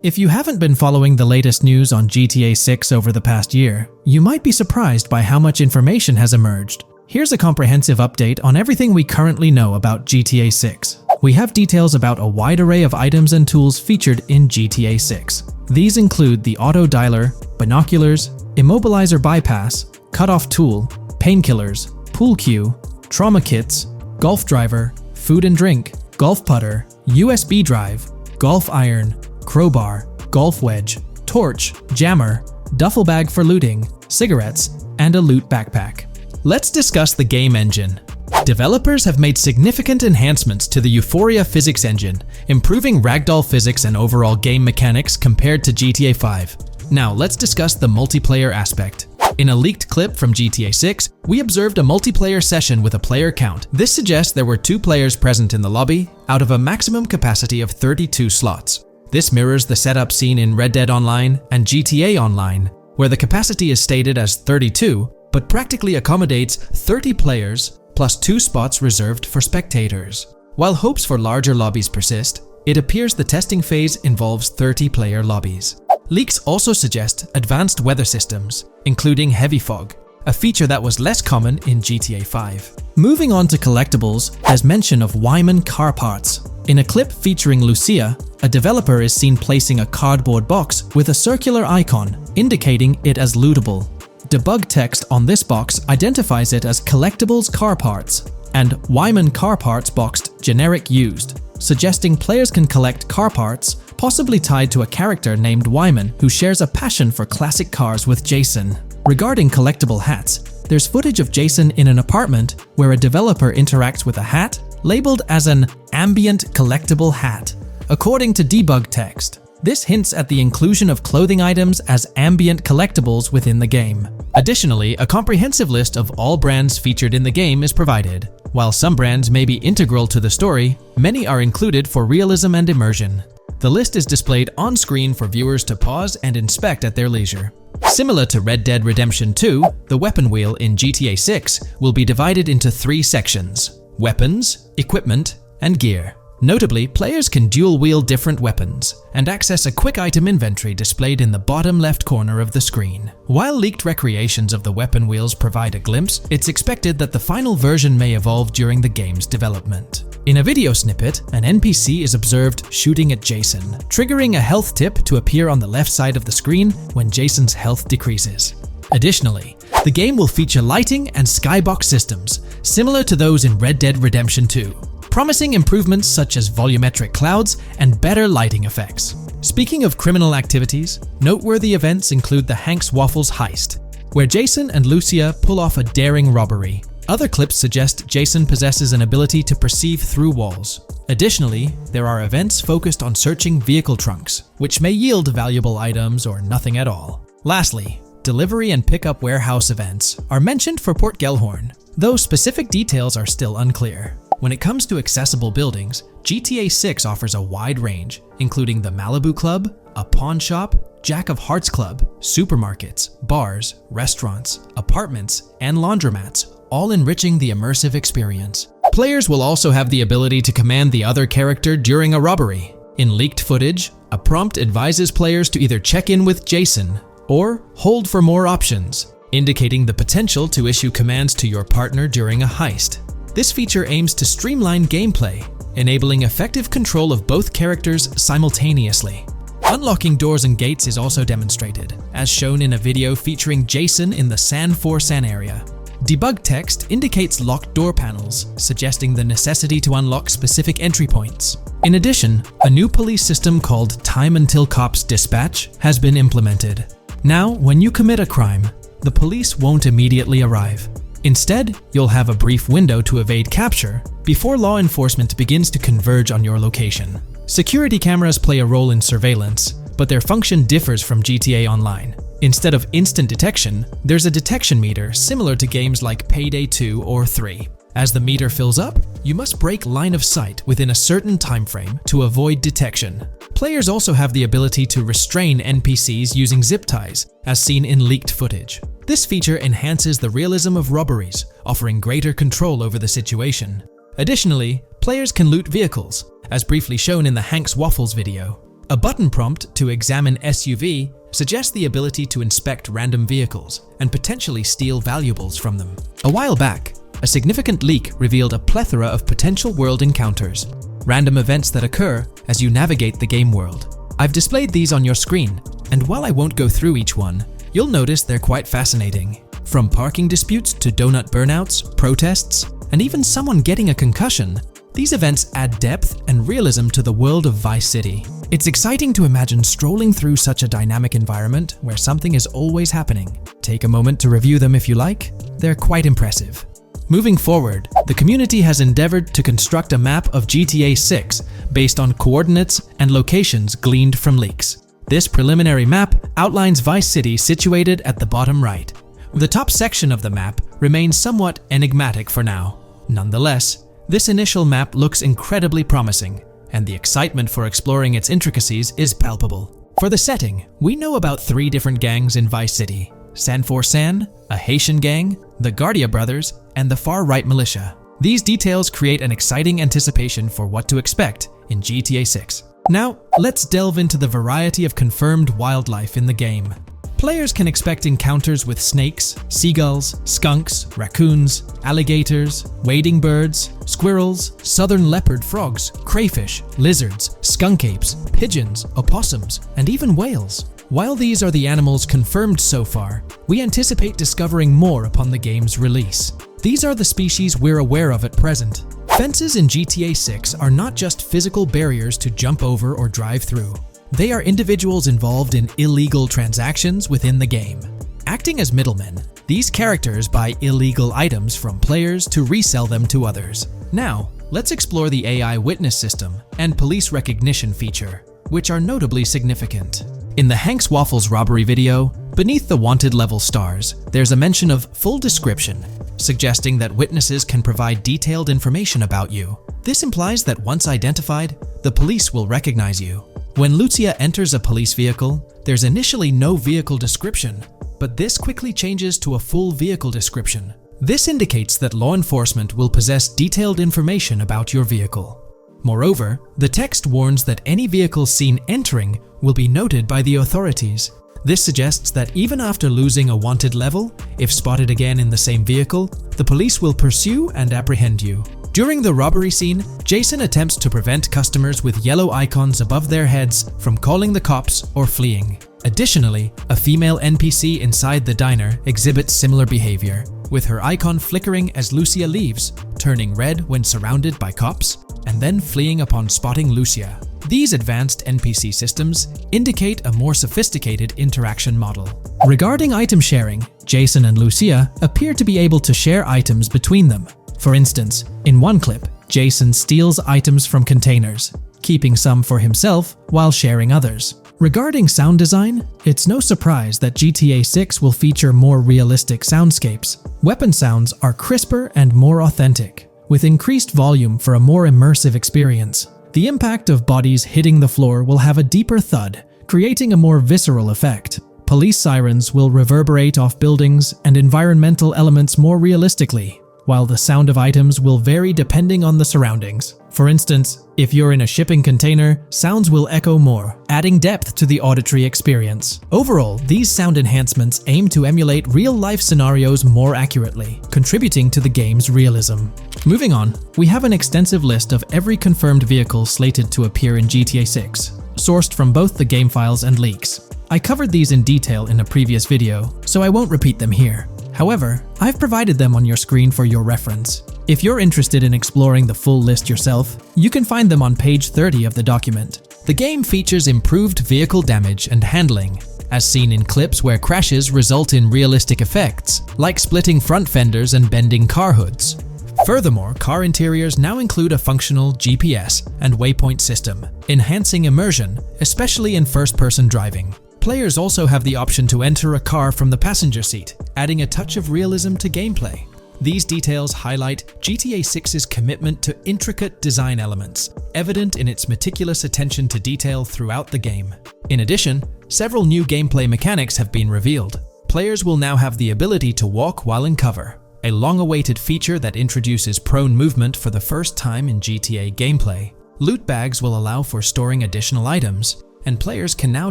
If you haven't been following the latest news on GTA 6 over the past year, you might be surprised by how much information has emerged. Here's a comprehensive update on everything we currently know about GTA 6. We have details about a wide array of items and tools featured in GTA 6. These include the auto dialer, binoculars, immobilizer bypass, cutoff tool, painkillers, pool cue, trauma kits, golf driver, food and drink, golf putter, USB drive, golf iron, crowbar, golf wedge, torch, jammer, duffel bag for looting, cigarettes, and a loot backpack. Let's discuss the game engine. Developers have made significant enhancements to the Euphoria physics engine, improving ragdoll physics and overall game mechanics compared to GTA 5. Now let's discuss the multiplayer aspect. In a leaked clip from GTA 6, we observed a multiplayer session with a player count. This suggests there were 2 players present in the lobby, out of a maximum capacity of 32 slots. This mirrors the setup seen in Red Dead Online and GTA Online, where the capacity is stated as 32, but practically accommodates 30 players plus 2 spots reserved for spectators. While hopes for larger lobbies persist, it appears the testing phase involves 30-player lobbies. Leaks also suggest advanced weather systems, including heavy fog, a feature that was less common in GTA 5. Moving on to collectibles, there's mention of Wyman car parts. In a clip featuring Lucia, a developer is seen placing a cardboard box with a circular icon, indicating it as lootable. Debug text on this box identifies it as Collectibles car parts and Wyman car parts boxed generic used, suggesting players can collect car parts, possibly tied to a character named Wyman who shares a passion for classic cars with Jason. Regarding collectible hats, there's footage of Jason in an apartment where a developer interacts with a hat labeled as an ambient collectible hat. According to debug text, this hints at the inclusion of clothing items as ambient collectibles within the game. Additionally, a comprehensive list of all brands featured in the game is provided. While some brands may be integral to the story, many are included for realism and immersion. The list is displayed on screen for viewers to pause and inspect at their leisure. Similar to Red Dead Redemption 2, the weapon wheel in GTA 6 will be divided into 3 sections: weapons, equipment, and gear. Notably, players can dual-wield different weapons and access a quick item inventory displayed in the bottom left corner of the screen. While leaked recreations of the weapon wheels provide a glimpse, it's expected that the final version may evolve during the game's development. In a video snippet, an NPC is observed shooting at Jason, triggering a health tip to appear on the left side of the screen when Jason's health decreases. Additionally, the game will feature lighting and skybox systems, similar to those in Red Dead Redemption 2. Promising improvements such as volumetric clouds and better lighting effects. Speaking of criminal activities, noteworthy events include the Hank's Waffles heist, where Jason and Lucia pull off a daring robbery. Other clips suggest Jason possesses an ability to perceive through walls. Additionally, there are events focused on searching vehicle trunks, which may yield valuable items or nothing at all. Lastly, delivery and pickup warehouse events are mentioned for Port Gellhorn, though specific details are still unclear. When it comes to accessible buildings, GTA 6 offers a wide range, including the Malibu Club, a pawn shop, Jack of Hearts Club, supermarkets, bars, restaurants, apartments, and laundromats, all enriching the immersive experience. Players will also have the ability to command the other character during a robbery. In leaked footage, a prompt advises players to either check in with Jason or hold for more options, indicating the potential to issue commands to your partner during a heist. This feature aims to streamline gameplay, enabling effective control of both characters simultaneously. Unlocking doors and gates is also demonstrated, as shown in a video featuring Jason in the San Forsan area. Debug text indicates locked door panels, suggesting the necessity to unlock specific entry points. In addition, a new police system called Time Until Cops Dispatch has been implemented. Now, when you commit a crime, the police won't immediately arrive. Instead, you'll have a brief window to evade capture before law enforcement begins to converge on your location. Security cameras play a role in surveillance, but their function differs from GTA Online. Instead of instant detection, there's a detection meter similar to games like Payday 2 or 3. As the meter fills up, you must break line of sight within a certain time frame to avoid detection. Players also have the ability to restrain NPCs using zip ties, as seen in leaked footage. This feature enhances the realism of robberies, offering greater control over the situation. Additionally, players can loot vehicles, as briefly shown in the Hank's Waffles video. A button prompt to examine SUV suggests the ability to inspect random vehicles and potentially steal valuables from them. A while back, a significant leak revealed a plethora of potential world encounters, random events that occur as you navigate the game world. I've displayed these on your screen, and while I won't go through each one, you'll notice they're quite fascinating. From parking disputes to donut burnouts, protests, and even someone getting a concussion, these events add depth and realism to the world of Vice City. It's exciting to imagine strolling through such a dynamic environment where something is always happening. Take a moment to review them if you like. They're quite impressive. Moving forward, the community has endeavored to construct a map of GTA 6 based on coordinates and locations gleaned from leaks. This preliminary map outlines Vice City situated at the bottom right. The top section of the map remains somewhat enigmatic for now. Nonetheless, this initial map looks incredibly promising, and the excitement for exploring its intricacies is palpable. For the setting, we know about 3 different gangs in Vice City: San for San, a Haitian gang, the Guardia Brothers, and the far-right militia. These details create an exciting anticipation for what to expect in GTA 6. Now, let's delve into the variety of confirmed wildlife in the game. Players can expect encounters with snakes, seagulls, skunks, raccoons, alligators, wading birds, squirrels, southern leopard frogs, crayfish, lizards, skunk apes, pigeons, opossums, and even whales. While these are the animals confirmed so far, we anticipate discovering more upon the game's release. These are the species we're aware of at present. Fences in GTA 6 are not just physical barriers to jump over or drive through. They are individuals involved in illegal transactions within the game. Acting as middlemen, these characters buy illegal items from players to resell them to others. Now, let's explore the AI witness system and police recognition feature, which are notably significant. In the Hank's Waffles robbery video, beneath the wanted level stars, there's a mention of full description, suggesting that witnesses can provide detailed information about you. This implies that once identified, the police will recognize you. When Lucia enters a police vehicle, there's initially no vehicle description, but this quickly changes to a full vehicle description. This indicates that law enforcement will possess detailed information about your vehicle. Moreover, the text warns that any vehicle seen entering will be noted by the authorities. This suggests that even after losing a wanted level, if spotted again in the same vehicle, the police will pursue and apprehend you. During the robbery scene, Jason attempts to prevent customers with yellow icons above their heads from calling the cops or fleeing. Additionally, a female NPC inside the diner exhibits similar behavior, with her icon flickering as Lucia leaves, turning red when surrounded by cops, and then fleeing upon spotting Lucia. These advanced NPC systems indicate a more sophisticated interaction model. Regarding item sharing, Jason and Lucia appear to be able to share items between them. For instance, in one clip, Jason steals items from containers, keeping some for himself while sharing others. Regarding sound design, it's no surprise that GTA 6 will feature more realistic soundscapes. Weapon sounds are crisper and more authentic, with increased volume for a more immersive experience. The impact of bodies hitting the floor will have a deeper thud, creating a more visceral effect. Police sirens will reverberate off buildings and environmental elements more realistically, while the sound of items will vary depending on the surroundings. For instance, if you're in a shipping container, sounds will echo more, adding depth to the auditory experience. Overall, these sound enhancements aim to emulate real-life scenarios more accurately, contributing to the game's realism. Moving on, we have an extensive list of every confirmed vehicle slated to appear in GTA 6, sourced from both the game files and leaks. I covered these in detail in a previous video, so I won't repeat them here. However, I've provided them on your screen for your reference. If you're interested in exploring the full list yourself, you can find them on page 30 of the document. The game features improved vehicle damage and handling, as seen in clips where crashes result in realistic effects, like splitting front fenders and bending car hoods. Furthermore, car interiors now include a functional GPS and waypoint system, enhancing immersion, especially in first-person driving. Players also have the option to enter a car from the passenger seat, adding a touch of realism to gameplay. These details highlight GTA 6's commitment to intricate design elements, evident in its meticulous attention to detail throughout the game. In addition, several new gameplay mechanics have been revealed. Players will now have the ability to walk while in cover, a long-awaited feature that introduces prone movement for the first time in GTA gameplay. Loot bags will allow for storing additional items, and players can now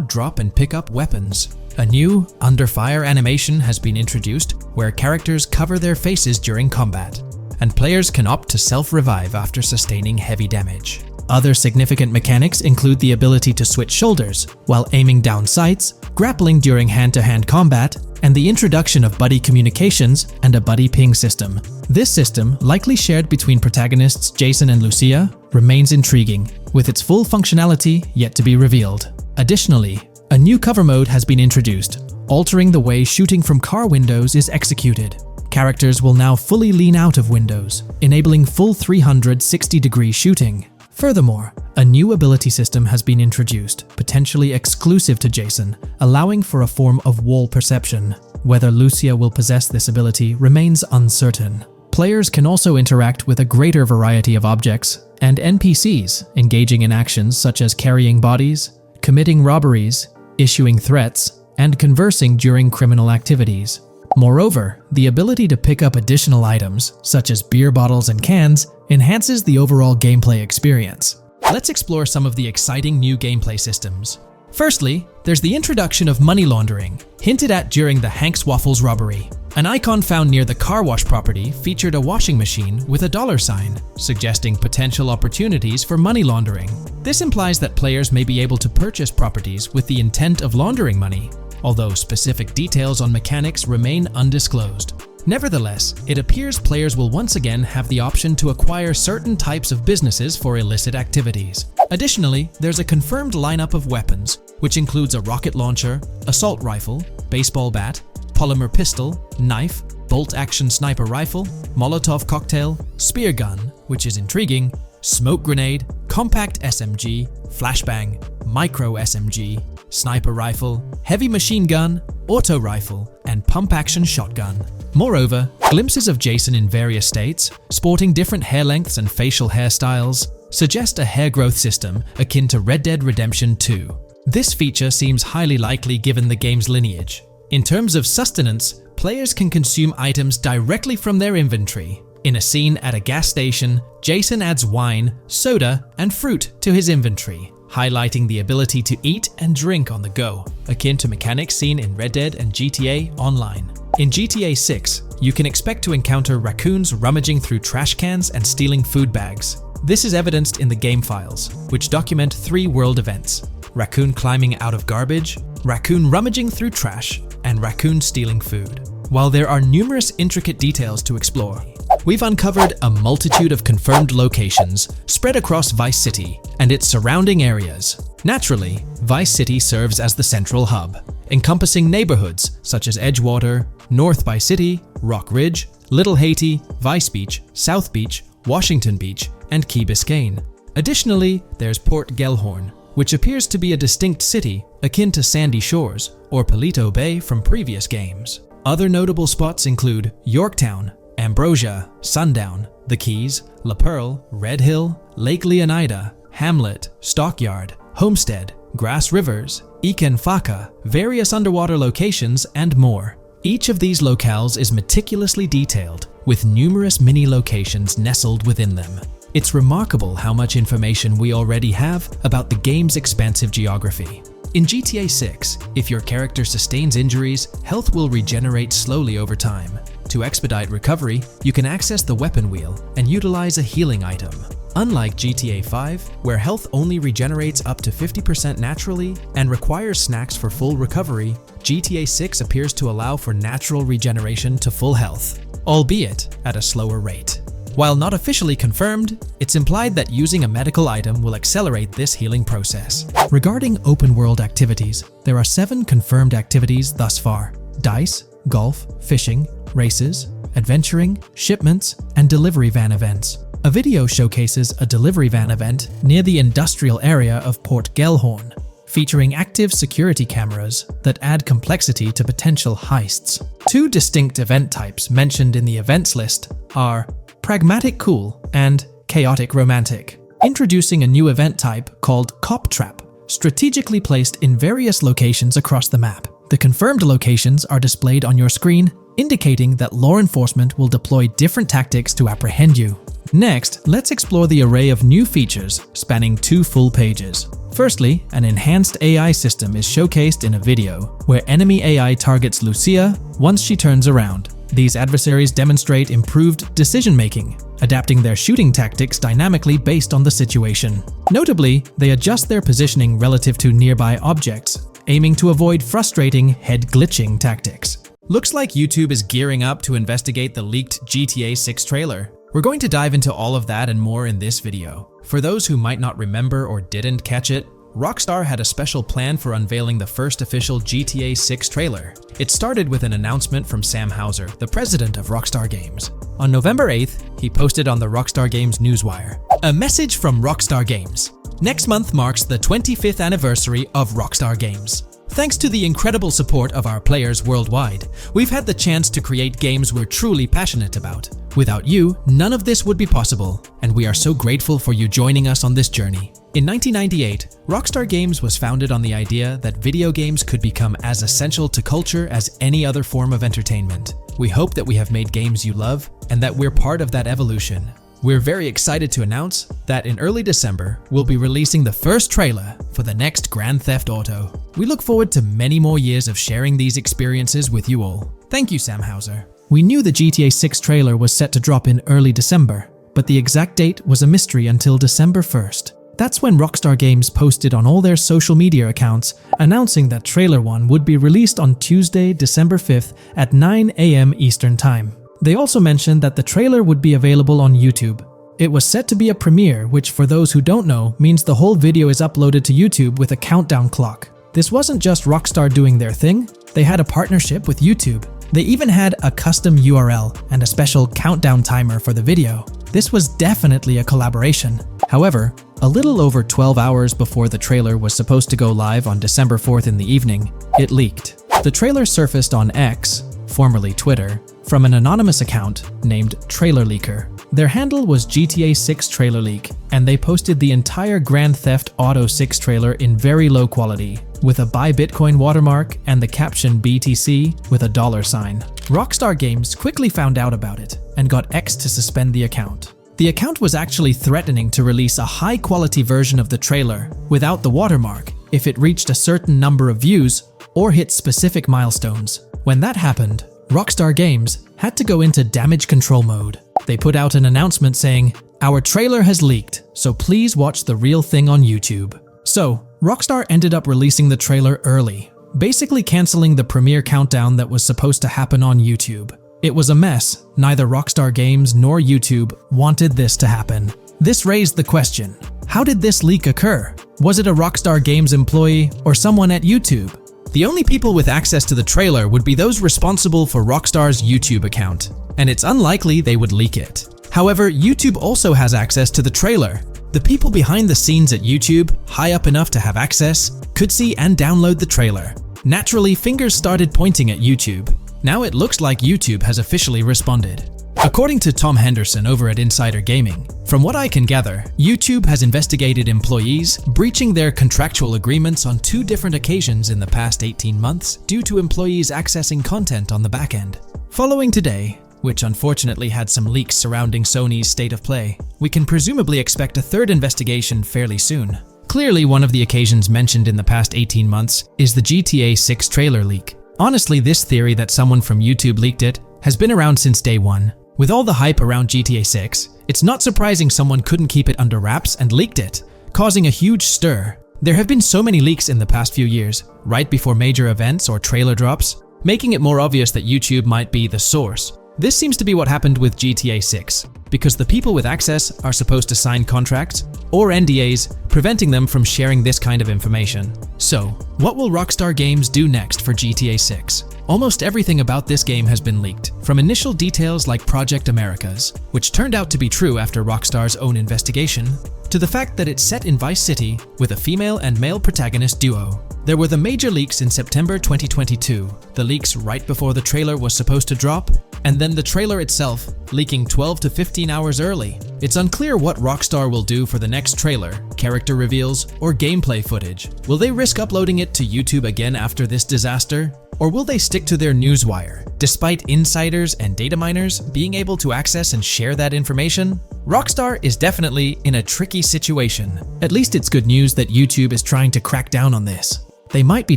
drop and pick up weapons. A new under fire animation has been introduced where characters cover their faces during combat, and players can opt to self-revive after sustaining heavy damage. Other significant mechanics include the ability to switch shoulders while aiming down sights, grappling during hand-to-hand combat, and the introduction of buddy communications and a buddy ping system. This system, likely shared between protagonists Jason and Lucia, remains intriguing, with its full functionality yet to be revealed. Additionally, a new cover mode has been introduced, altering the way shooting from car windows is executed. Characters will now fully lean out of windows, enabling full 360-degree shooting. Furthermore, a new ability system has been introduced, potentially exclusive to Jason, allowing for a form of wall perception. Whether Lucia will possess this ability remains uncertain. Players can also interact with a greater variety of objects and NPCs, engaging in actions such as carrying bodies, committing robberies, issuing threats, and conversing during criminal activities. Moreover, the ability to pick up additional items, such as beer bottles and cans, enhances the overall gameplay experience. Let's explore some of the exciting new gameplay systems. Firstly, there's the introduction of money laundering, hinted at during the Hank's Waffles robbery. An icon found near the car wash property featured a washing machine with a $sign, suggesting potential opportunities for money laundering. This implies that players may be able to purchase properties with the intent of laundering money, although specific details on mechanics remain undisclosed. Nevertheless, it appears players will once again have the option to acquire certain types of businesses for illicit activities. Additionally, there's a confirmed lineup of weapons, which includes a rocket launcher, assault rifle, baseball bat, polymer pistol, knife, bolt-action sniper rifle, Molotov cocktail, spear gun, which is intriguing, smoke grenade, compact SMG, flashbang, micro SMG, sniper rifle, heavy machine gun, auto rifle, and pump-action shotgun. Moreover, glimpses of Jason in various states, sporting different hair lengths and facial hairstyles, suggest a hair growth system akin to Red Dead Redemption 2. This feature seems highly likely given the game's lineage. In terms of sustenance, players can consume items directly from their inventory. In a scene at a gas station, Jason adds wine, soda, and fruit to his inventory, highlighting the ability to eat and drink on the go, akin to mechanics seen in Red Dead and GTA Online. In GTA 6, you can expect to encounter raccoons rummaging through trash cans and stealing food bags. This is evidenced in the game files, which document 3 world events: raccoon climbing out of garbage, raccoon rummaging through trash, and raccoon stealing food. While there are numerous intricate details to explore, we've uncovered a multitude of confirmed locations spread across Vice City and its surrounding areas. Naturally, Vice City serves as the central hub, encompassing neighborhoods such as Edgewater, North Vice City, Rock Ridge, Little Haiti, Vice Beach, South Beach, Washington Beach, and Key Biscayne. Additionally, there's Port Gellhorn, which appears to be a distinct city akin to Sandy Shores or Palito Bay from previous games. Other notable spots include Yorktown, Ambrosia, Sundown, The Keys, La Pearl, Red Hill, Lake Leonida, Hamlet, Stockyard, Homestead, Grass Rivers, Ikenfaka, various underwater locations, and more. Each of these locales is meticulously detailed, with numerous mini-locations nestled within them. It's remarkable how much information we already have about the game's expansive geography. In GTA 6, if your character sustains injuries, health will regenerate slowly over time. To expedite recovery, you can access the weapon wheel and utilize a healing item. Unlike GTA 5, where health only regenerates up to 50% naturally and requires snacks for full recovery, GTA 6 appears to allow for natural regeneration to full health, albeit at a slower rate. While not officially confirmed, it's implied that using a medical item will accelerate this healing process. Regarding open-world activities, there are 7 confirmed activities thus far: dice, golf, fishing, races, adventuring, shipments, and delivery van events. A video showcases a delivery van event near the industrial area of Port Gellhorn, featuring active security cameras that add complexity to potential heists. 2 distinct event types mentioned in the events list are Pragmatic Cool and Chaotic Romantic, introducing a new event type called Cop Trap, strategically placed in various locations across the map. The confirmed locations are displayed on your screen, indicating that law enforcement will deploy different tactics to apprehend you. Next, let's explore the array of new features spanning 2 full pages. Firstly, an enhanced AI system is showcased in a video, where enemy AI targets Lucia once she turns around. These adversaries demonstrate improved decision-making, adapting their shooting tactics dynamically based on the situation. Notably, they adjust their positioning relative to nearby objects, aiming to avoid frustrating head-glitching tactics. Looks like YouTube is gearing up to investigate the leaked GTA 6 trailer. We're going to dive into all of that and more in this video. For those who might not remember or didn't catch it, Rockstar had a special plan for unveiling the first official GTA 6 trailer. It started with an announcement from Sam Houser, the president of Rockstar Games. On November 8th, he posted on the Rockstar Games newswire, "A message from Rockstar Games. Next month marks the 25th anniversary of Rockstar Games. Thanks to the incredible support of our players worldwide, we've had the chance to create games we're truly passionate about. Without you, none of this would be possible, and we are so grateful for you joining us on this journey." In 1998, Rockstar Games was founded on the idea that video games could become as essential to culture as any other form of entertainment. We hope that we have made games you love, and that we're part of that evolution. We're very excited to announce that in early December, we'll be releasing the first trailer for the next Grand Theft Auto. We look forward to many more years of sharing these experiences with you all. Thank you, Sam Houser. We knew the GTA 6 trailer was set to drop in early December, but the exact date was a mystery until December 1st. That's when Rockstar Games posted on all their social media accounts announcing that Trailer 1 would be released on Tuesday, December 5th at 9 a.m. Eastern Time. They also mentioned that the trailer would be available on YouTube. It was set to be a premiere, which for those who don't know, means the whole video is uploaded to YouTube with a countdown clock. This wasn't just Rockstar doing their thing, they had a partnership with YouTube. They even had a custom URL and a special countdown timer for the video. This was definitely a collaboration. However, a little over 12 hours before the trailer was supposed to go live on December 4th in the evening, it leaked. The trailer surfaced on X, formerly Twitter, from an anonymous account named Trailer Leaker. Their handle was GTA 6 Trailer Leak, and they posted the entire Grand Theft Auto 6 trailer in very low quality, with a Buy Bitcoin watermark and the caption BTC with a $sign. Rockstar Games quickly found out about it and got X to suspend the account. The account was actually threatening to release a high-quality version of the trailer without the watermark if it reached a certain number of views or hit specific milestones. When that happened, Rockstar Games had to go into damage control mode. They put out an announcement saying, "Our trailer has leaked, so please watch the real thing on YouTube." So, Rockstar ended up releasing the trailer early, basically canceling the premiere countdown that was supposed to happen on YouTube. It was a mess. Neither Rockstar Games nor YouTube wanted this to happen. This raised the question, how did this leak occur? Was it a Rockstar Games employee or someone at YouTube? The only people with access to the trailer would be those responsible for Rockstar's YouTube account, and it's unlikely they would leak it. However, YouTube also has access to the trailer. The people behind the scenes at YouTube, high up enough to have access, could see and download the trailer. Naturally, fingers started pointing at YouTube. Now it looks like YouTube has officially responded. According to Tom Henderson over at Insider Gaming, from what I can gather, YouTube has investigated employees breaching their contractual agreements on 2 different occasions in the past 18 months due to employees accessing content on the back end. Following today, which unfortunately had some leaks surrounding Sony's state of play, we can presumably expect a 3rd investigation fairly soon. Clearly, one of the occasions mentioned in the past 18 months is the GTA 6 trailer leak. Honestly, this theory that someone from YouTube leaked it has been around since day one. With all the hype around GTA 6, it's not surprising someone couldn't keep it under wraps and leaked it, causing a huge stir. There have been so many leaks in the past few years, right before major events or trailer drops, making it more obvious that YouTube might be the source. This seems to be what happened with GTA 6, because the people with access are supposed to sign contracts or NDAs, preventing them from sharing this kind of information. So, what will Rockstar Games do next for GTA 6? Almost everything about this game has been leaked, from initial details like Project Americas, which turned out to be true after Rockstar's own investigation, to the fact that it's set in Vice City with a female and male protagonist duo. There were the major leaks in September 2022, the leaks right before the trailer was supposed to drop, and then the trailer itself leaking 12 to 15 hours early. It's unclear what Rockstar will do for the next trailer, character reveals, or gameplay footage. Will they risk uploading it to YouTube again after this disaster? Or will they stick to their newswire, despite insiders and data miners being able to access and share that information? Rockstar is definitely in a tricky situation. At least it's good news that YouTube is trying to crack down on this. They might be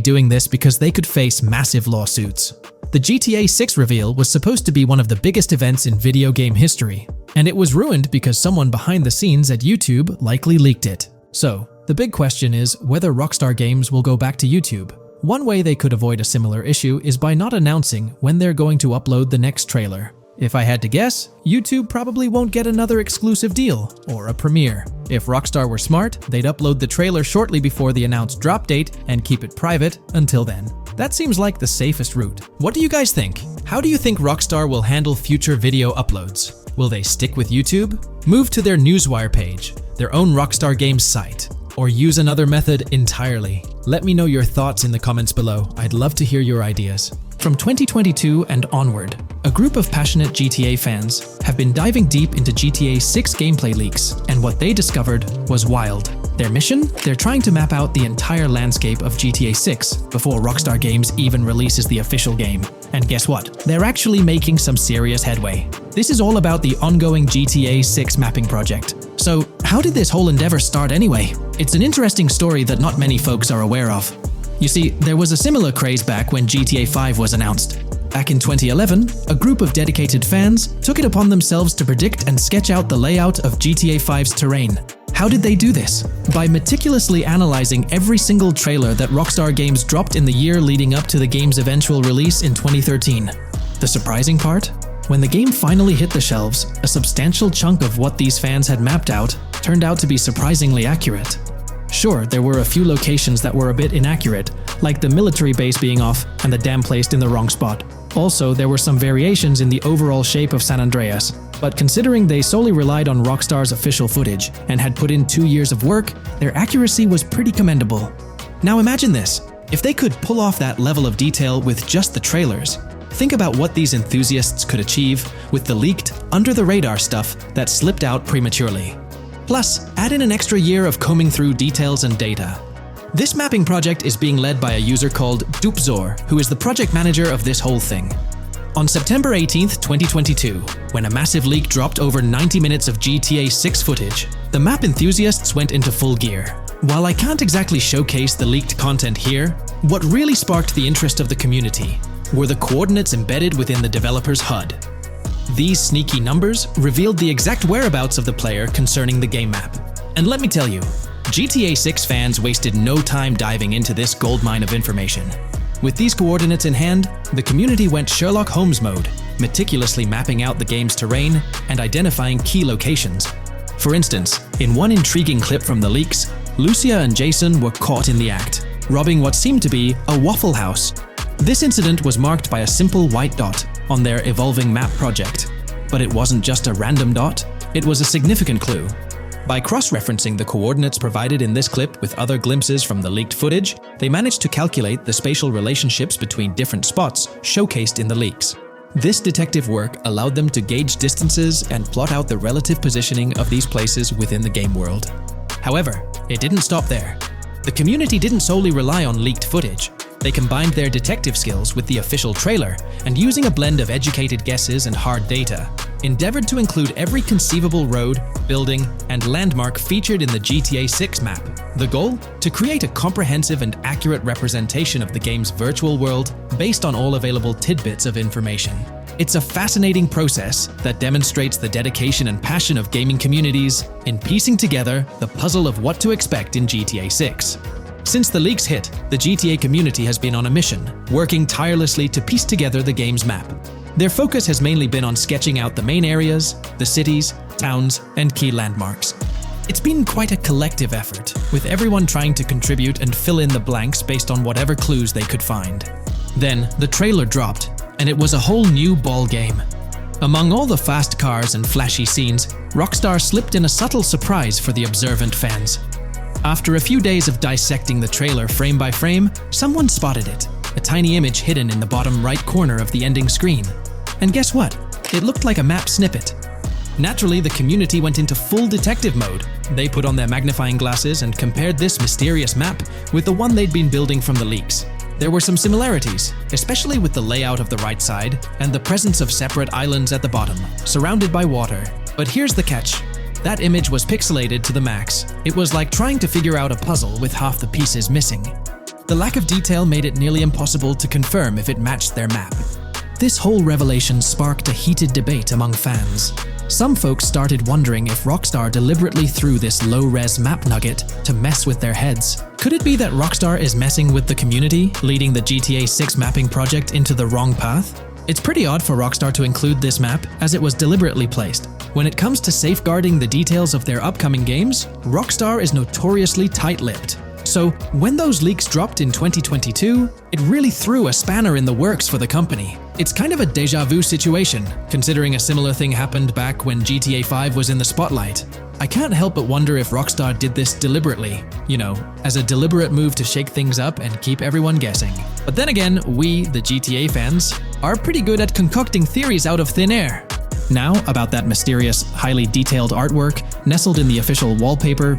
doing this because they could face massive lawsuits. The GTA 6 reveal was supposed to be one of the biggest events in video game history, and it was ruined because someone behind the scenes at YouTube likely leaked it. So, the big question is whether Rockstar Games will go back to YouTube. One way they could avoid a similar issue is by not announcing when they're going to upload the next trailer. If I had to guess, YouTube probably won't get another exclusive deal or a premiere. If Rockstar were smart, they'd upload the trailer shortly before the announced drop date and keep it private until then. That seems like the safest route. What do you guys think? How do you think Rockstar will handle future video uploads? Will they stick with YouTube, move to their newswire page, their own Rockstar Games site, or use another method entirely? Let me know your thoughts in the comments below. I'd love to hear your ideas. From 2022 and onward, a group of passionate GTA fans have been diving deep into GTA 6 gameplay leaks, and what they discovered was wild. Their mission? They're trying to map out the entire landscape of GTA 6 before Rockstar Games even releases the official game. And guess what? They're actually making some serious headway. This is all about the ongoing GTA 6 mapping project. So, how did this whole endeavor start anyway? It's an interesting story that not many folks are aware of. You see, there was a similar craze back when GTA 5 was announced. Back in 2011, a group of dedicated fans took it upon themselves to predict and sketch out the layout of GTA 5's terrain. How did they do this? By meticulously analyzing every single trailer that Rockstar Games dropped in the year leading up to the game's eventual release in 2013. The surprising part? When the game finally hit the shelves, a substantial chunk of what these fans had mapped out turned out to be surprisingly accurate. Sure, there were a few locations that were a bit inaccurate, like the military base being off and the dam placed in the wrong spot. Also, there were some variations in the overall shape of San Andreas, but considering they solely relied on Rockstar's official footage and had put in 2 years of work, their accuracy was pretty commendable. Now imagine this, if they could pull off that level of detail with just the trailers, think about what these enthusiasts could achieve with the leaked, under-the-radar stuff that slipped out prematurely. Plus, add in an extra year of combing through details and data. This mapping project is being led by a user called Dupzor, who is the project manager of this whole thing. On September 18th, 2022, when a massive leak dropped over 90 minutes of GTA 6 footage, the map enthusiasts went into full gear. While I can't exactly showcase the leaked content here, what really sparked the interest of the community were the coordinates embedded within the developer's HUD. These sneaky numbers revealed the exact whereabouts of the player concerning the game map. And let me tell you, GTA 6 fans wasted no time diving into this goldmine of information. With these coordinates in hand, the community went Sherlock Holmes mode, meticulously mapping out the game's terrain and identifying key locations. For instance, in one intriguing clip from the leaks, Lucia and Jason were caught in the act, robbing what seemed to be a Waffle House. This incident was marked by a simple white dot on their evolving map project. But it wasn't just a random dot, it was a significant clue. By cross-referencing the coordinates provided in this clip with other glimpses from the leaked footage, they managed to calculate the spatial relationships between different spots showcased in the leaks. This detective work allowed them to gauge distances and plot out the relative positioning of these places within the game world. However, it didn't stop there. The community didn't solely rely on leaked footage. They combined their detective skills with the official trailer and, using a blend of educated guesses and hard data, endeavored to include every conceivable road, building, and landmark featured in the GTA 6 map. The goal? To create a comprehensive and accurate representation of the game's virtual world based on all available tidbits of information. It's a fascinating process that demonstrates the dedication and passion of gaming communities in piecing together the puzzle of what to expect in GTA 6. Since the leaks hit, the GTA community has been on a mission, working tirelessly to piece together the game's map. Their focus has mainly been on sketching out the main areas, the cities, towns, and key landmarks. It's been quite a collective effort, with everyone trying to contribute and fill in the blanks based on whatever clues they could find. Then, the trailer dropped, and it was a whole new ball game. Among all the fast cars and flashy scenes, Rockstar slipped in a subtle surprise for the observant fans. After a few days of dissecting the trailer frame by frame, someone spotted it, a tiny image hidden in the bottom right corner of the ending screen. And guess what? It looked like a map snippet. Naturally, the community went into full detective mode. They put on their magnifying glasses and compared this mysterious map with the one they'd been building from the leaks. There were some similarities, especially with the layout of the right side and the presence of separate islands at the bottom, surrounded by water. But here's the catch. That image was pixelated to the max. It was like trying to figure out a puzzle with half the pieces missing. The lack of detail made it nearly impossible to confirm if it matched their map. This whole revelation sparked a heated debate among fans. Some folks started wondering if Rockstar deliberately threw this low-res map nugget to mess with their heads. Could it be that Rockstar is messing with the community, leading the GTA 6 mapping project into the wrong path? It's pretty odd for Rockstar to include this map, as it was deliberately placed. When it comes to safeguarding the details of their upcoming games, Rockstar is notoriously tight-lipped. So, when those leaks dropped in 2022, it really threw a spanner in the works for the company. It's kind of a déjà vu situation, considering a similar thing happened back when GTA 5 was in the spotlight. I can't help but wonder if Rockstar did this deliberately, as a deliberate move to shake things up and keep everyone guessing. But then again, we, the GTA fans, are pretty good at concocting theories out of thin air. Now, about that mysterious, highly detailed artwork nestled in the official wallpaper,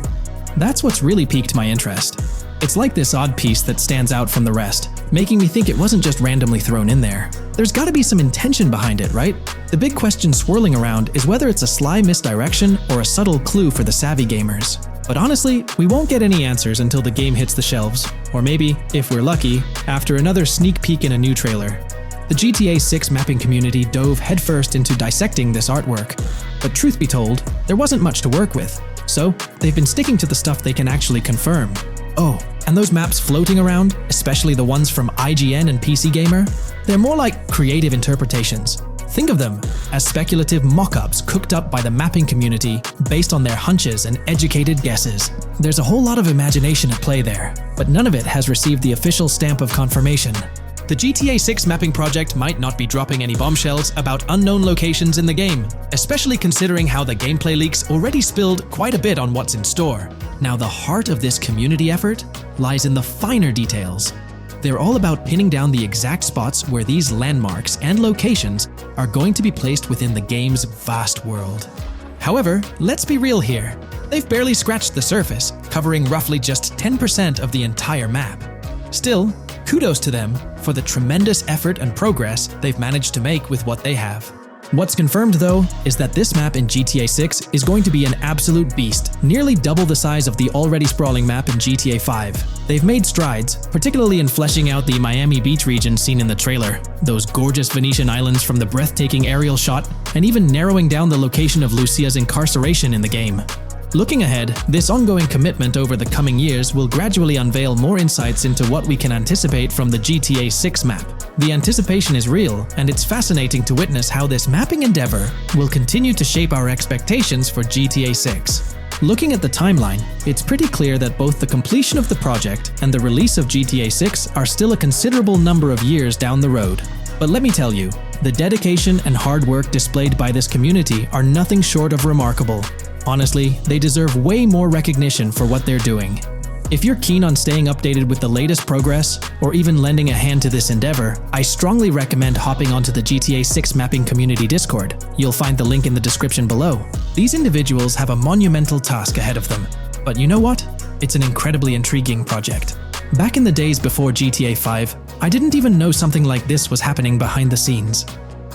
that's what's really piqued my interest. It's like this odd piece that stands out from the rest, making me think it wasn't just randomly thrown in there. There's gotta be some intention behind it, right? The big question swirling around is whether it's a sly misdirection or a subtle clue for the savvy gamers. But honestly, we won't get any answers until the game hits the shelves, or maybe, if we're lucky, after another sneak peek in a new trailer. The GTA 6 mapping community dove headfirst into dissecting this artwork, but truth be told, there wasn't much to work with. So, they've been sticking to the stuff they can actually confirm. Oh, and those maps floating around, especially the ones from IGN and PC Gamer, they're more like creative interpretations. Think of them as speculative mock-ups cooked up by the mapping community based on their hunches and educated guesses. There's a whole lot of imagination at play there, but none of it has received the official stamp of confirmation. The GTA 6 mapping project might not be dropping any bombshells about unknown locations in the game, especially considering how the gameplay leaks already spilled quite a bit on what's in store. Now, the heart of this community effort lies in the finer details. They're all about pinning down the exact spots where these landmarks and locations are going to be placed within the game's vast world. However, let's be real here. They've barely scratched the surface, covering roughly just 10% of the entire map. Still, kudos to them for the tremendous effort and progress they've managed to make with what they have. What's confirmed though is that this map in GTA 6 is going to be an absolute beast, nearly double the size of the already sprawling map in GTA 5. They've made strides, particularly in fleshing out the Miami Beach region seen in the trailer, those gorgeous Venetian islands from the breathtaking aerial shot, and even narrowing down the location of Lucia's incarceration in the game. Looking ahead, this ongoing commitment over the coming years will gradually unveil more insights into what we can anticipate from the GTA 6 map. The anticipation is real, and it's fascinating to witness how this mapping endeavor will continue to shape our expectations for GTA 6. Looking at the timeline, it's pretty clear that both the completion of the project and the release of GTA 6 are still a considerable number of years down the road. But let me tell you, the dedication and hard work displayed by this community are nothing short of remarkable. Honestly, they deserve way more recognition for what they're doing. If you're keen on staying updated with the latest progress, or even lending a hand to this endeavor, I strongly recommend hopping onto the GTA 6 mapping community Discord. You'll find the link in the description below. These individuals have a monumental task ahead of them. But you know what? It's an incredibly intriguing project. Back in the days before GTA 5, I didn't even know something like this was happening behind the scenes.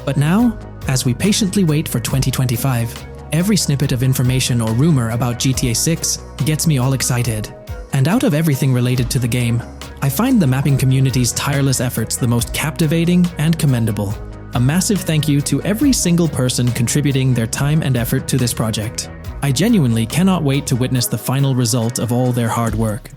But now, as we patiently wait for 2025, every snippet of information or rumor about GTA 6 gets me all excited. And out of everything related to the game, I find the mapping community's tireless efforts the most captivating and commendable. A massive thank you to every single person contributing their time and effort to this project. I genuinely cannot wait to witness the final result of all their hard work.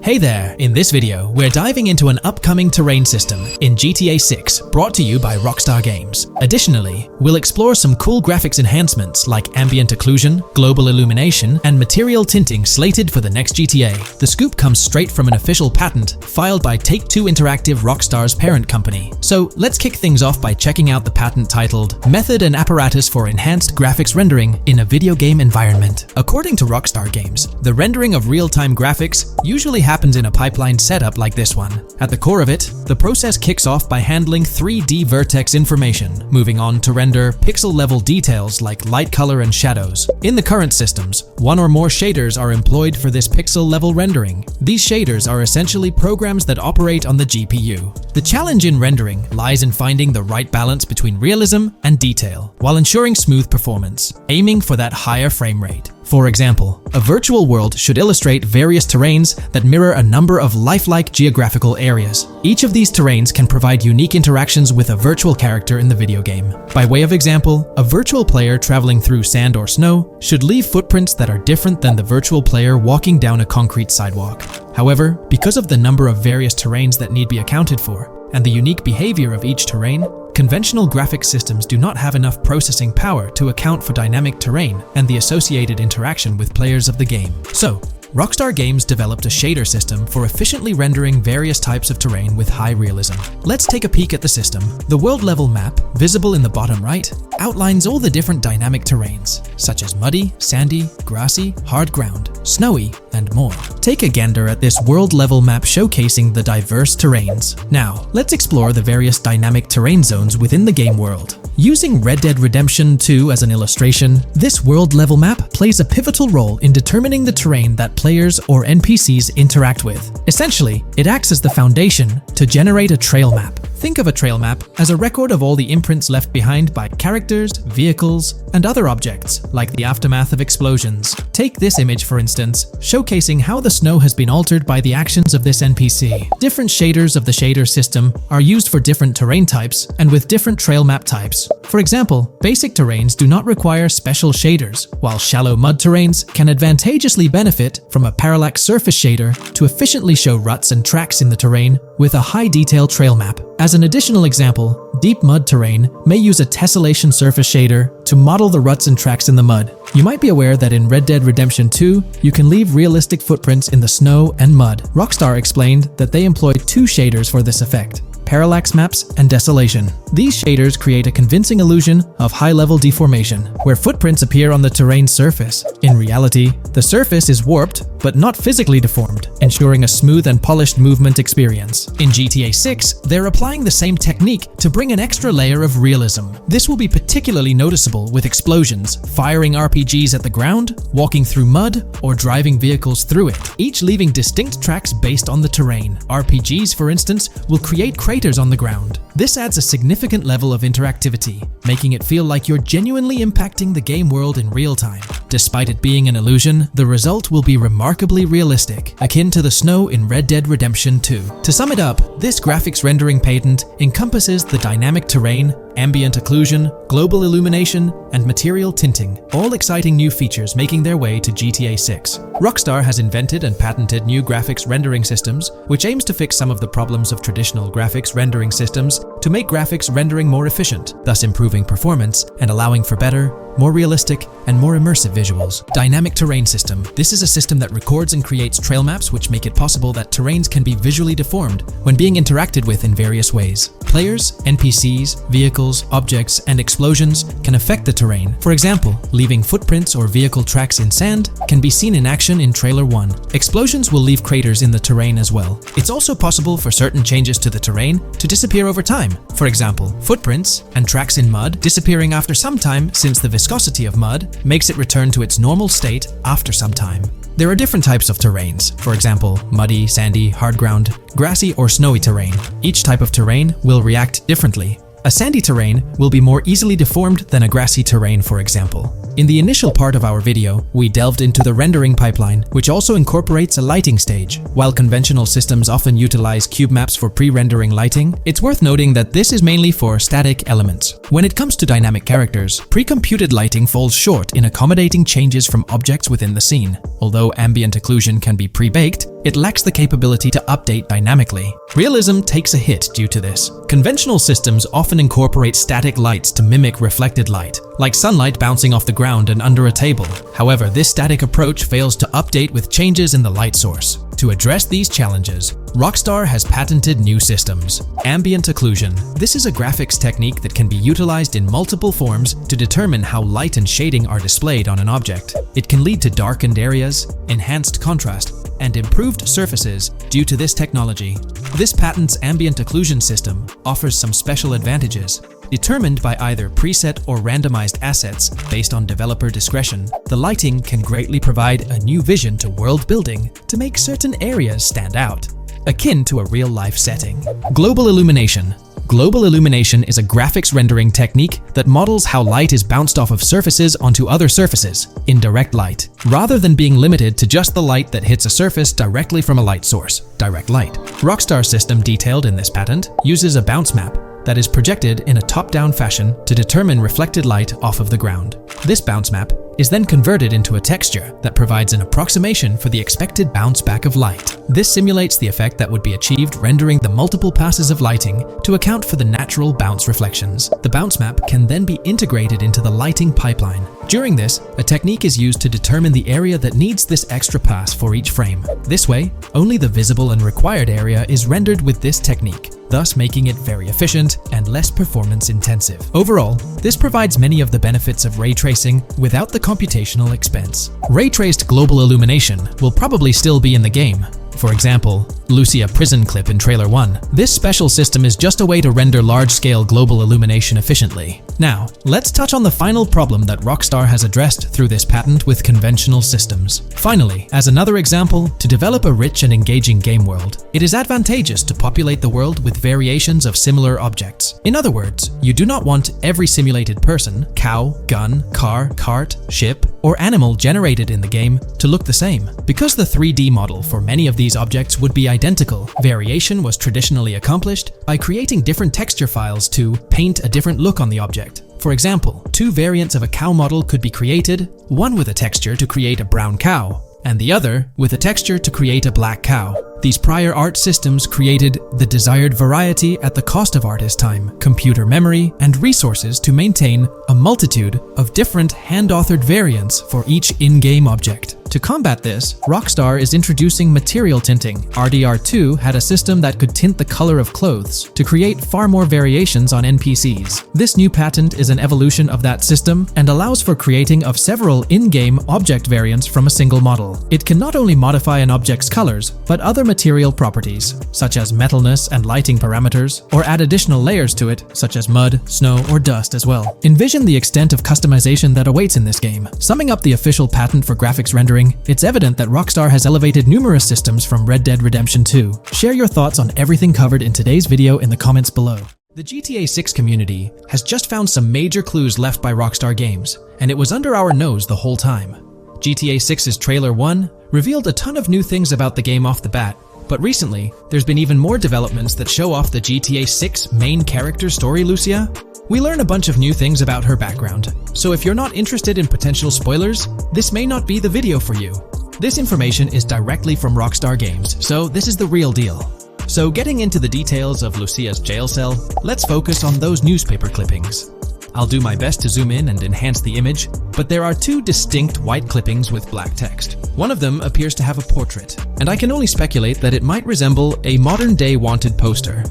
Hey there! In this video, we're diving into an upcoming terrain system in GTA 6 brought to you by Rockstar Games. Additionally, we'll explore some cool graphics enhancements like ambient occlusion, global illumination, and material tinting slated for the next GTA. The scoop comes straight from an official patent filed by Take-Two Interactive, Rockstar's parent company. So let's kick things off by checking out the patent titled Method and Apparatus for Enhanced Graphics Rendering in a Video Game Environment. According to Rockstar Games, the rendering of real-time graphics usually happens in a pipeline setup like this one. At the core of it, the process kicks off by handling 3D vertex information, moving on to render pixel-level details like light, color, and shadows. In the current systems, one or more shaders are employed for this pixel-level rendering. These shaders are essentially programs that operate on the GPU. The challenge in rendering lies in finding the right balance between realism and detail, while ensuring smooth performance, aiming for that higher frame rate. For example, a virtual world should illustrate various terrains that mirror a number of lifelike geographical areas. Each of these terrains can provide unique interactions with a virtual character in the video game. By way of example, a virtual player traveling through sand or snow should leave footprints that are different than the virtual player walking down a concrete sidewalk. However, because of the number of various terrains that need to be accounted for, and the unique behavior of each terrain, conventional graphic systems do not have enough processing power to account for dynamic terrain and the associated interaction with players of the game. So, Rockstar Games developed a shader system for efficiently rendering various types of terrain with high realism. Let's take a peek at the system. The world level map, visible in the bottom right, outlines all the different dynamic terrains, such as muddy, sandy, grassy, hard ground, snowy, and more. Take a gander at this world level map showcasing the diverse terrains. Now, let's explore the various dynamic terrain zones within the game world. Using Red Dead Redemption 2 as an illustration, this world level map plays a pivotal role in determining the terrain that players or NPCs interact with. Essentially, it acts as the foundation to generate a trail map. Think of a trail map as a record of all the imprints left behind by characters, vehicles, and other objects, like the aftermath of explosions. Take this image for instance, showcasing how the snow has been altered by the actions of this NPC. Different shaders of the shader system are used for different terrain types and with different trail map types. For example, basic terrains do not require special shaders, while shallow mud terrains can advantageously benefit from a parallax surface shader to efficiently show ruts and tracks in the terrain with a high detail trail map. As an additional example, deep mud terrain may use a tessellation surface shader to model the ruts and tracks in the mud. You might be aware that in Red Dead Redemption 2, you can leave realistic footprints in the snow and mud. Rockstar explained that they employed two shaders for this effect: parallax maps and desolation. These shaders create a convincing illusion of high-level deformation, where footprints appear on the terrain's surface. In reality, the surface is warped but not physically deformed, ensuring a smooth and polished movement experience. In GTA 6, they're applying the same technique to bring an extra layer of realism. This will be particularly noticeable with explosions, firing RPGs at the ground, walking through mud, or driving vehicles through it, each leaving distinct tracks based on the terrain. RPGs, for instance, will create craters on the ground. This adds a significant level of interactivity, making it feel like you're genuinely impacting the game world in real time. Despite it being an illusion, the result will be remarkably realistic, akin to the snow in Red Dead Redemption 2. To sum it up, this graphics rendering patent encompasses the dynamic terrain, ambient occlusion, global illumination, and material tinting, all exciting new features making their way to GTA 6. Rockstar has invented and patented new graphics rendering systems, which aims to fix some of the problems of traditional graphics rendering systems to make graphics rendering more efficient, thus improving performance and allowing for better, more realistic, and more immersive visuals. Dynamic terrain system. This is a system that records and creates trail maps which make it possible that terrains can be visually deformed when being interacted with in various ways. Players, NPCs, vehicles, objects, and explosions can affect the terrain. For example, leaving footprints or vehicle tracks in sand can be seen in action in Trailer 1. Explosions will leave craters in the terrain as well. It's also possible for certain changes to the terrain to disappear over time. For example, footprints and tracks in mud disappearing after some time, since the viscosity of mud makes it return to its normal state after some time. There are different types of terrains, for example, muddy, sandy, hard ground, grassy, or snowy terrain. Each type of terrain will react differently. A sandy terrain will be more easily deformed than a grassy terrain, for example. In the initial part of our video, we delved into the rendering pipeline, which also incorporates a lighting stage. While conventional systems often utilize cube maps for pre-rendering lighting, it's worth noting that this is mainly for static elements. When it comes to dynamic characters, pre-computed lighting falls short in accommodating changes from objects within the scene. Although ambient occlusion can be pre-baked, it lacks the capability to update dynamically. Realism takes a hit due to this. Conventional systems often incorporate static lights to mimic reflected light, like sunlight bouncing off the ground and under a table. However, this static approach fails to update with changes in the light source. To address these challenges, Rockstar has patented new systems. Ambient occlusion. This is a graphics technique that can be utilized in multiple forms to determine how light and shading are displayed on an object. It can lead to darkened areas, enhanced contrast, and improved surfaces due to this technology. This patent's ambient occlusion system offers some special advantages. Determined by either preset or randomized assets based on developer discretion, the lighting can greatly provide a new vision to world building to make certain areas stand out, akin to a real-life setting. Global illumination. Global illumination is a graphics rendering technique that models how light is bounced off of surfaces onto other surfaces in direct light, rather than being limited to just the light that hits a surface directly from a light source, direct light. Rockstar's system detailed in this patent uses a bounce map that is projected in a top-down fashion to determine reflected light off of the ground. This bounce map is then converted into a texture that provides an approximation for the expected bounce back of light. This simulates the effect that would be achieved rendering the multiple passes of lighting to account for the natural bounce reflections. The bounce map can then be integrated into the lighting pipeline. During this, a technique is used to determine the area that needs this extra pass for each frame. This way, only the visible and required area is rendered with this technique, thus making it very efficient and less performance intensive. Overall, this provides many of the benefits of ray tracing without the computational expense. Ray-traced global illumination will probably still be in the game. For example, Lucia prison clip in Trailer 1. This special system is just a way to render large-scale global illumination efficiently. Now, let's touch on the final problem that Rockstar has addressed through this patent with conventional systems. Finally, as another example, to develop a rich and engaging game world, it is advantageous to populate the world with variations of similar objects. In other words, you do not want every simulated person, cow, gun, car, cart, ship, or animal generated in the game to look the same. Because the 3D model for many of these objects would be identical, variation was traditionally accomplished by creating different texture files to paint a different look on the object. For example, two variants of a cow model could be created, one with a texture to create a brown cow, and the other with a texture to create a black cow. These prior art systems created the desired variety at the cost of artist time, computer memory, and resources to maintain a multitude of different hand-authored variants for each in-game object. To combat this, Rockstar is introducing material tinting. RDR2 had a system that could tint the color of clothes to create far more variations on NPCs. This new patent is an evolution of that system and allows for creating of several in-game object variants from a single model. It can not only modify an object's colors, but other material properties, such as metalness and lighting parameters, or add additional layers to it, such as mud, snow, or dust as well. Envision the extent of customization that awaits in this game. Summing up the official patent for graphics rendering, it's evident that Rockstar has elevated numerous systems from Red Dead Redemption 2. Share your thoughts on everything covered in today's video in the comments below. The GTA 6 community has just found some major clues left by Rockstar Games, and it was under our nose the whole time. GTA 6's Trailer 1 revealed a ton of new things about the game off the bat, but recently, there's been even more developments that show off the GTA 6 main character story, Lucia. We learn a bunch of new things about her background, so if you're not interested in potential spoilers, this may not be the video for you. This information is directly from Rockstar Games, so this is the real deal. So getting into the details of Lucia's jail cell, let's focus on those newspaper clippings. I'll do my best to zoom in and enhance the image, but there are two distinct white clippings with black text. One of them appears to have a portrait, and I can only speculate that it might resemble a modern-day wanted poster.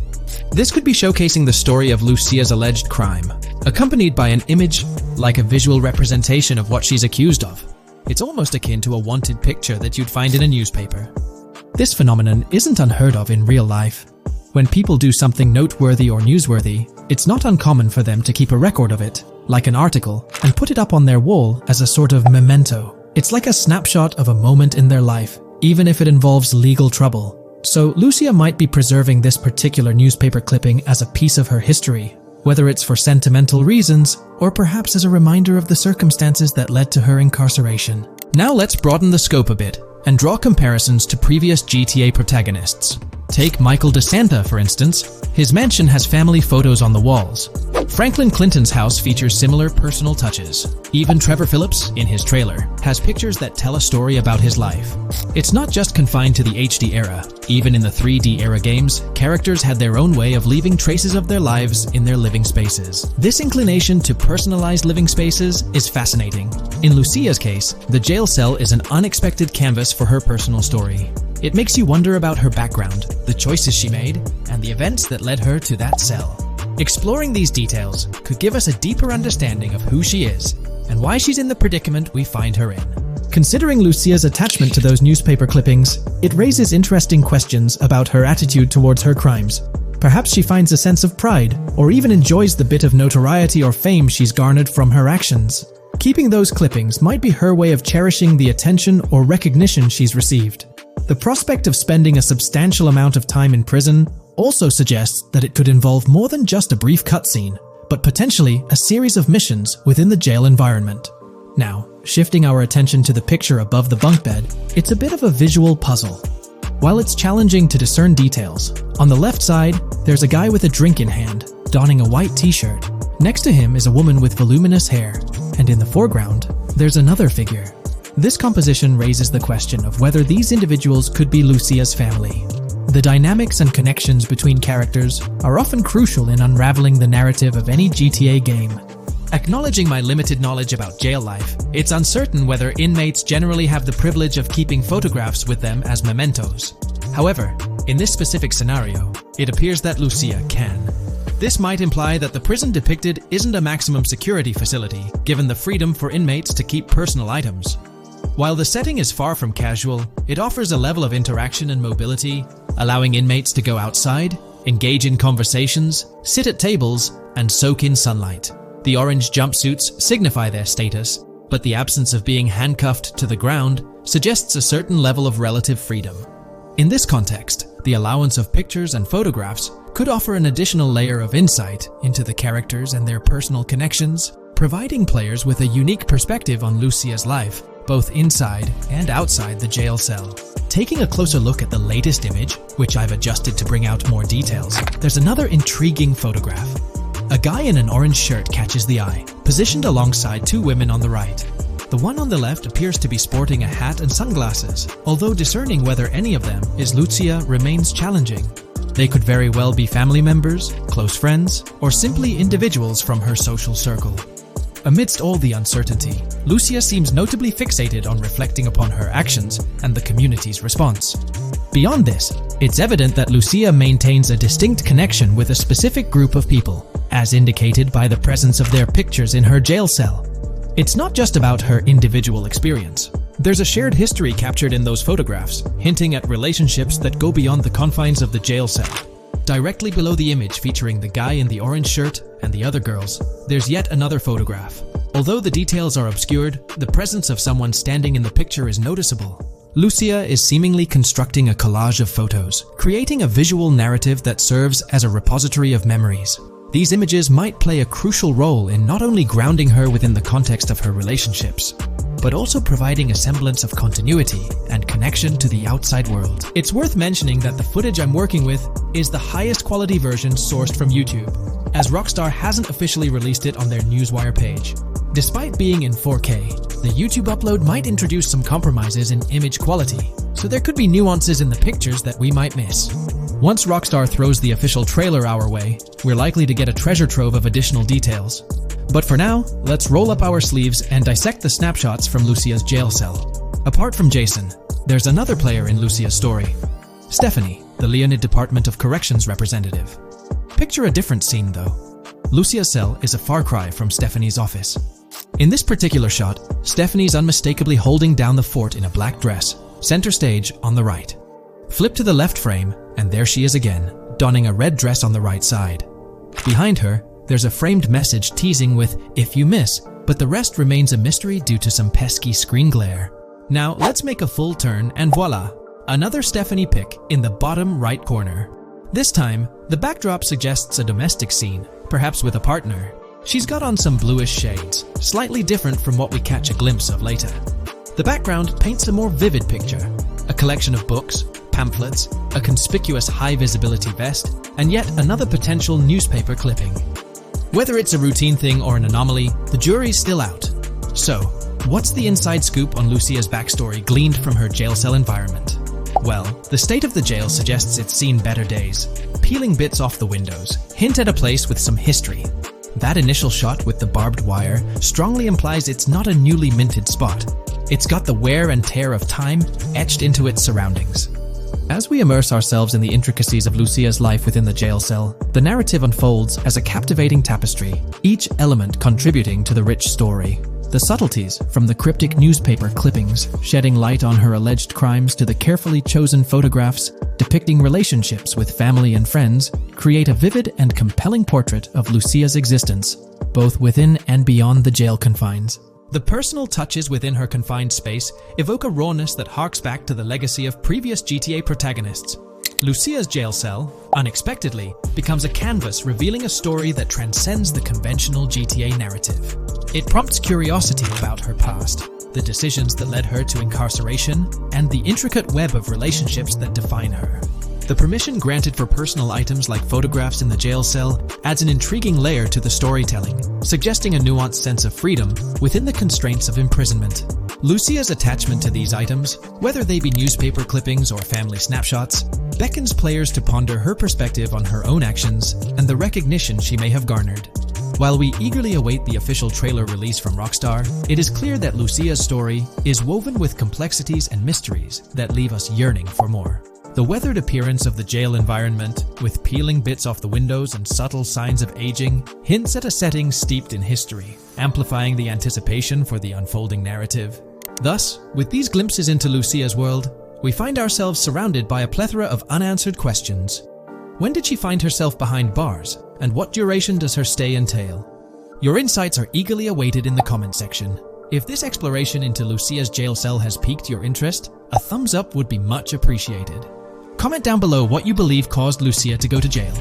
This could be showcasing the story of Lucia's alleged crime, accompanied by an image like a visual representation of what she's accused of. It's almost akin to a wanted picture that you'd find in a newspaper. This phenomenon isn't unheard of in real life. When people do something noteworthy or newsworthy, it's not uncommon for them to keep a record of it, like an article, and put it up on their wall as a sort of memento. It's like a snapshot of a moment in their life, even if it involves legal trouble. So Lucia might be preserving this particular newspaper clipping as a piece of her history, whether it's for sentimental reasons or perhaps as a reminder of the circumstances that led to her incarceration. Now let's broaden the scope a bit and draw comparisons to previous GTA protagonists. Take Michael DeSanta, for instance. His mansion has family photos on the walls. Franklin Clinton's house features similar personal touches. Even Trevor Phillips, in his trailer, has pictures that tell a story about his life. It's not just confined to the HD era. Even in the 3D era games, characters had their own way of leaving traces of their lives in their living spaces. This inclination to personalized living spaces is fascinating. In Lucia's case, the jail cell is an unexpected canvas for her personal story. It makes you wonder about her background, the choices she made, and the events that led her to that cell. Exploring these details could give us a deeper understanding of who she is and why she's in the predicament we find her in. Considering Lucia's attachment to those newspaper clippings, it raises interesting questions about her attitude towards her crimes. Perhaps she finds a sense of pride, or even enjoys the bit of notoriety or fame she's garnered from her actions. Keeping those clippings might be her way of cherishing the attention or recognition she's received. The prospect of spending a substantial amount of time in prison also suggests that it could involve more than just a brief cutscene, but potentially a series of missions within the jail environment. Now, shifting our attention to the picture above the bunk bed, it's a bit of a visual puzzle. While it's challenging to discern details, on the left side, there's a guy with a drink in hand, donning a white t-shirt. Next to him is a woman with voluminous hair, and in the foreground, there's another figure. This composition raises the question of whether these individuals could be Lucia's family. The dynamics and connections between characters are often crucial in unraveling the narrative of any GTA game. Acknowledging my limited knowledge about jail life, it's uncertain whether inmates generally have the privilege of keeping photographs with them as mementos. However, in this specific scenario, it appears that Lucia can. This might imply that the prison depicted isn't a maximum security facility, given the freedom for inmates to keep personal items. While the setting is far from casual, it offers a level of interaction and mobility, allowing inmates to go outside, engage in conversations, sit at tables, and soak in sunlight. The orange jumpsuits signify their status, but the absence of being handcuffed to the ground suggests a certain level of relative freedom. In this context, the allowance of pictures and photographs could offer an additional layer of insight into the characters and their personal connections, providing players with a unique perspective on Lucia's life, both inside and outside the jail cell. Taking a closer look at the latest image, which I've adjusted to bring out more details, there's another intriguing photograph. A guy in an orange shirt catches the eye, positioned alongside two women on the right. The one on the left appears to be sporting a hat and sunglasses, although discerning whether any of them is Lucia remains challenging. They could very well be family members, close friends, or simply individuals from her social circle. Amidst all the uncertainty, Lucia seems notably fixated on reflecting upon her actions and the community's response. Beyond this, it's evident that Lucia maintains a distinct connection with a specific group of people, as indicated by the presence of their pictures in her jail cell. It's not just about her individual experience. There's a shared history captured in those photographs, hinting at relationships that go beyond the confines of the jail cell. Directly below the image featuring the guy in the orange shirt and the other girls, there's yet another photograph. Although the details are obscured, the presence of someone standing in the picture is noticeable. Lucia is seemingly constructing a collage of photos, creating a visual narrative that serves as a repository of memories. These images might play a crucial role in not only grounding her within the context of her relationships, but also providing a semblance of continuity and connection to the outside world. It's worth mentioning that the footage I'm working with is the highest quality version sourced from YouTube, as Rockstar hasn't officially released it on their Newswire page. Despite being in 4K, the YouTube upload might introduce some compromises in image quality, so there could be nuances in the pictures that we might miss. Once Rockstar throws the official trailer our way, we're likely to get a treasure trove of additional details. But for now, let's roll up our sleeves and dissect the snapshots from Lucia's jail cell. Apart from Jason, there's another player in Lucia's story. Stephanie, the Leonid Department of Corrections representative. Picture a different scene though. Lucia's cell is a far cry from Stephanie's office. In this particular shot, Stephanie's unmistakably holding down the fort in a black dress, center stage on the right. Flip to the left frame, and there she is again, donning a red dress on the right side. Behind her, there's a framed message teasing with "if you miss," but the rest remains a mystery due to some pesky screen glare. Now let's make a full turn and voila, another Stephanie pic in the bottom right corner. This time, the backdrop suggests a domestic scene, perhaps with a partner. She's got on some bluish shades, slightly different from what we catch a glimpse of later. The background paints a more vivid picture, a collection of books, pamphlets, a conspicuous high-visibility vest, and yet another potential newspaper clipping. Whether it's a routine thing or an anomaly, the jury's still out. So, what's the inside scoop on Lucia's backstory gleaned from her jail cell environment? Well, the state of the jail suggests it's seen better days. Peeling bits off the windows hint at a place with some history. That initial shot with the barbed wire strongly implies it's not a newly minted spot. It's got the wear and tear of time etched into its surroundings. As we immerse ourselves in the intricacies of Lucia's life within the jail cell, the narrative unfolds as a captivating tapestry, each element contributing to the rich story. The subtleties, from the cryptic newspaper clippings shedding light on her alleged crimes to the carefully chosen photographs depicting relationships with family and friends, create a vivid and compelling portrait of Lucia's existence, both within and beyond the jail confines. The personal touches within her confined space evoke a rawness that harks back to the legacy of previous GTA protagonists. Lucia's jail cell, unexpectedly, becomes a canvas revealing a story that transcends the conventional GTA narrative. It prompts curiosity about her past, the decisions that led her to incarceration, and the intricate web of relationships that define her. The permission granted for personal items like photographs in the jail cell adds an intriguing layer to the storytelling, suggesting a nuanced sense of freedom within the constraints of imprisonment. Lucia's attachment to these items, whether they be newspaper clippings or family snapshots, beckons players to ponder her perspective on her own actions and the recognition she may have garnered. While we eagerly await the official trailer release from Rockstar, it is clear that Lucia's story is woven with complexities and mysteries that leave us yearning for more. The weathered appearance of the jail environment, with peeling bits off the windows and subtle signs of aging, hints at a setting steeped in history, amplifying the anticipation for the unfolding narrative. Thus, with these glimpses into Lucia's world, we find ourselves surrounded by a plethora of unanswered questions. When did she find herself behind bars, and what duration does her stay entail? Your insights are eagerly awaited in the comment section. If this exploration into Lucia's jail cell has piqued your interest, a thumbs up would be much appreciated. Comment down below what you believe caused Lucia to go to jail.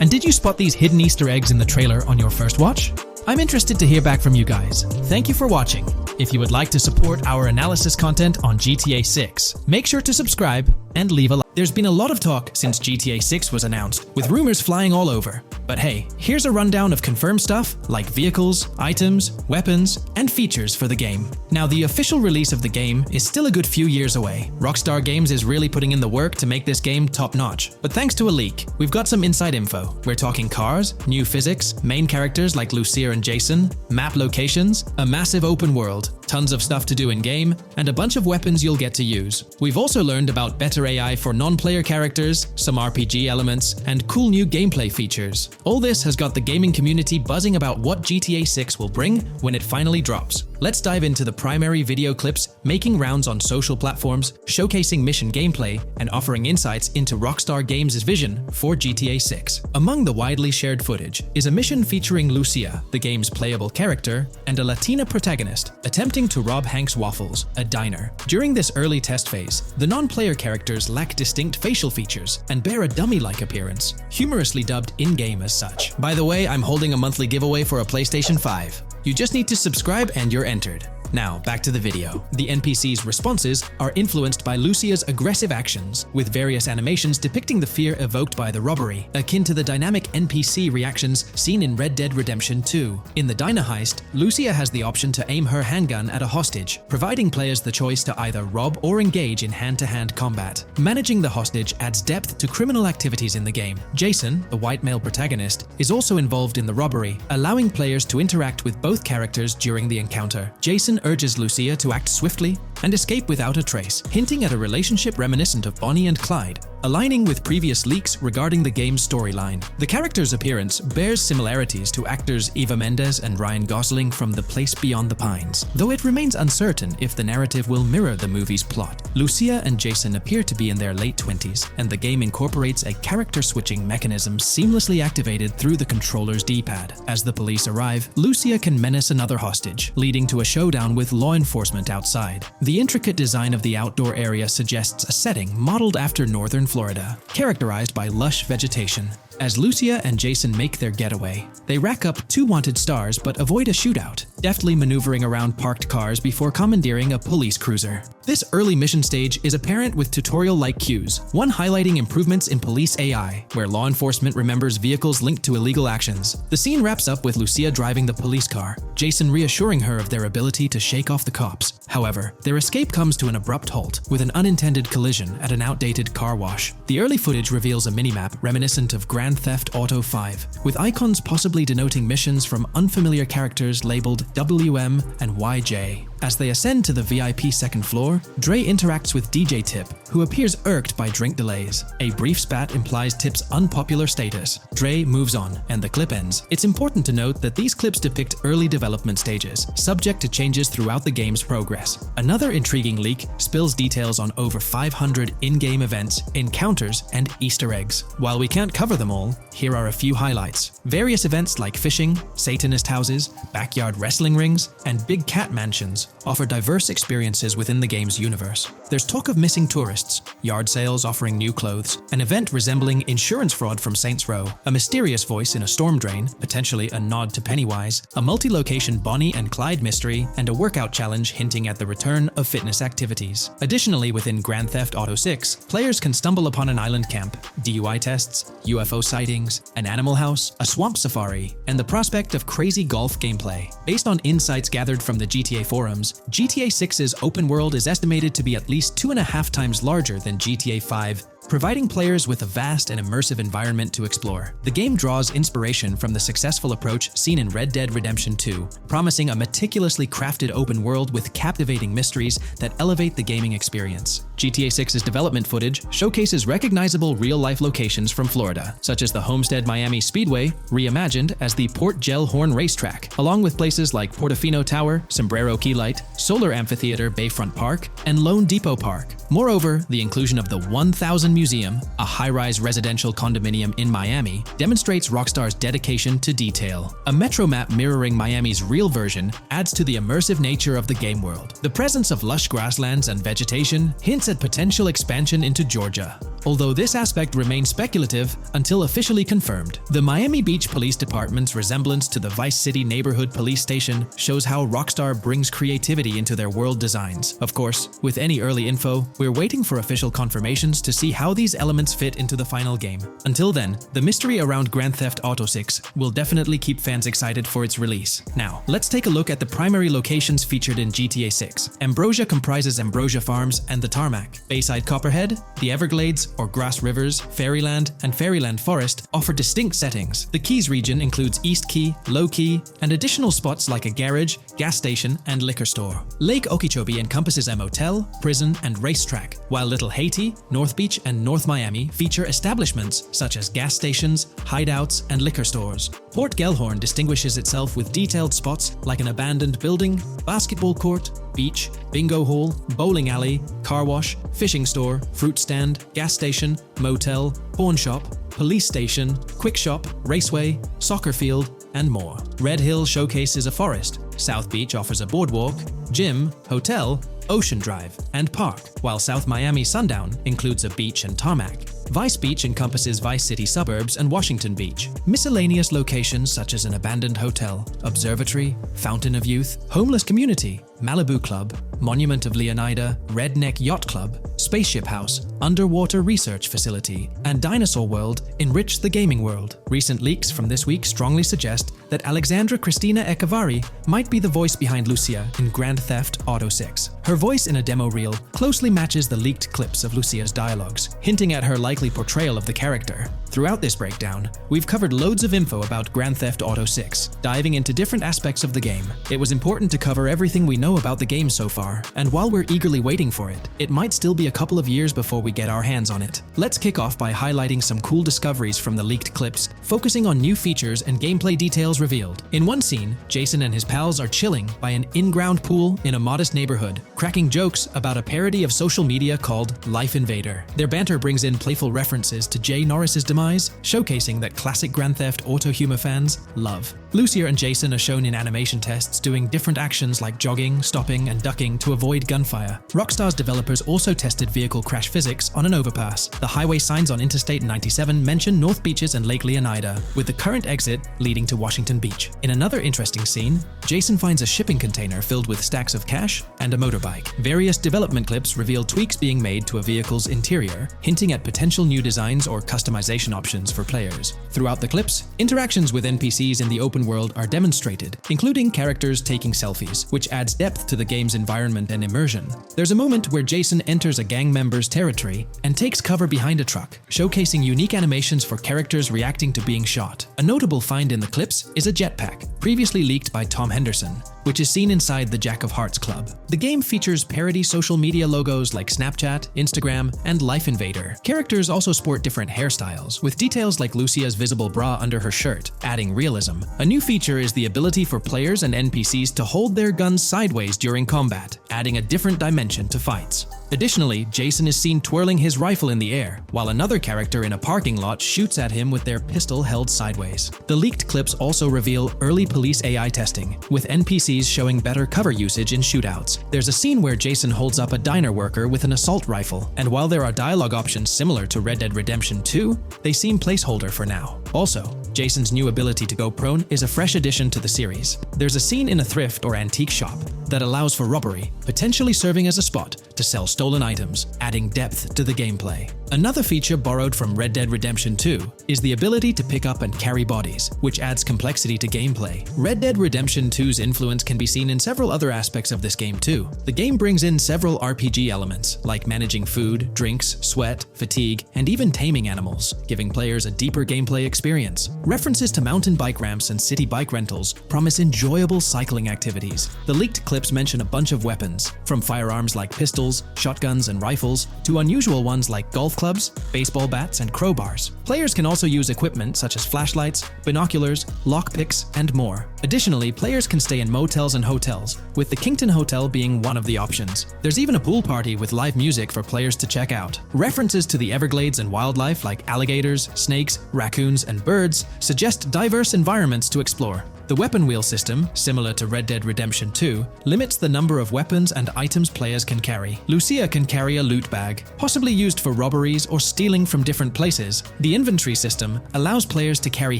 And did you spot these hidden Easter eggs in the trailer on your first watch? I'm interested to hear back from you guys. Thank you for watching. If you would like to support our analysis content on GTA 6, make sure to subscribe and leave a like. There's been a lot of talk since GTA 6 was announced, with rumors flying all over. But hey, here's a rundown of confirmed stuff like vehicles, items, weapons, and features for the game. Now, the official release of the game is still a good few years away. Rockstar Games is really putting in the work to make this game top-notch. But thanks to a leak, we've got some inside info. We're talking cars, new physics, main characters like Lucia and Jason, map locations, a massive open world, tons of stuff to do in-game, and a bunch of weapons you'll get to use. We've also learned about better AI for non-player characters, some RPG elements, and cool new gameplay features. All this has got the gaming community buzzing about what GTA 6 will bring when it finally drops. Let's dive into the primary video clips making rounds on social platforms, showcasing mission gameplay, and offering insights into Rockstar Games' vision for GTA 6. Among the widely shared footage is a mission featuring Lucia, the game's playable character, and a Latina protagonist attempting to rob Hank's Waffles, a diner. During this early test phase, the non-player characters lack distinct facial features and bear a dummy-like appearance, humorously dubbed in-game as such. By the way, I'm holding a monthly giveaway for a PlayStation 5. You just need to subscribe and you're entered. Now, back to the video. The NPC's responses are influenced by Lucia's aggressive actions, with various animations depicting the fear evoked by the robbery, akin to the dynamic NPC reactions seen in Red Dead Redemption 2. In the diner heist, Lucia has the option to aim her handgun at a hostage, providing players the choice to either rob or engage in hand-to-hand combat. Managing the hostage adds depth to criminal activities in the game. Jason, the white male protagonist, is also involved in the robbery, allowing players to interact with both characters during the encounter. Jason urges Lucia to act swiftly and escape without a trace, hinting at a relationship reminiscent of Bonnie and Clyde, aligning with previous leaks regarding the game's storyline. The character's appearance bears similarities to actors Eva Mendes and Ryan Gosling from The Place Beyond the Pines, though it remains uncertain if the narrative will mirror the movie's plot. Lucia and Jason appear to be in their late 20s, and the game incorporates a character-switching mechanism seamlessly activated through the controller's D-pad. As the police arrive, Lucia can menace another hostage, leading to a showdown with law enforcement outside. The intricate design of the outdoor area suggests a setting modeled after northern Florida, characterized by lush vegetation. As Lucia and Jason make their getaway, they rack up 2 wanted stars but avoid a shootout, deftly maneuvering around parked cars before commandeering a police cruiser. This early mission stage is apparent with tutorial-like cues, one highlighting improvements in police AI, where law enforcement remembers vehicles linked to illegal actions. The scene wraps up with Lucia driving the police car, Jason reassuring her of their ability to shake off the cops. However, their escape comes to an abrupt halt, with an unintended collision at an outdated car wash. The early footage reveals a minimap reminiscent of Grand Theft Auto 5, with icons possibly denoting missions from unfamiliar characters labeled WM and YJ. As they ascend to the VIP second floor, Dre interacts with DJ Tip, who appears irked by drink delays. A brief spat implies Tip's unpopular status. Dre moves on, and the clip ends. It's important to note that these clips depict early development stages, subject to changes throughout the game's progress. Another intriguing leak spills details on over 500 in-game events, encounters, and Easter eggs. While we can't cover them all, here are a few highlights. Various events like fishing, Satanist houses, backyard wrestling rings, and big cat mansions offer diverse experiences within the game's universe. There's talk of missing tourists, yard sales offering new clothes, an event resembling insurance fraud from Saints Row, a mysterious voice in a storm drain, potentially a nod to Pennywise, a multi-location Bonnie and Clyde mystery, and a workout challenge hinting at the return of fitness activities. Additionally, within Grand Theft Auto 6, players can stumble upon an island camp, DUI tests, UFO sightings, an animal house, a swamp safari, and the prospect of crazy golf gameplay. Based on insights gathered from the GTA forums, GTA 6's open world is estimated to be at least 2.5 times larger than GTA 5, providing players with a vast and immersive environment to explore. The game draws inspiration from the successful approach seen in Red Dead Redemption 2, promising a meticulously crafted open world with captivating mysteries that elevate the gaming experience. GTA 6's development footage showcases recognizable real-life locations from Florida, such as the Homestead Miami Speedway, reimagined as the Port Gellhorn Racetrack, along with places like Portofino Tower, Sombrero Key Light, Solar Amphitheater Bayfront Park, and Lone Depot Park. Moreover, the inclusion of the 1000 Museum, a high-rise residential condominium in Miami, demonstrates Rockstar's dedication to detail. A metro map mirroring Miami's real version adds to the immersive nature of the game world. The presence of lush grasslands and vegetation hints at potential expansion into Georgia, although this aspect remains speculative until officially confirmed. The Miami Beach Police Department's resemblance to the Vice City Neighborhood Police Station shows how Rockstar brings creativity into their world designs. Of course, with any early info, we're waiting for official confirmations to see how these elements fit into the final game. Until then, the mystery around Grand Theft Auto 6 will definitely keep fans excited for its release. Now, let's take a look at the primary locations featured in GTA 6. Ambrosia comprises Ambrosia Farms and the Tarmac. Bayside Copperhead, the Everglades or Grass Rivers, Fairyland, and Fairyland Forest offer distinct settings. The Keys region includes East Key, Low Key, and additional spots like a garage, gas station, and liquor store. Lake Okeechobee encompasses a motel, prison, and racetrack, while Little Haiti, North Beach, and North Miami feature establishments such as gas stations, hideouts, and liquor stores. Port Gellhorn distinguishes itself with detailed spots like an abandoned building, basketball court, beach, bingo hall, bowling alley, car wash, fishing store, fruit stand, gas station, motel, pawn shop, police station, quick shop, raceway, soccer field, and more. Red Hill showcases a forest. South Beach offers a boardwalk, gym, hotel, Ocean Drive, and park, while South Miami Sundown includes a beach and tarmac. Vice Beach encompasses Vice City suburbs and Washington Beach. Miscellaneous locations such as an abandoned hotel, observatory, Fountain of Youth, homeless community, Malibu Club, Monument of Leonida, Redneck Yacht Club, Spaceship House, Underwater Research Facility, and Dinosaur World enrich the gaming world. Recent leaks from this week strongly suggest that Alexandra Christina Echevarri might be the voice behind Lucia in Grand Theft Auto 6. Her voice in a demo reel closely matches the leaked clips of Lucia's dialogues, hinting at her likely portrayal of the character. Throughout this breakdown, we've covered loads of info about Grand Theft Auto 6, diving into different aspects of the game. It was important to cover everything we know about the game so far, and while we're eagerly waiting for it, it might still be a couple of years before we get our hands on it. Let's kick off by highlighting some cool discoveries from the leaked clips, focusing on new features and gameplay details revealed. In one scene, Jason and his pals are chilling by an in-ground pool in a modest neighborhood, cracking jokes about a parody of social media called Life Invader. Their banter brings in playful references to Jay Norris's demise, showcasing that classic Grand Theft Auto humor fans love. Lucia and Jason are shown in animation tests doing different actions like jogging, stopping, and ducking to avoid gunfire. Rockstar's developers also tested vehicle crash physics on an overpass. The highway signs on Interstate 97 mention North Beaches and Lake Leonida, with the current exit leading to Washington Beach. In another interesting scene, Jason finds a shipping container filled with stacks of cash and a motorbike. Various development clips reveal tweaks being made to a vehicle's interior, hinting at potential new designs or customization options for players. Throughout the clips, interactions with NPCs in the open world are demonstrated, including characters taking selfies, which adds depth to the game's environment and immersion. There's a moment where Jason enters a gang member's territory and takes cover behind a truck, showcasing unique animations for characters reacting to being shot. A notable find in the clips is a jetpack, previously leaked by Tom Henderson, which is seen inside the Jack of Hearts Club. The game features parody social media logos like Snapchat, Instagram, and Life Invader. Characters also sport different hairstyles, with details like Lucia's visible bra under her shirt, adding realism. A new feature is the ability for players and NPCs to hold their guns sideways during combat, adding a different dimension to fights. Additionally, Jason is seen twirling his rifle in the air, while another character in a parking lot shoots at him with their pistol held sideways. The leaked clips also reveal early police AI testing, with NPCs showing better cover usage in shootouts. There's a scene where Jason holds up a diner worker with an assault rifle, and while there are dialogue options similar to Red Dead Redemption 2, they seem placeholder for now. Also, Jason's new ability to go prone is a fresh addition to the series. There's a scene in a thrift or antique shop that allows for robbery, potentially serving as a spot to sell stolen items, adding depth to the gameplay. Another feature borrowed from Red Dead Redemption 2 is the ability to pick up and carry bodies, which adds complexity to gameplay. Red Dead Redemption 2's influence can be seen in several other aspects of this game too. The game brings in several RPG elements, like managing food, drinks, sweat, fatigue, and even taming animals, giving players a deeper gameplay experience. References to mountain bike ramps and city bike rentals promise enjoyable cycling activities. The leaked clips mention a bunch of weapons, from firearms like pistols, shotguns, and rifles, to unusual ones like golf clubs, baseball bats, and crowbars. Players can also use equipment such as flashlights, binoculars, lockpicks, and more. Additionally, players can stay in motels and hotels, with the Kington Hotel being one of the options. There's even a pool party with live music for players to check out. References to the Everglades and wildlife like alligators, snakes, raccoons, and birds suggest diverse environments to explore. The weapon wheel system, similar to Red Dead Redemption 2, limits the number of weapons and items players can carry. Lucia can carry a loot bag, possibly used for robberies or stealing from different places. The inventory system allows players to carry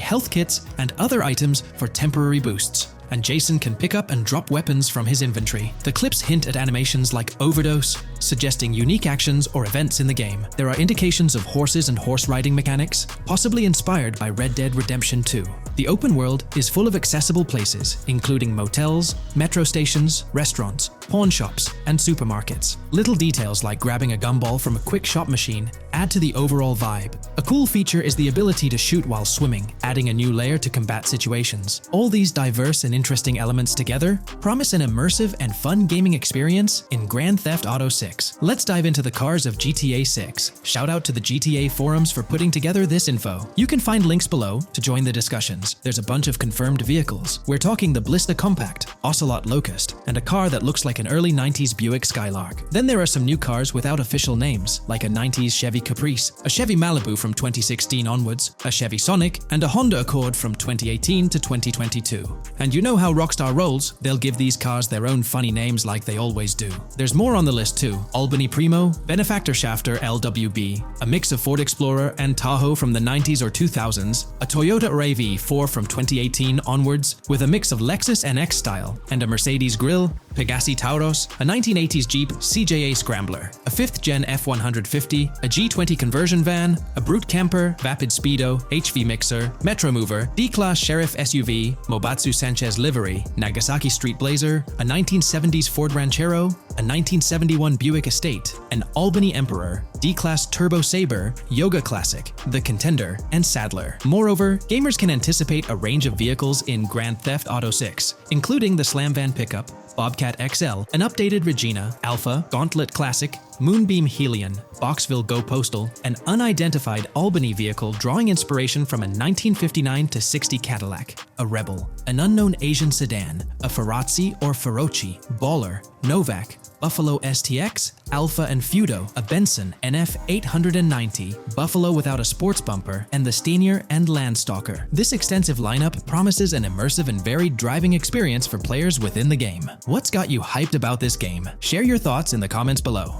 health kits and other items for temporary boosts, and Jason can pick up and drop weapons from his inventory. The clips hint at animations like overdose, suggesting unique actions or events in the game. There are indications of horses and horse riding mechanics, possibly inspired by Red Dead Redemption 2. The open world is full of accessible places, including motels, metro stations, restaurants, pawn shops, and supermarkets. Little details like grabbing a gumball from a quick shop machine add to the overall vibe. A cool feature is the ability to shoot while swimming, adding a new layer to combat situations. All these diverse and interesting elements together promise an immersive and fun gaming experience in Grand Theft Auto 6. Let's dive into the cars of GTA 6. Shout out to the GTA forums for putting together this info. You can find links below to join the discussions. There's a bunch of confirmed vehicles. We're talking the Blista Compact, Ocelot Locust, and a car that looks like an early 90s Buick Skylark. Then there are some new cars without official names, like a 90s Chevy Caprice, a Chevy Malibu from 2016 onwards, a Chevy Sonic, and a Honda Accord from 2018 to 2022. And you know how Rockstar rolls, they'll give these cars their own funny names like they always do. There's more on the list too. Albany Primo, Benefactor Shafter LWB, a mix of Ford Explorer and Tahoe from the 90s or 2000s, a Toyota RAV4 from 2018 onwards, with a mix of Lexus NX style, and a Mercedes Grill, Pegassi Tauros, a 1980s Jeep CJA Scrambler, a 5th Gen F150, a G20 conversion van, a Brute Camper, Vapid Speedo, HV Mixer, Metro Mover, D-Class Sheriff SUV, Mobatsu Sanchez Livery, Nagasaki Street Blazer, a 1970s Ford Ranchero, a 1971 Buick Estate, an Albany Emperor, D-Class Turbo Sabre, Yoga Classic, the Contender, and Sadler. Moreover, gamers can anticipate a range of vehicles in Grand Theft Auto 6, including the Slam Van Pickup, Bobcat XL, an updated Regina, Alpha, Gauntlet Classic, Moonbeam Helion, Boxville Go Postal, an unidentified Albany vehicle drawing inspiration from a 1959 to 60 Cadillac, a Rebel, an unknown Asian sedan, a Ferrazzi or Feroci, Baller, Novak, Buffalo STX, Alpha and Feudo, a Benson NF 890, Buffalo without a sports bumper, and the Steyr and Landstalker. This extensive lineup promises an immersive and varied driving experience for players within the game. What's got you hyped about this game? Share your thoughts in the comments below.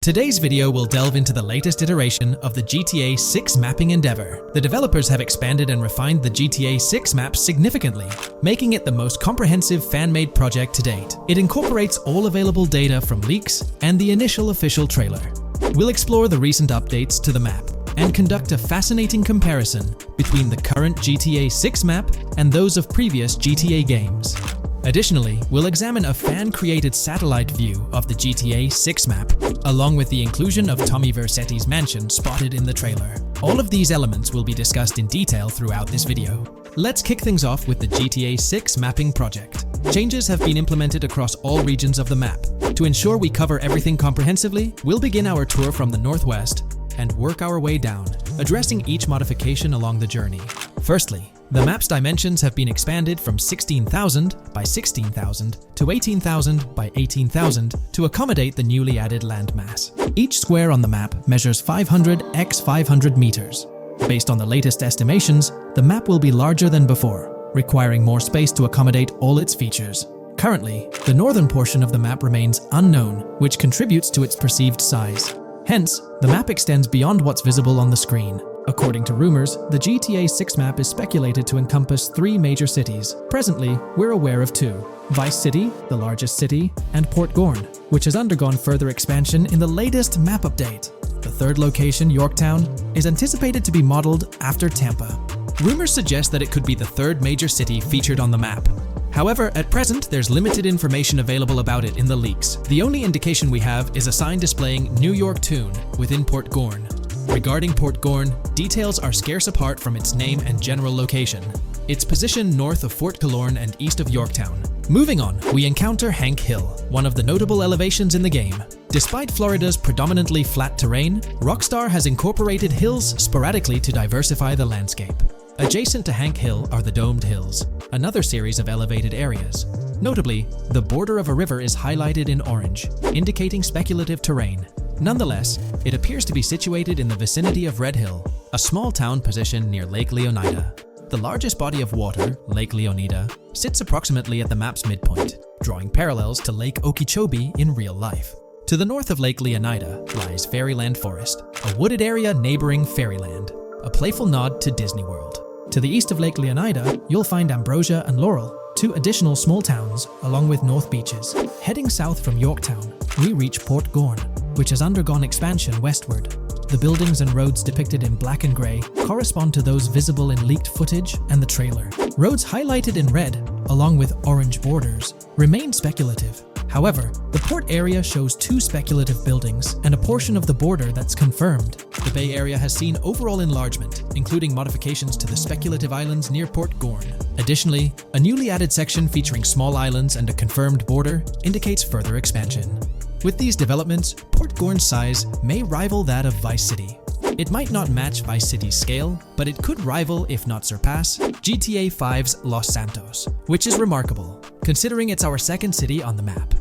Today's video will delve into the latest iteration of the GTA 6 mapping endeavor. The developers have expanded and refined the GTA 6 map significantly, making it the most comprehensive fan-made project to date. It incorporates all available data from leaks and the initial official trailer. We'll explore the recent updates to the map and conduct a fascinating comparison between the current GTA 6 map and those of previous GTA games. Additionally, we'll examine a fan-created satellite view of the GTA 6 map, along with the inclusion of Tommy Vercetti's mansion spotted in the trailer. All of these elements will be discussed in detail throughout this video. Let's kick things off with the GTA 6 mapping project. Changes have been implemented across all regions of the map. To ensure we cover everything comprehensively, we'll begin our tour from the northwest and work our way down, addressing each modification along the journey. Firstly, the map's dimensions have been expanded from 16,000 by 16,000 to 18,000 by 18,000 to accommodate the newly added landmass. Each square on the map measures 500 x 500 meters. Based on the latest estimations, the map will be larger than before, requiring more space to accommodate all its features. Currently, the northern portion of the map remains unknown, which contributes to its perceived size. Hence, the map extends beyond what's visible on the screen. According to rumors, the GTA 6 map is speculated to encompass 3 major cities. Presently, we're aware of 2. Vice City, the largest city, and Port Gorn, which has undergone further expansion in the latest map update. The third location, Yorktown, is anticipated to be modeled after Tampa. Rumors suggest that it could be the third major city featured on the map. However, at present, there's limited information available about it in the leaks. The only indication we have is a sign displaying New York Tune within Port Gorn. Regarding Port Gorn, details are scarce apart from its name and general location. It's positioned north of Fort Killorn and east of Yorktown. Moving on, we encounter Hank Hill, one of the notable elevations in the game. Despite Florida's predominantly flat terrain, Rockstar has incorporated hills sporadically to diversify the landscape. Adjacent to Hank Hill are the Domed Hills, another series of elevated areas. Notably, the border of a river is highlighted in orange, indicating speculative terrain. Nonetheless, it appears to be situated in the vicinity of Red Hill, a small town positioned near Lake Leonida. The largest body of water, Lake Leonida, sits approximately at the map's midpoint, drawing parallels to Lake Okeechobee in real life. To the north of Lake Leonida lies Fairyland Forest, a wooded area neighboring Fairyland, a playful nod to Disney World. To the east of Lake Leonida, you'll find Ambrosia and Laurel, 2 additional small towns, along with North Beaches. Heading south from Yorktown, we reach Port Gorn, which has undergone expansion westward. The buildings and roads depicted in black and grey correspond to those visible in leaked footage and the trailer. Roads highlighted in red, along with orange borders, remain speculative. However, the port area shows 2 speculative buildings and a portion of the border that's confirmed. The Bay Area has seen overall enlargement, including modifications to the speculative islands near Port Gorn. Additionally, a newly added section featuring small islands and a confirmed border indicates further expansion. With these developments, Port Gorn's size may rival that of Vice City. It might not match Vice City's scale, but it could rival, if not surpass, GTA 5's Los Santos, which is remarkable, considering it's our second city on the map.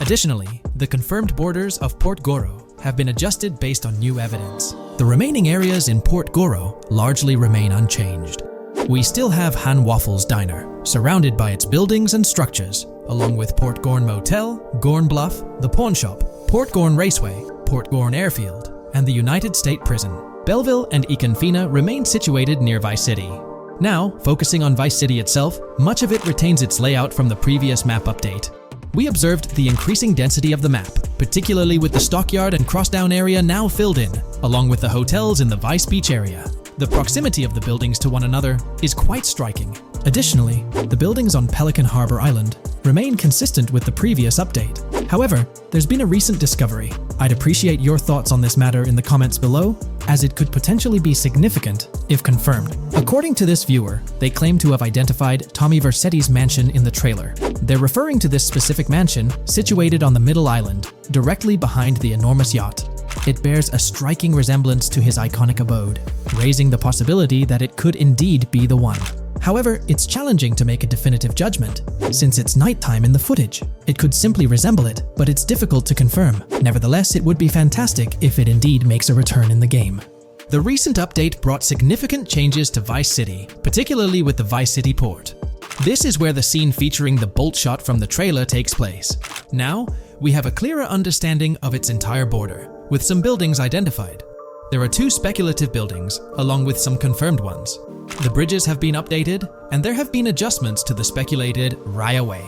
Additionally, the confirmed borders of Port Goro have been adjusted based on new evidence. The remaining areas in Port Goro largely remain unchanged. We still have Han Waffles Diner, surrounded by its buildings and structures, along with Port Gorn Motel, Gorn Bluff, the Pawn Shop, Port Gorn Raceway, Port Gorn Airfield, and the United State Prison. Belleville and Econfina remain situated near Vice City. Now, focusing on Vice City itself, much of it retains its layout from the previous map update. We observed the increasing density of the map, particularly with the Stockyard and Crossdown area now filled in, along with the hotels in the Vice Beach area. The proximity of the buildings to one another is quite striking. Additionally, the buildings on Pelican Harbor Island remain consistent with the previous update. However, there's been a recent discovery. I'd appreciate your thoughts on this matter in the comments below, as it could potentially be significant if confirmed. According to this viewer, they claim to have identified Tommy Vercetti's mansion in the trailer. They're referring to this specific mansion situated on the middle island, directly behind the enormous yacht. It bears a striking resemblance to his iconic abode, raising the possibility that it could indeed be the one. However, it's challenging to make a definitive judgment, since it's nighttime in the footage. It could simply resemble it, but it's difficult to confirm. Nevertheless, it would be fantastic if it indeed makes a return in the game. The recent update brought significant changes to Vice City, particularly with the Vice City port. This is where the scene featuring the bolt shot from the trailer takes place. Now, we have a clearer understanding of its entire border, with some buildings identified. There are 2 speculative buildings, along with some confirmed ones. The bridges have been updated, and there have been adjustments to the speculated Raya Way.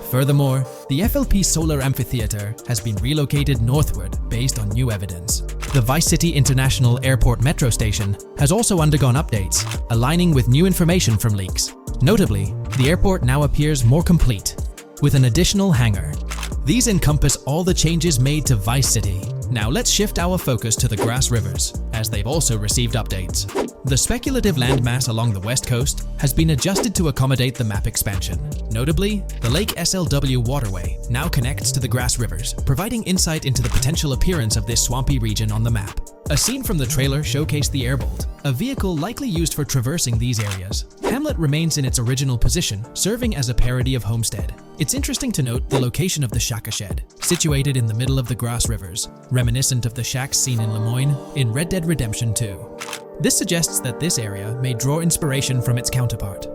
Furthermore, the FLP Solar Amphitheater has been relocated northward based on new evidence. The Vice City International Airport metro station has also undergone updates, aligning with new information from leaks. Notably, the airport now appears more complete, with an additional hangar. These encompass all the changes made to Vice City, Now let's shift our focus to the Grass Rivers, as they've also received updates. The speculative landmass along the west coast has been adjusted to accommodate the map expansion. Notably, the Lake SLW waterway now connects to the Grass Rivers, providing insight into the potential appearance of this swampy region on the map. A scene from the trailer showcased the Airbolt, a vehicle likely used for traversing these areas. Hamlet remains in its original position, serving as a parody of Homestead. It's interesting to note the location of the Shaka Shed, situated in the middle of the Grass Rivers, reminiscent of the shacks seen in Lemoyne in Red Dead Redemption 2. This suggests that this area may draw inspiration from its counterpart.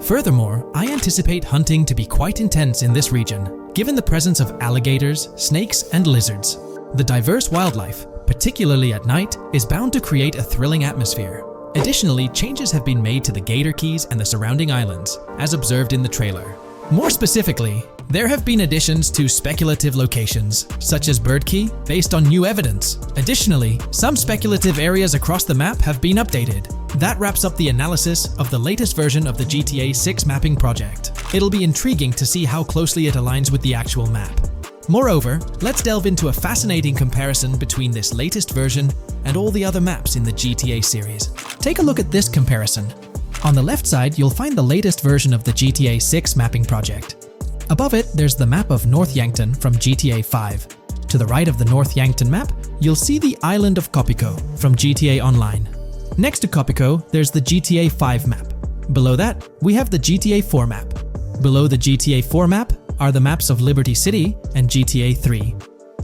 Furthermore, I anticipate hunting to be quite intense in this region, given the presence of alligators, snakes, and lizards. The diverse wildlife, particularly at night, is bound to create a thrilling atmosphere. Additionally, changes have been made to the Gator Keys and the surrounding islands, as observed in the trailer. More specifically, there have been additions to speculative locations, such as Bird Key, based on new evidence. Additionally, some speculative areas across the map have been updated. That wraps up the analysis of the latest version of the GTA 6 mapping project. It'll be intriguing to see how closely it aligns with the actual map. Moreover, let's delve into a fascinating comparison between this latest version and all the other maps in the GTA series. Take a look at this comparison. On the left side, you'll find the latest version of the GTA 6 mapping project. Above it, there's the map of North Yankton from GTA 5. To the right of the North Yankton map, you'll see the island of Copico from GTA Online. Next to Copico, there's the GTA 5 map. Below that, we have the GTA 4 map. Below the GTA 4 map are the maps of Liberty City and GTA 3.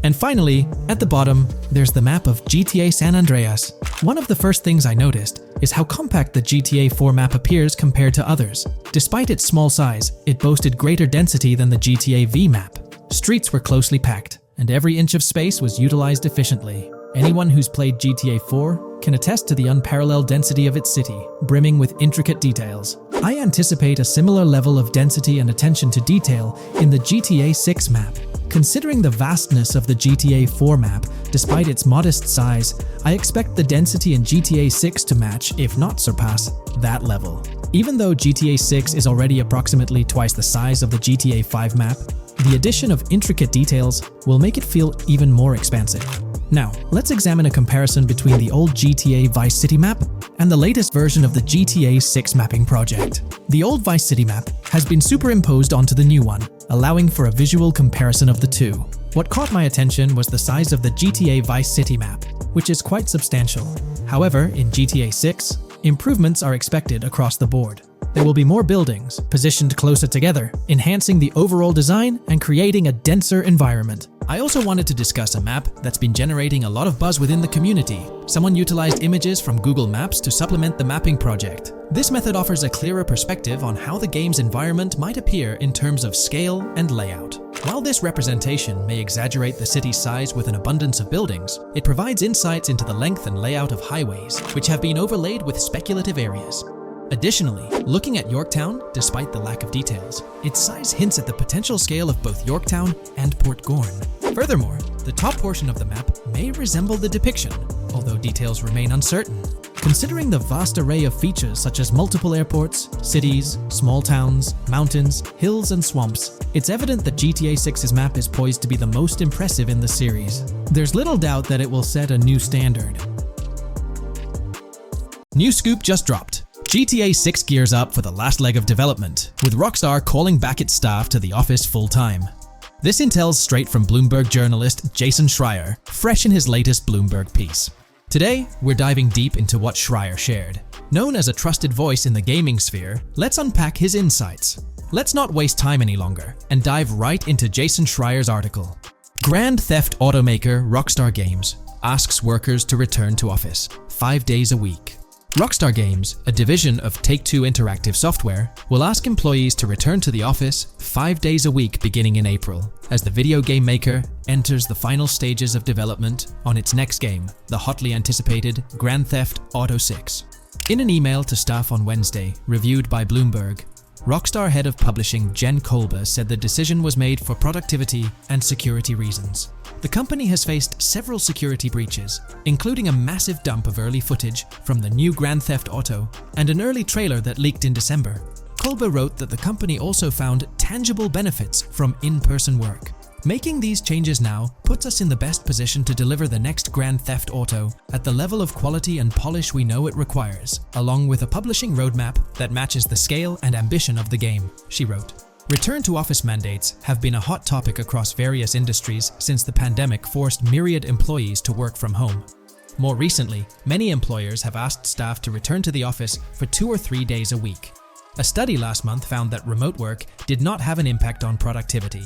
And finally, at the bottom, there's the map of GTA San Andreas. One of the first things I noticed is how compact the GTA 4 map appears compared to others. Despite its small size, it boasted greater density than the GTA V map. Streets were closely packed, and every inch of space was utilized efficiently. Anyone who's played GTA 4 can attest to the unparalleled density of its city, brimming with intricate details. I anticipate a similar level of density and attention to detail in the GTA 6 map. Considering the vastness of the GTA 4 map, despite its modest size, I expect the density in GTA 6 to match, if not surpass, that level. Even though GTA 6 is already approximately twice the size of the GTA 5 map, the addition of intricate details will make it feel even more expansive. Now, let's examine a comparison between the old GTA Vice City map and the latest version of the GTA 6 mapping project. The old Vice City map has been superimposed onto the new one, allowing for a visual comparison of the two. What caught my attention was the size of the GTA Vice City map, which is quite substantial. However, in GTA 6, improvements are expected across the board. There will be more buildings, positioned closer together, enhancing the overall design and creating a denser environment. I also wanted to discuss a map that's been generating a lot of buzz within the community. Someone utilized images from Google Maps to supplement the mapping project. This method offers a clearer perspective on how the game's environment might appear in terms of scale and layout. While this representation may exaggerate the city's size with an abundance of buildings, it provides insights into the length and layout of highways, which have been overlaid with speculative areas. Additionally, looking at Yorktown, despite the lack of details, its size hints at the potential scale of both Yorktown and Port Gorn. Furthermore, the top portion of the map may resemble the depiction, although details remain uncertain. Considering the vast array of features such as multiple airports, cities, small towns, mountains, hills, and swamps, it's evident that GTA 6's map is poised to be the most impressive in the series. There's little doubt that it will set a new standard. New scoop just dropped. GTA 6 gears up for the last leg of development, with Rockstar calling back its staff to the office full-time. This intel's straight from Bloomberg journalist Jason Schreier, fresh in his latest Bloomberg piece. Today, we're diving deep into what Schreier shared. Known as a trusted voice in the gaming sphere, let's unpack his insights. Let's not waste time any longer, and dive right into Jason Schreier's article. Grand Theft automaker Rockstar Games asks workers to return to office 5 days a week. Rockstar Games, a division of Take-Two Interactive Software, will ask employees to return to the office 5 days a week beginning in April, as the video game maker enters the final stages of development on its next game, the hotly anticipated Grand Theft Auto 6. In an email to staff on Wednesday, reviewed by Bloomberg, Rockstar head of publishing Jen Kolber said the decision was made for productivity and security reasons. The company has faced several security breaches, including a massive dump of early footage from the new Grand Theft Auto and an early trailer that leaked in December. Kolber wrote that the company also found tangible benefits from in-person work. Making these changes now puts us in the best position to deliver the next Grand Theft Auto at the level of quality and polish we know it requires, along with a publishing roadmap that matches the scale and ambition of the game, she wrote. Return-to-office mandates have been a hot topic across various industries since the pandemic forced myriad employees to work from home. More recently, many employers have asked staff to return to the office for 2 or 3 days a week. A study last month found that remote work did not have an impact on productivity.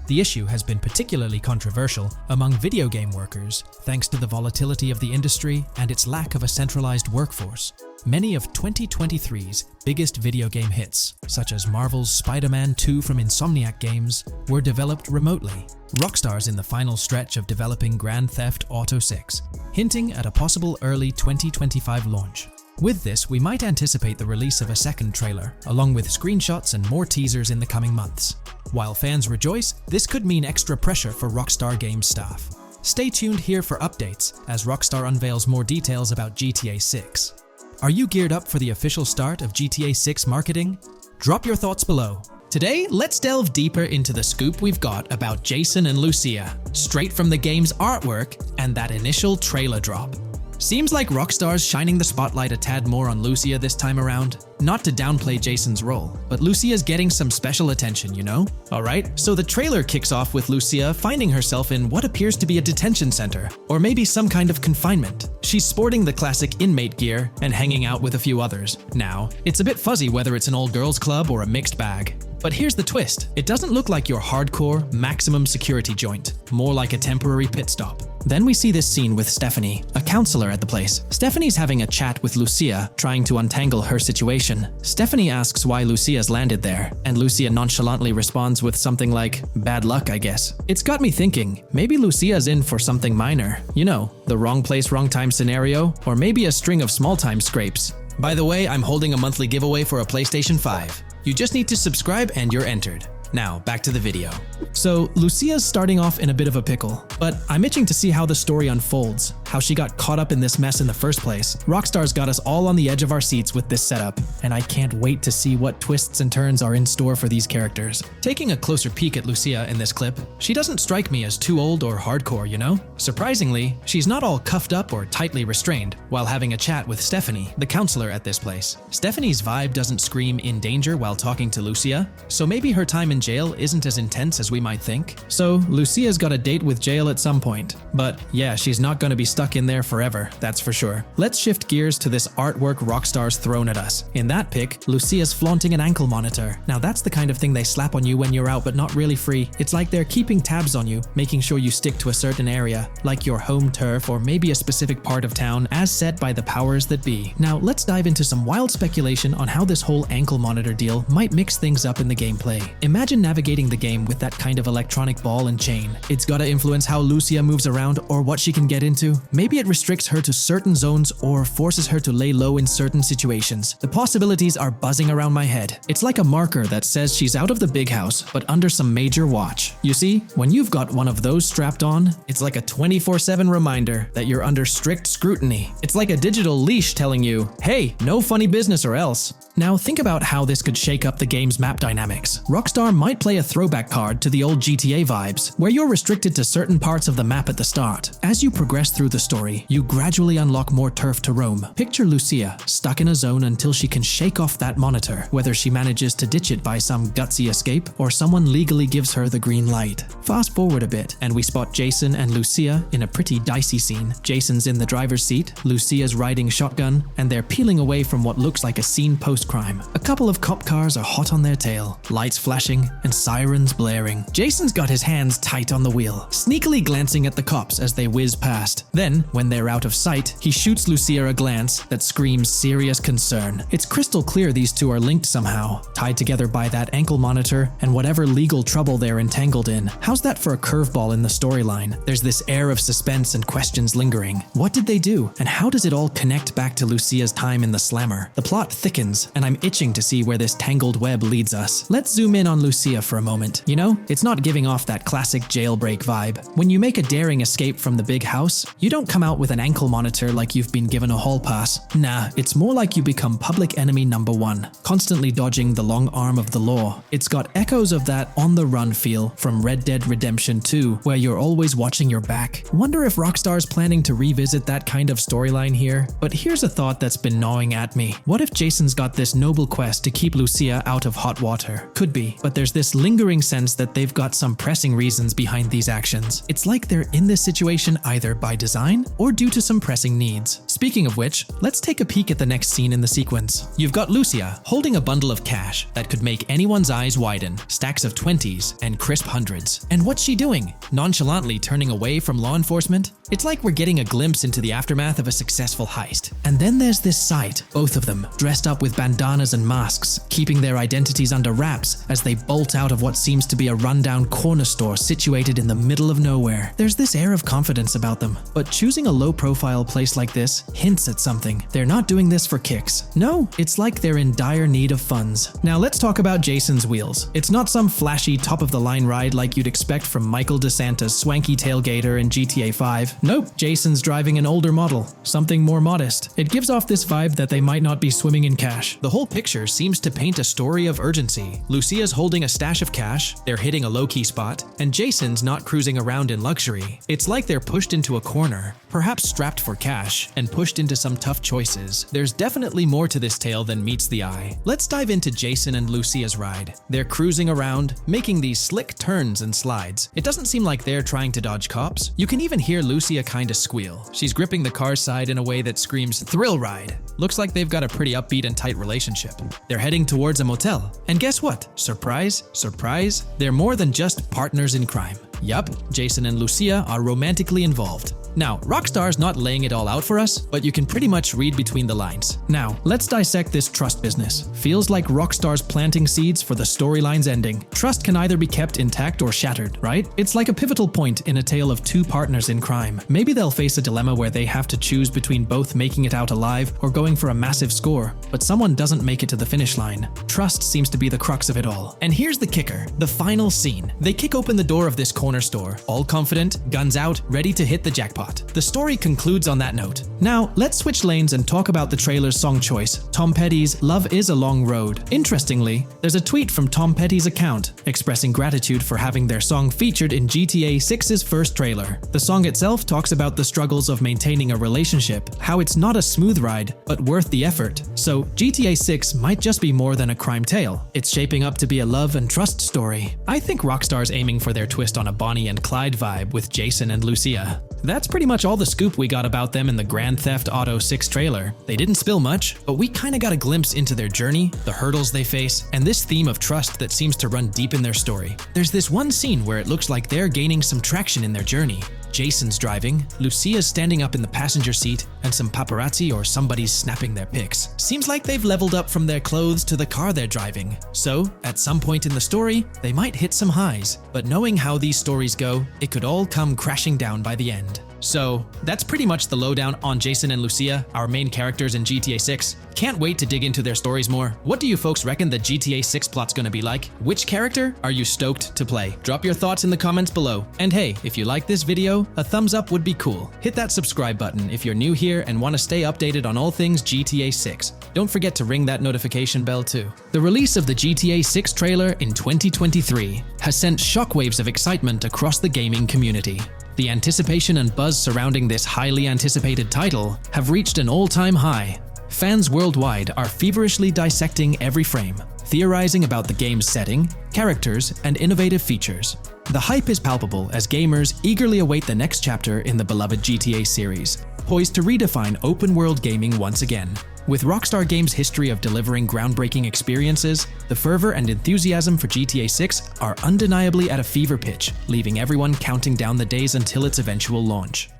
The issue has been particularly controversial among video game workers, thanks to the volatility of the industry and its lack of a centralized workforce. Many of 2023's biggest video game hits, such as Marvel's Spider-Man 2 from Insomniac Games, were developed remotely. Rockstar's in the final stretch of developing Grand Theft Auto 6, hinting at a possible early 2025 launch. With this, we might anticipate the release of a second trailer, along with screenshots and more teasers in the coming months. While fans rejoice, this could mean extra pressure for Rockstar Games staff. Stay tuned here for updates as Rockstar unveils more details about GTA 6. Are you geared up for the official start of GTA 6 marketing? Drop your thoughts below. Today, let's delve deeper into the scoop we've got about Jason and Lucia, straight from the game's artwork and that initial trailer drop. Seems like Rockstar's shining the spotlight a tad more on Lucia this time around. Not to downplay Jason's role, but Lucia's getting some special attention, you know? Alright, so the trailer kicks off with Lucia finding herself in what appears to be a detention center, or maybe some kind of confinement. She's sporting the classic inmate gear and hanging out with a few others. Now, it's a bit fuzzy whether it's an all-girls club or a mixed bag. But here's the twist. It doesn't look like your hardcore, maximum security joint, more like a temporary pit stop. Then we see this scene with Stephanie, a counselor at the place. Stephanie's having a chat with Lucia, trying to untangle her situation. Stephanie asks why Lucia's landed there, and Lucia nonchalantly responds with something like, "Bad luck, I guess." It's got me thinking, maybe Lucia's in for something minor. You know, the wrong place, wrong time scenario, or maybe a string of small-time scrapes. By the way, I'm holding a monthly giveaway for a PlayStation 5. You just need to subscribe and you're entered. Now, back to the video. So, Lucia's starting off in a bit of a pickle, but I'm itching to see how the story unfolds, how she got caught up in this mess in the first place. Rockstar's got us all on the edge of our seats with this setup, and I can't wait to see what twists and turns are in store for these characters. Taking a closer peek at Lucia in this clip, she doesn't strike me as too old or hardcore, you know? Surprisingly, she's not all cuffed up or tightly restrained while having a chat with Stephanie, the counselor at this place. Stephanie's vibe doesn't scream in danger while talking to Lucia, so maybe her time in jail isn't as intense as we might think. So, Lucia's got a date with jail at some point. But yeah, she's not going to be stuck in there forever, that's for sure. Let's shift gears to this artwork Rockstar's thrown at us. In that pic, Lucia's flaunting an ankle monitor. Now that's the kind of thing they slap on you when you're out but not really free. It's like they're keeping tabs on you, making sure you stick to a certain area, like your home turf or maybe a specific part of town as set by the powers that be. Now let's dive into some wild speculation on how this whole ankle monitor deal might mix things up in the gameplay. Imagine navigating the game with that kind of electronic ball and chain. It's gotta influence how Lucia moves around or what she can get into. Maybe it restricts her to certain zones or forces her to lay low in certain situations. The possibilities are buzzing around my head. It's like a marker that says she's out of the big house, but under some major watch. You see, when you've got one of those strapped on, it's like a 24/7 reminder that you're under strict scrutiny. It's like a digital leash telling you, hey, no funny business or else. Now think about how this could shake up the game's map dynamics. Rockstar might play a throwback card to the old GTA vibes, where you're restricted to certain parts of the map at the start. As you progress through the story, you gradually unlock more turf to roam. Picture Lucia stuck in a zone until she can shake off that monitor, whether she manages to ditch it by some gutsy escape or someone legally gives her the green light. Fast forward a bit, and we spot Jason and Lucia in a pretty dicey scene. Jason's in the driver's seat, Lucia's riding shotgun, and they're peeling away from what looks like a scene post-crime. A couple of cop cars are hot on their tail, lights flashing, and sirens blaring. Jason's got his hands tight on the wheel, sneakily glancing at the cops as they whiz past. Then, when they're out of sight, he shoots Lucia a glance that screams serious concern. It's crystal clear these two are linked somehow, tied together by that ankle monitor and whatever legal trouble they're entangled in. How's that for a curveball in the storyline? There's this air of suspense and questions lingering. What did they do, and how does it all connect back to Lucia's time in the slammer? The plot thickens, and I'm itching to see where this tangled web leads us. Let's zoom in on Lucia for a moment. You know, it's not giving off that classic jailbreak vibe. When you make a daring escape from the big house, you don't come out with an ankle monitor like you've been given a hall pass. Nah, it's more like you become public enemy number one, constantly dodging the long arm of the law. It's got echoes of that on-the-run feel from Red Dead Redemption 2, where you're always watching your back. Wonder if Rockstar's planning to revisit that kind of storyline here? But here's a thought that's been gnawing at me. What if Jason's got this noble quest to keep Lucia out of hot water? Could be, but there's this lingering sense that they've got some pressing reasons behind these actions. It's like they're in this situation either by design or due to some pressing needs. Speaking of which, let's take a peek at the next scene in the sequence. You've got Lucia holding a bundle of cash that could make anyone's eyes widen, stacks of 20s and crisp hundreds. And what's she doing? Nonchalantly turning away from law enforcement? It's like we're getting a glimpse into the aftermath of a successful heist. And then there's this sight, both of them, dressed up with bandanas and masks, keeping their identities under wraps as they bolt out of what seems to be a rundown corner store situated in the middle of nowhere. There's this air of confidence about them, but choosing a low-profile place like this hints at something. They're not doing this for kicks. No, it's like they're in dire need of funds. Now let's talk about Jason's wheels. It's not some flashy top-of-the-line ride like you'd expect from Michael DeSanta's swanky tailgater in GTA 5. Nope, Jason's driving an older model, something more modest. It gives off this vibe that they might not be swimming in cash. The whole picture seems to paint a story of urgency. Lucia's holding a stash of cash, they're hitting a low-key spot, and Jason's not cruising around in luxury. It's like they're pushed into a corner, perhaps strapped for cash, and pushed into some tough choices. There's definitely more to this tale than meets the eye. Let's dive into Jason and Lucia's ride. They're cruising around, making these slick turns and slides. It doesn't seem like they're trying to dodge cops. You can even hear Lucia kinda squeal. She's gripping the car's side in a way that screams thrill ride. Looks like they've got a pretty upbeat and tight relationship. They're heading towards a motel. And guess what? Surprise, surprise, they're more than just partners in crime. Yup, Jason and Lucia are romantically involved. Now, Rockstar's not laying it all out for us, but you can pretty much read between the lines. Now, let's dissect this trust business. Feels like Rockstar's planting seeds for the storyline's ending. Trust can either be kept intact or shattered, right? It's like a pivotal point in a tale of two partners in crime. Maybe they'll face a dilemma where they have to choose between both making it out alive or going for a massive score, but someone doesn't make it to the finish line. Trust seems to be the crux of it all. And here's the kicker, the final scene. They kick open the door of this corner store, all confident, guns out, ready to hit the jackpot. The story concludes on that note. Now, let's switch lanes and talk about the trailer's song choice, Tom Petty's Love Is a Long Road. Interestingly, there's a tweet from Tom Petty's account expressing gratitude for having their song featured in GTA 6's first trailer. The song itself talks about the struggles of maintaining a relationship, how it's not a smooth ride, but worth the effort. So, GTA 6 might just be more than a crime tale. It's shaping up to be a love and trust story. I think Rockstar's aiming for their twist on a Bonnie and Clyde vibe with Jason and Lucia. That's pretty much all the scoop we got about them in the Grand Theft Auto 6 trailer. They didn't spill much, but we kinda got a glimpse into their journey, the hurdles they face, and this theme of trust that seems to run deep in their story. There's this one scene where it looks like they're gaining some traction in their journey. Jason's driving, Lucia's standing up in the passenger seat, and some paparazzi or somebody's snapping their pics. Seems like they've leveled up from their clothes to the car they're driving. So, at some point in the story, they might hit some highs. But knowing how these stories go, it could all come crashing down by the end. So, that's pretty much the lowdown on Jason and Lucia, our main characters in GTA 6. Can't wait to dig into their stories more. What do you folks reckon the GTA 6 plot's gonna be like? Which character are you stoked to play? Drop your thoughts in the comments below. And hey, if you like this video, a thumbs up would be cool. Hit that subscribe button if you're new here and want to stay updated on all things GTA 6. Don't forget to ring that notification bell too. The release of the GTA 6 trailer in 2023 has sent shockwaves of excitement across the gaming community. The anticipation and buzz surrounding this highly anticipated title have reached an all-time high. Fans worldwide are feverishly dissecting every frame, theorizing about the game's setting, characters, and innovative features. The hype is palpable as gamers eagerly await the next chapter in the beloved GTA series, poised to redefine open-world gaming once again. With Rockstar Games' history of delivering groundbreaking experiences, the fervor and enthusiasm for GTA 6 are undeniably at a fever pitch, leaving everyone counting down the days until its eventual launch.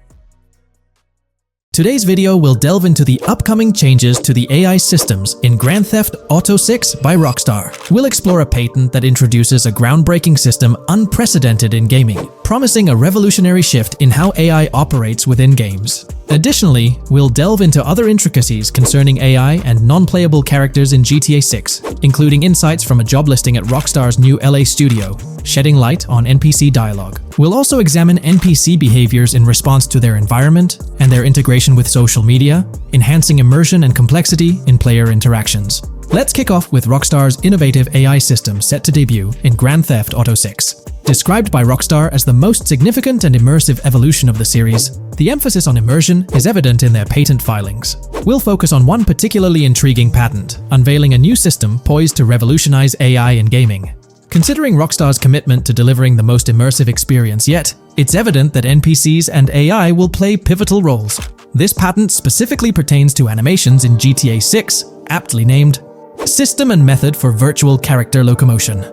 Today's video will delve into the upcoming changes to the AI systems in Grand Theft Auto 6 by Rockstar. We'll explore a patent that introduces a groundbreaking system unprecedented in gaming, promising a revolutionary shift in how AI operates within games. Additionally, we'll delve into other intricacies concerning AI and non-playable characters in GTA 6, including insights from a job listing at Rockstar's new LA studio, shedding light on NPC dialogue. We'll also examine NPC behaviors in response to their environment and their integration with social media, enhancing immersion and complexity in player interactions. Let's kick off with Rockstar's innovative AI system set to debut in Grand Theft Auto 6. Described by Rockstar as the most significant and immersive evolution of the series, the emphasis on immersion is evident in their patent filings. We'll focus on one particularly intriguing patent, unveiling a new system poised to revolutionize AI in gaming. Considering Rockstar's commitment to delivering the most immersive experience yet, it's evident that NPCs and AI will play pivotal roles. This patent specifically pertains to animations in GTA 6, aptly named System and Method for Virtual Character Locomotion.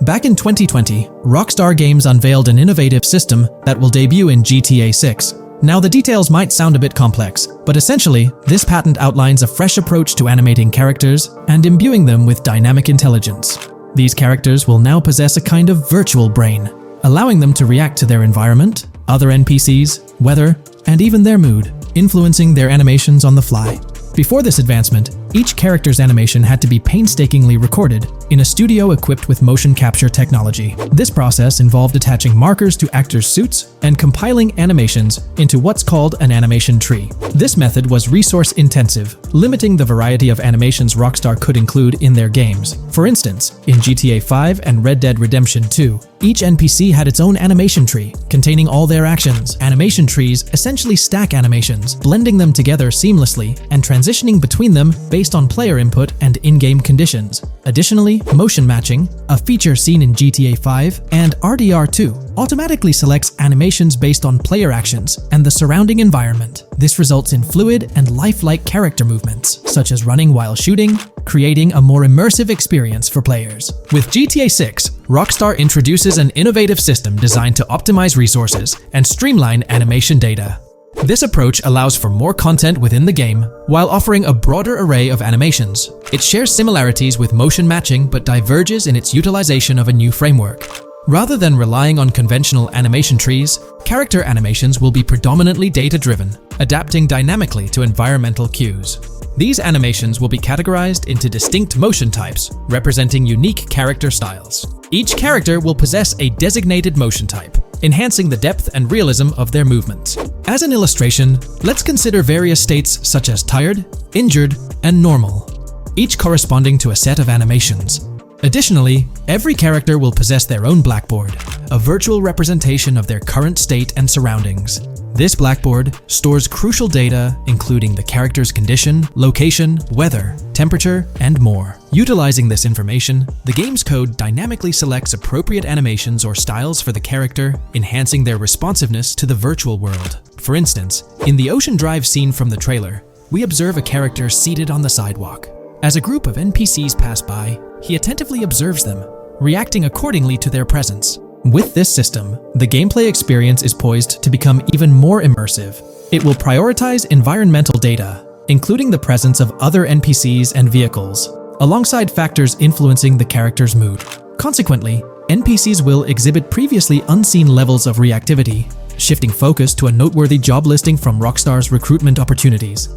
Back in 2020, Rockstar Games unveiled an innovative system that will debut in GTA 6. Now, the details might sound a bit complex, but essentially, this patent outlines a fresh approach to animating characters and imbuing them with dynamic intelligence. These characters will now possess a kind of virtual brain, allowing them to react to their environment, other NPCs, weather, and even their mood, influencing their animations on the fly. Before this advancement, each character's animation had to be painstakingly recorded in a studio equipped with motion capture technology. This process involved attaching markers to actors' suits and compiling animations into what's called an animation tree. This method was resource-intensive, limiting the variety of animations Rockstar could include in their games. For instance, in GTA 5 and Red Dead Redemption 2, each NPC had its own animation tree, containing all their actions. Animation trees essentially stack animations, blending them together seamlessly and transitioning between them based on player input and in-game conditions. Additionally, motion matching, a feature seen in GTA 5 and RDR2, automatically selects animations based on player actions and the surrounding environment. This results in fluid and lifelike character movements, such as running while shooting, creating a more immersive experience for players. With GTA 6, Rockstar introduces an innovative system designed to optimize resources and streamline animation data. This approach allows for more content within the game while offering a broader array of animations. It shares similarities with motion matching but diverges in its utilization of a new framework. Rather than relying on conventional animation trees, character animations will be predominantly data-driven, adapting dynamically to environmental cues. These animations will be categorized into distinct motion types, representing unique character styles. Each character will possess a designated motion type, enhancing the depth and realism of their movements. As an illustration, let's consider various states such as tired, injured, and normal, each corresponding to a set of animations. Additionally, every character will possess their own blackboard, a virtual representation of their current state and surroundings. This blackboard stores crucial data including the character's condition, location, weather, temperature, and more. Utilizing this information, the game's code dynamically selects appropriate animations or styles for the character, enhancing their responsiveness to the virtual world. For instance, in the Ocean Drive scene from the trailer, we observe a character seated on the sidewalk. As a group of NPCs pass by, he attentively observes them, reacting accordingly to their presence. With this system, the gameplay experience is poised to become even more immersive. It will prioritize environmental data, including the presence of other NPCs and vehicles, alongside factors influencing the character's mood. Consequently, NPCs will exhibit previously unseen levels of reactivity, shifting focus to a noteworthy job listing from Rockstar's recruitment opportunities.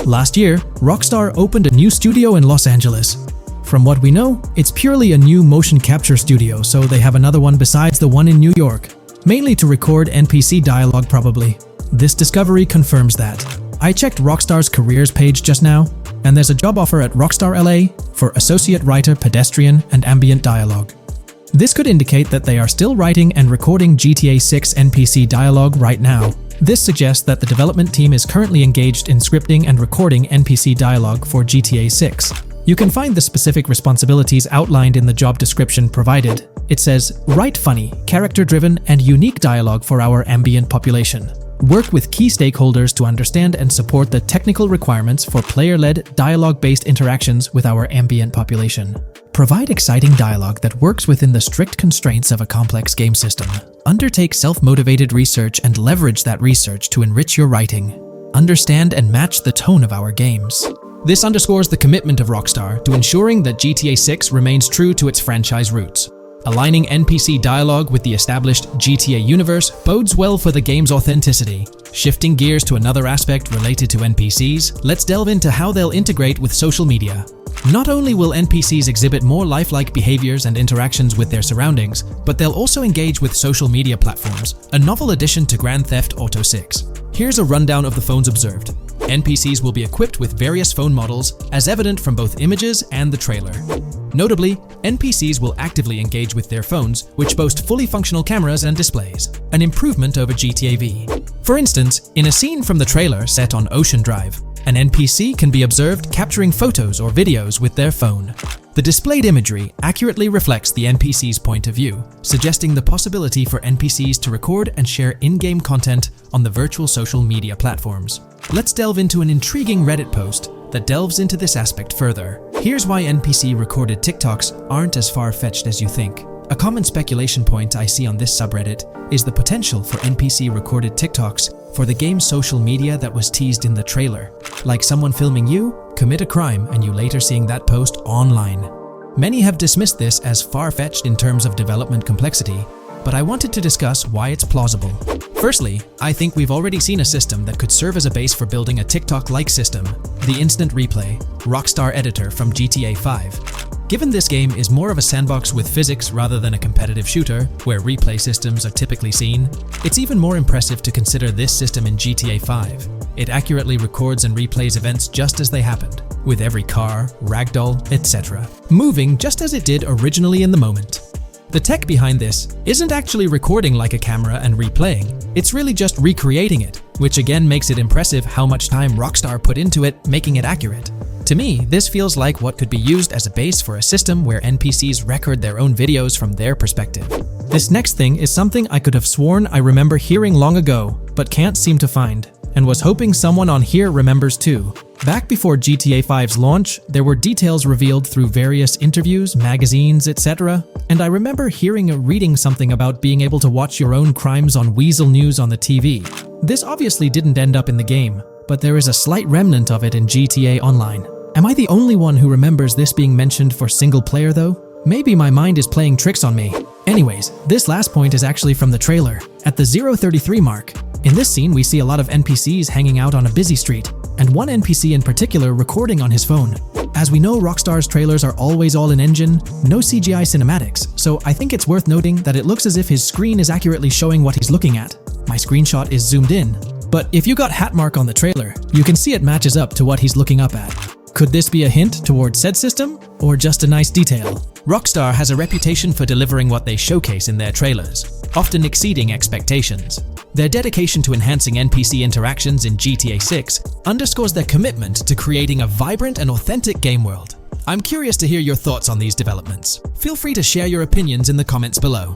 Last year, Rockstar opened a new studio in Los Angeles. From what we know, it's purely a new motion capture studio, so they have another one besides the one in New York, mainly to record NPC dialogue probably. This discovery confirms that. I checked Rockstar's careers page just now, and there's a job offer at Rockstar LA for Associate Writer Pedestrian and Ambient Dialogue. This could indicate that they are still writing and recording GTA 6 NPC dialogue right now. This suggests that the development team is currently engaged in scripting and recording NPC dialogue for GTA 6. You can find the specific responsibilities outlined in the job description provided. It says, write funny, character-driven, and unique dialogue for our ambient population. Work with key stakeholders to understand and support the technical requirements for player-led, dialogue-based interactions with our ambient population. Provide exciting dialogue that works within the strict constraints of a complex game system. Undertake self-motivated research and leverage that research to enrich your writing. Understand and match the tone of our games. This underscores the commitment of Rockstar to ensuring that GTA 6 remains true to its franchise roots. Aligning NPC dialogue with the established GTA universe bodes well for the game's authenticity. Shifting gears to another aspect related to NPCs, let's delve into how they'll integrate with social media. Not only will NPCs exhibit more lifelike behaviors and interactions with their surroundings, but they'll also engage with social media platforms, a novel addition to Grand Theft Auto 6. Here's a rundown of the phones observed. NPCs will be equipped with various phone models, as evident from both images and the trailer. Notably, NPCs will actively engage with their phones, which boast fully functional cameras and displays, an improvement over GTA V. For instance, in a scene from the trailer set on Ocean Drive, an NPC can be observed capturing photos or videos with their phone. The displayed imagery accurately reflects the NPC's point of view, suggesting the possibility for NPCs to record and share in-game content on the virtual social media platforms. Let's delve into an intriguing Reddit post that delves into this aspect further. Here's why NPC-recorded TikToks aren't as far-fetched as you think. A common speculation point I see on this subreddit is the potential for NPC-recorded TikToks for the game's social media that was teased in the trailer, like someone filming you commit a crime and you later seeing that post online. Many have dismissed this as far-fetched in terms of development complexity, but I wanted to discuss why it's plausible. Firstly, I think we've already seen a system that could serve as a base for building a TikTok-like system, the Instant Replay, Rockstar editor from GTA 5. Given this game is more of a sandbox with physics rather than a competitive shooter, where replay systems are typically seen, it's even more impressive to consider this system in GTA 5. It accurately records and replays events just as they happened, with every car, ragdoll, etc., moving just as it did originally in the moment. The tech behind this isn't actually recording like a camera and replaying, it's really just recreating it, which again makes it impressive how much time Rockstar put into it, making it accurate. To me, this feels like what could be used as a base for a system where NPCs record their own videos from their perspective. This next thing is something I could have sworn I remember hearing long ago, but can't seem to find, and was hoping someone on here remembers too. Back before GTA 5's launch, there were details revealed through various interviews, magazines, etc., and I remember hearing or reading something about being able to watch your own crimes on Weasel News on the TV. This obviously didn't end up in the game, but there is a slight remnant of it in GTA Online. Am I the only one who remembers this being mentioned for single player though? Maybe my mind is playing tricks on me. Anyways, this last point is actually from the trailer, at the 0:33 mark. In this scene, we see a lot of NPCs hanging out on a busy street, and one NPC in particular recording on his phone. As we know, Rockstar's trailers are always all in engine, no CGI cinematics, so I think it's worth noting that it looks as if his screen is accurately showing what he's looking at. My screenshot is zoomed in, but if you got hat mark on the trailer, you can see it matches up to what he's looking up at. Could this be a hint towards said system, or just a nice detail? Rockstar has a reputation for delivering what they showcase in their trailers, often exceeding expectations. Their dedication to enhancing NPC interactions in GTA 6 underscores their commitment to creating a vibrant and authentic game world. I'm curious to hear your thoughts on these developments. Feel free to share your opinions in the comments below.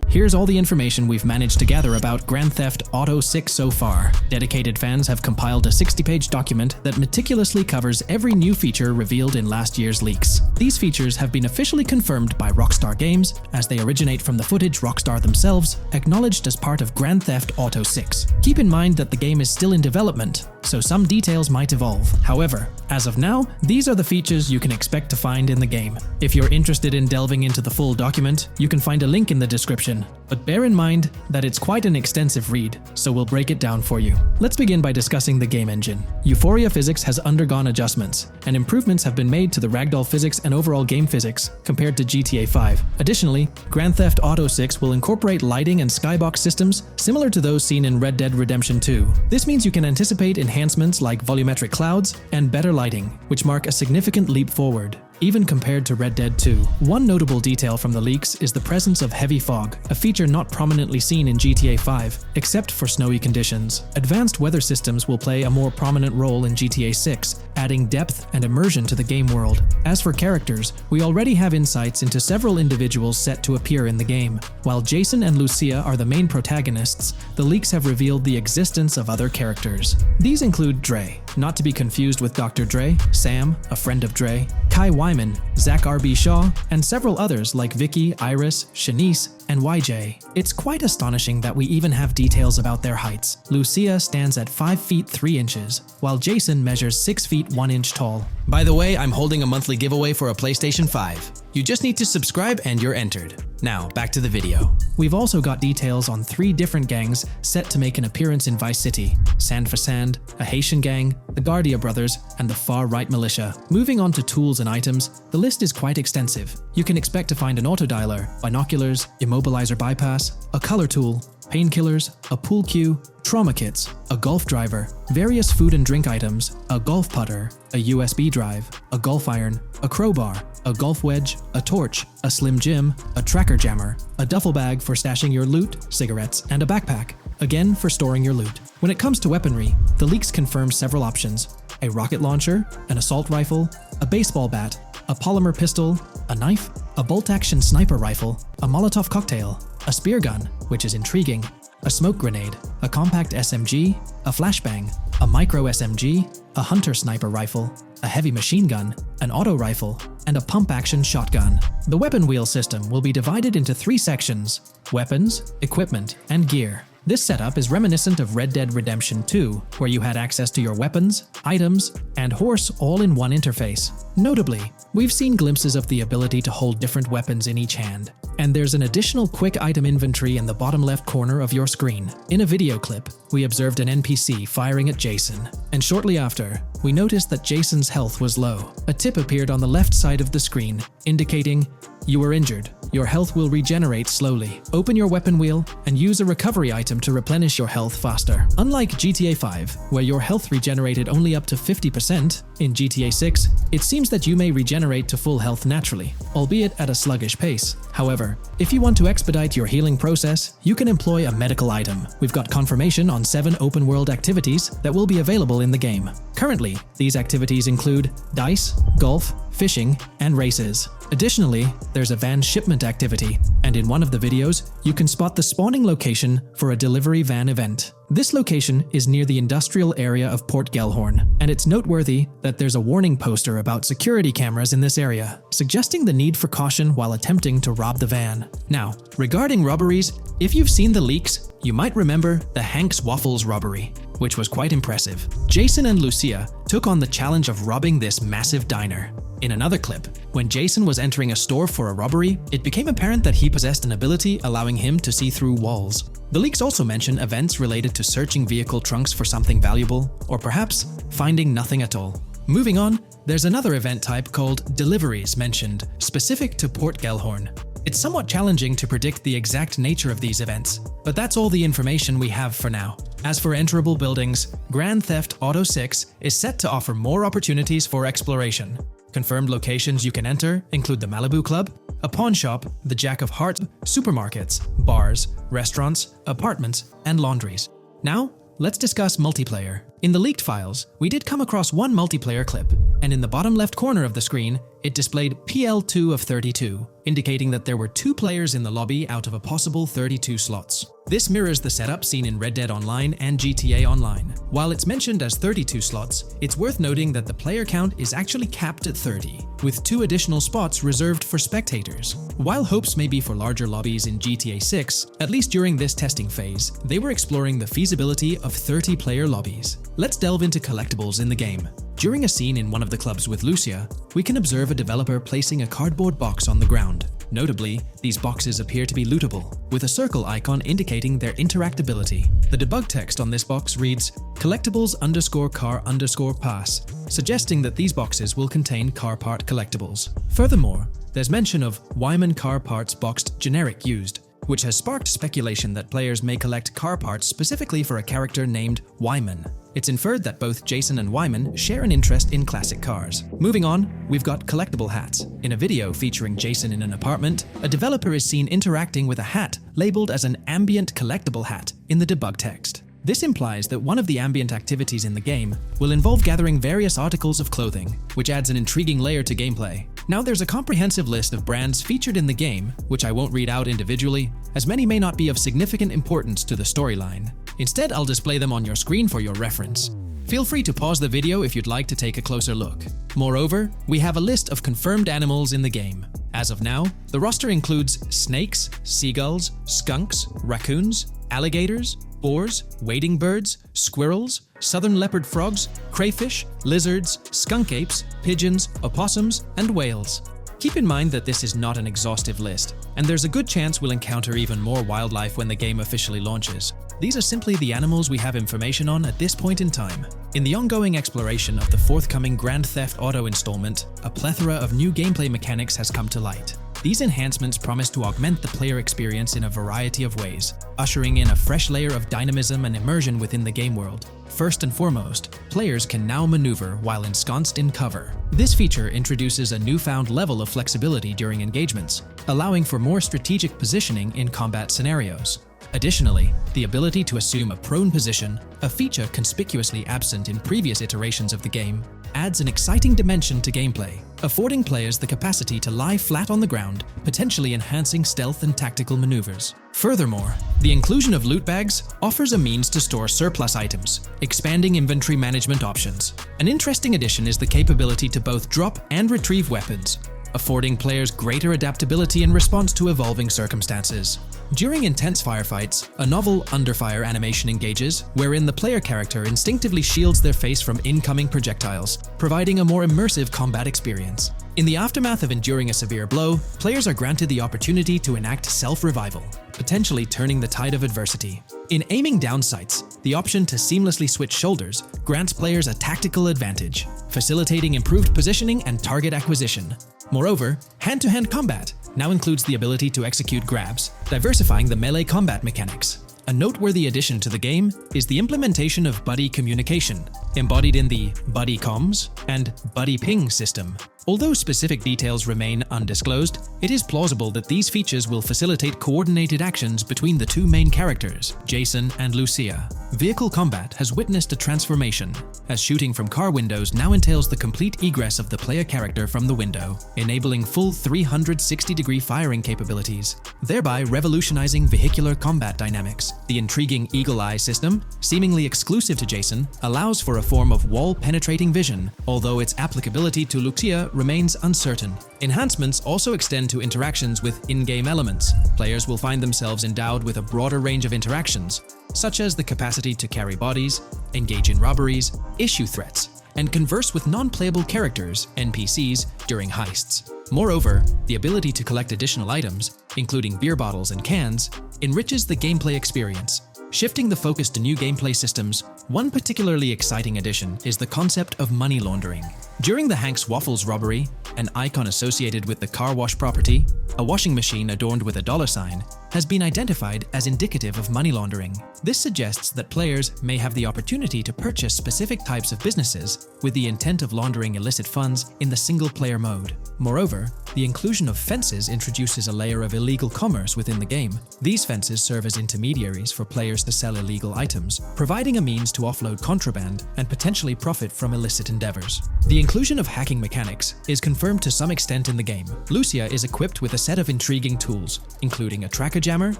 Here's all the information we've managed to gather about Grand Theft Auto 6 so far. Dedicated fans have compiled a 60-page document that meticulously covers every new feature revealed in last year's leaks. These features have been officially confirmed by Rockstar Games, as they originate from the footage Rockstar themselves acknowledged as part of Grand Theft Auto 6. Keep in mind that the game is still in development, so some details might evolve. However, as of now, these are the features you can expect to find in the game. If you're interested in delving into the full document, you can find a link in the description. But bear in mind that it's quite an extensive read, so we'll break it down for you. Let's begin by discussing the game engine. Euphoria physics has undergone adjustments, and improvements have been made to the ragdoll physics and overall game physics compared to GTA 5. Additionally, Grand Theft Auto 6 will incorporate lighting and skybox systems similar to those seen in Red Dead Redemption 2. This means you can anticipate enhancements like volumetric clouds and better lighting, which mark a significant leap forward, even compared to Red Dead 2. One notable detail from the leaks is the presence of heavy fog, a feature not prominently seen in GTA 5, except for snowy conditions. Advanced weather systems will play a more prominent role in GTA 6, adding depth and immersion to the game world. As for characters, we already have insights into several individuals set to appear in the game. While Jason and Lucia are the main protagonists, the leaks have revealed the existence of other characters. These include Dre, not to be confused with Dr. Dre, Sam, a friend of Dre, Kai Wyman, Zach R.B. Shaw, and several others like Vicky, Iris, Shanice, and YJ. It's quite astonishing that we even have details about their heights. Lucia stands at 5 feet 3 inches, while Jason measures 6 feet 1 inch tall. By the way, I'm holding a monthly giveaway for a PlayStation 5. You just need to subscribe and you're entered. Now, back to the video. We've also got details on 3 different gangs set to make an appearance in Vice City: Sand for Sand, a Haitian gang, the Guardia Brothers, and the Far-Right Militia. Moving on to tools and items, the list is quite extensive. You can expect to find an autodialer, binoculars, immobilizer bypass, a color tool, painkillers, a pool cue, trauma kits, a golf driver, various food and drink items, a golf putter, a USB drive, a golf iron, a crowbar, a golf wedge, a torch, a Slim Jim, a tracker jammer, a duffel bag for stashing your loot, cigarettes, and a backpack, again for storing your loot. When it comes to weaponry, the leaks confirm several options: a rocket launcher, an assault rifle, a baseball bat, a polymer pistol, a knife, a bolt-action sniper rifle, a Molotov cocktail, a spear gun, which is intriguing, a smoke grenade, a compact SMG, a flashbang, a micro SMG, a hunter sniper rifle, a heavy machine gun, an auto rifle, and a pump-action shotgun. The weapon wheel system will be divided into 3 sections: weapons, equipment, and gear. This setup is reminiscent of Red Dead Redemption 2, where you had access to your weapons, items, and horse all in one interface. Notably, we've seen glimpses of the ability to hold different weapons in each hand, and there's an additional quick item inventory in the bottom left corner of your screen. In a video clip, we observed an NPC firing at Jason, and shortly after, we noticed that Jason's health was low. A tip appeared on the left side of the screen, indicating, "You were injured. Your health will regenerate slowly. Open your weapon wheel and use a recovery item to replenish your health faster." Unlike GTA 5, where your health regenerated only up to 50%, in GTA 6, it seems that you may regenerate to full health naturally, albeit at a sluggish pace. However, if you want to expedite your healing process, you can employ a medical item. We've got confirmation on 7 open-world activities that will be available in the game. Currently, these activities include dice, golf, fishing, and races. Additionally, there's a van shipment activity, and in one of the videos, you can spot the spawning location for a delivery van event. This location is near the industrial area of Port Gellhorn, and it's noteworthy that there's a warning poster about security cameras in this area, suggesting the need for caution while attempting to rob the van. Now, regarding robberies, if you've seen the leaks, you might remember the Hank's Waffles robbery, which was quite impressive. Jason and Lucia took on the challenge of robbing this massive diner. In another clip, when Jason was entering a store for a robbery, it became apparent that he possessed an ability allowing him to see through walls. The leaks also mention events related to searching vehicle trunks for something valuable, or perhaps finding nothing at all. Moving on, there's another event type called deliveries mentioned, specific to Port Gellhorn. It's somewhat challenging to predict the exact nature of these events, but that's all the information we have for now. As for enterable buildings, Grand Theft Auto 6 is set to offer more opportunities for exploration. Confirmed locations you can enter include the Malibu Club, a pawn shop, the Jack of Hearts, supermarkets, bars, restaurants, apartments, and laundries. Now, let's discuss multiplayer. In the leaked files, we did come across one multiplayer clip, and in the bottom left corner of the screen, it displayed PL2 of 32, indicating that there were 2 players in the lobby out of a possible 32 slots. This mirrors the setup seen in Red Dead Online and GTA Online. While it's mentioned as 32 slots, it's worth noting that the player count is actually capped at 30, with 2 additional spots reserved for spectators. While hopes may be for larger lobbies in GTA 6, at least during this testing phase, they were exploring the feasibility of 30-player lobbies. Let's delve into collectibles in the game. During a scene in one of the clubs with Lucia, we can observe a developer placing a cardboard box on the ground. Notably, these boxes appear to be lootable, with a circle icon indicating their interactability. The debug text on this box reads, collectibles_car_pass, suggesting that these boxes will contain car part collectibles. Furthermore, there's mention of Wyman car parts boxed generic used, which has sparked speculation that players may collect car parts specifically for a character named Wyman. It's inferred that both Jason and Wyman share an interest in classic cars. Moving on, we've got collectible hats. In a video featuring Jason in an apartment, a developer is seen interacting with a hat labeled as an ambient collectible hat in the debug text. This implies that one of the ambient activities in the game will involve gathering various articles of clothing, which adds an intriguing layer to gameplay. Now there's a comprehensive list of brands featured in the game, which I won't read out individually, as many may not be of significant importance to the storyline. Instead, I'll display them on your screen for your reference. Feel free to pause the video if you'd like to take a closer look. Moreover, we have a list of confirmed animals in the game. As of now, the roster includes snakes, seagulls, skunks, raccoons, alligators, boars, wading birds, squirrels, southern leopard frogs, crayfish, lizards, skunk apes, pigeons, opossums, and whales. Keep in mind that this is not an exhaustive list, and there's a good chance we'll encounter even more wildlife when the game officially launches. These are simply the animals we have information on at this point in time. In the ongoing exploration of the forthcoming Grand Theft Auto installment, a plethora of new gameplay mechanics has come to light. These enhancements promise to augment the player experience in a variety of ways, ushering in a fresh layer of dynamism and immersion within the game world. First and foremost, players can now maneuver while ensconced in cover. This feature introduces a newfound level of flexibility during engagements, allowing for more strategic positioning in combat scenarios. Additionally, the ability to assume a prone position, a feature conspicuously absent in previous iterations of the game, adds an exciting dimension to gameplay, affording players the capacity to lie flat on the ground, potentially enhancing stealth and tactical maneuvers. Furthermore, the inclusion of loot bags offers a means to store surplus items, expanding inventory management options. An interesting addition is the capability to both drop and retrieve weapons, affording players greater adaptability in response to evolving circumstances. During intense firefights, a novel under-fire animation engages, wherein the player character instinctively shields their face from incoming projectiles, providing a more immersive combat experience. In the aftermath of enduring a severe blow, players are granted the opportunity to enact self-revival, potentially turning the tide of adversity. In aiming down sights, the option to seamlessly switch shoulders grants players a tactical advantage, facilitating improved positioning and target acquisition. Moreover, hand-to-hand combat now includes the ability to execute grabs, diversifying the melee combat mechanics. A noteworthy addition to the game is the implementation of buddy communication, embodied in the buddy comms and buddy ping system. Although specific details remain undisclosed, it is plausible that these features will facilitate coordinated actions between the two main characters, Jason and Lucia. Vehicle combat has witnessed a transformation, as shooting from car windows now entails the complete egress of the player character from the window, enabling full 360-degree firing capabilities, thereby revolutionizing vehicular combat dynamics. The intriguing Eagle Eye system, seemingly exclusive to Jason, allows for a form of wall-penetrating vision, although its applicability to Lucia remains uncertain. Enhancements also extend to interactions with in-game elements. Players will find themselves endowed with a broader range of interactions, such as the capacity to carry bodies, engage in robberies, issue threats, and converse with non-playable characters, NPCs, during heists. Moreover, the ability to collect additional items, including beer bottles and cans, enriches the gameplay experience. Shifting the focus to new gameplay systems, one particularly exciting addition is the concept of money laundering. During the Hank's Waffles robbery, an icon associated with the car wash property, a washing machine adorned with a $sign, has been identified as indicative of money laundering. This suggests that players may have the opportunity to purchase specific types of businesses with the intent of laundering illicit funds in the single-player mode. Moreover, the inclusion of fences introduces a layer of illegal commerce within the game. These fences serve as intermediaries for players to sell illegal items, providing a means to offload contraband and potentially profit from illicit endeavors. The inclusion of hacking mechanics is confirmed to some extent in the game. Lucia is equipped with a set of intriguing tools, including a tracker jammer,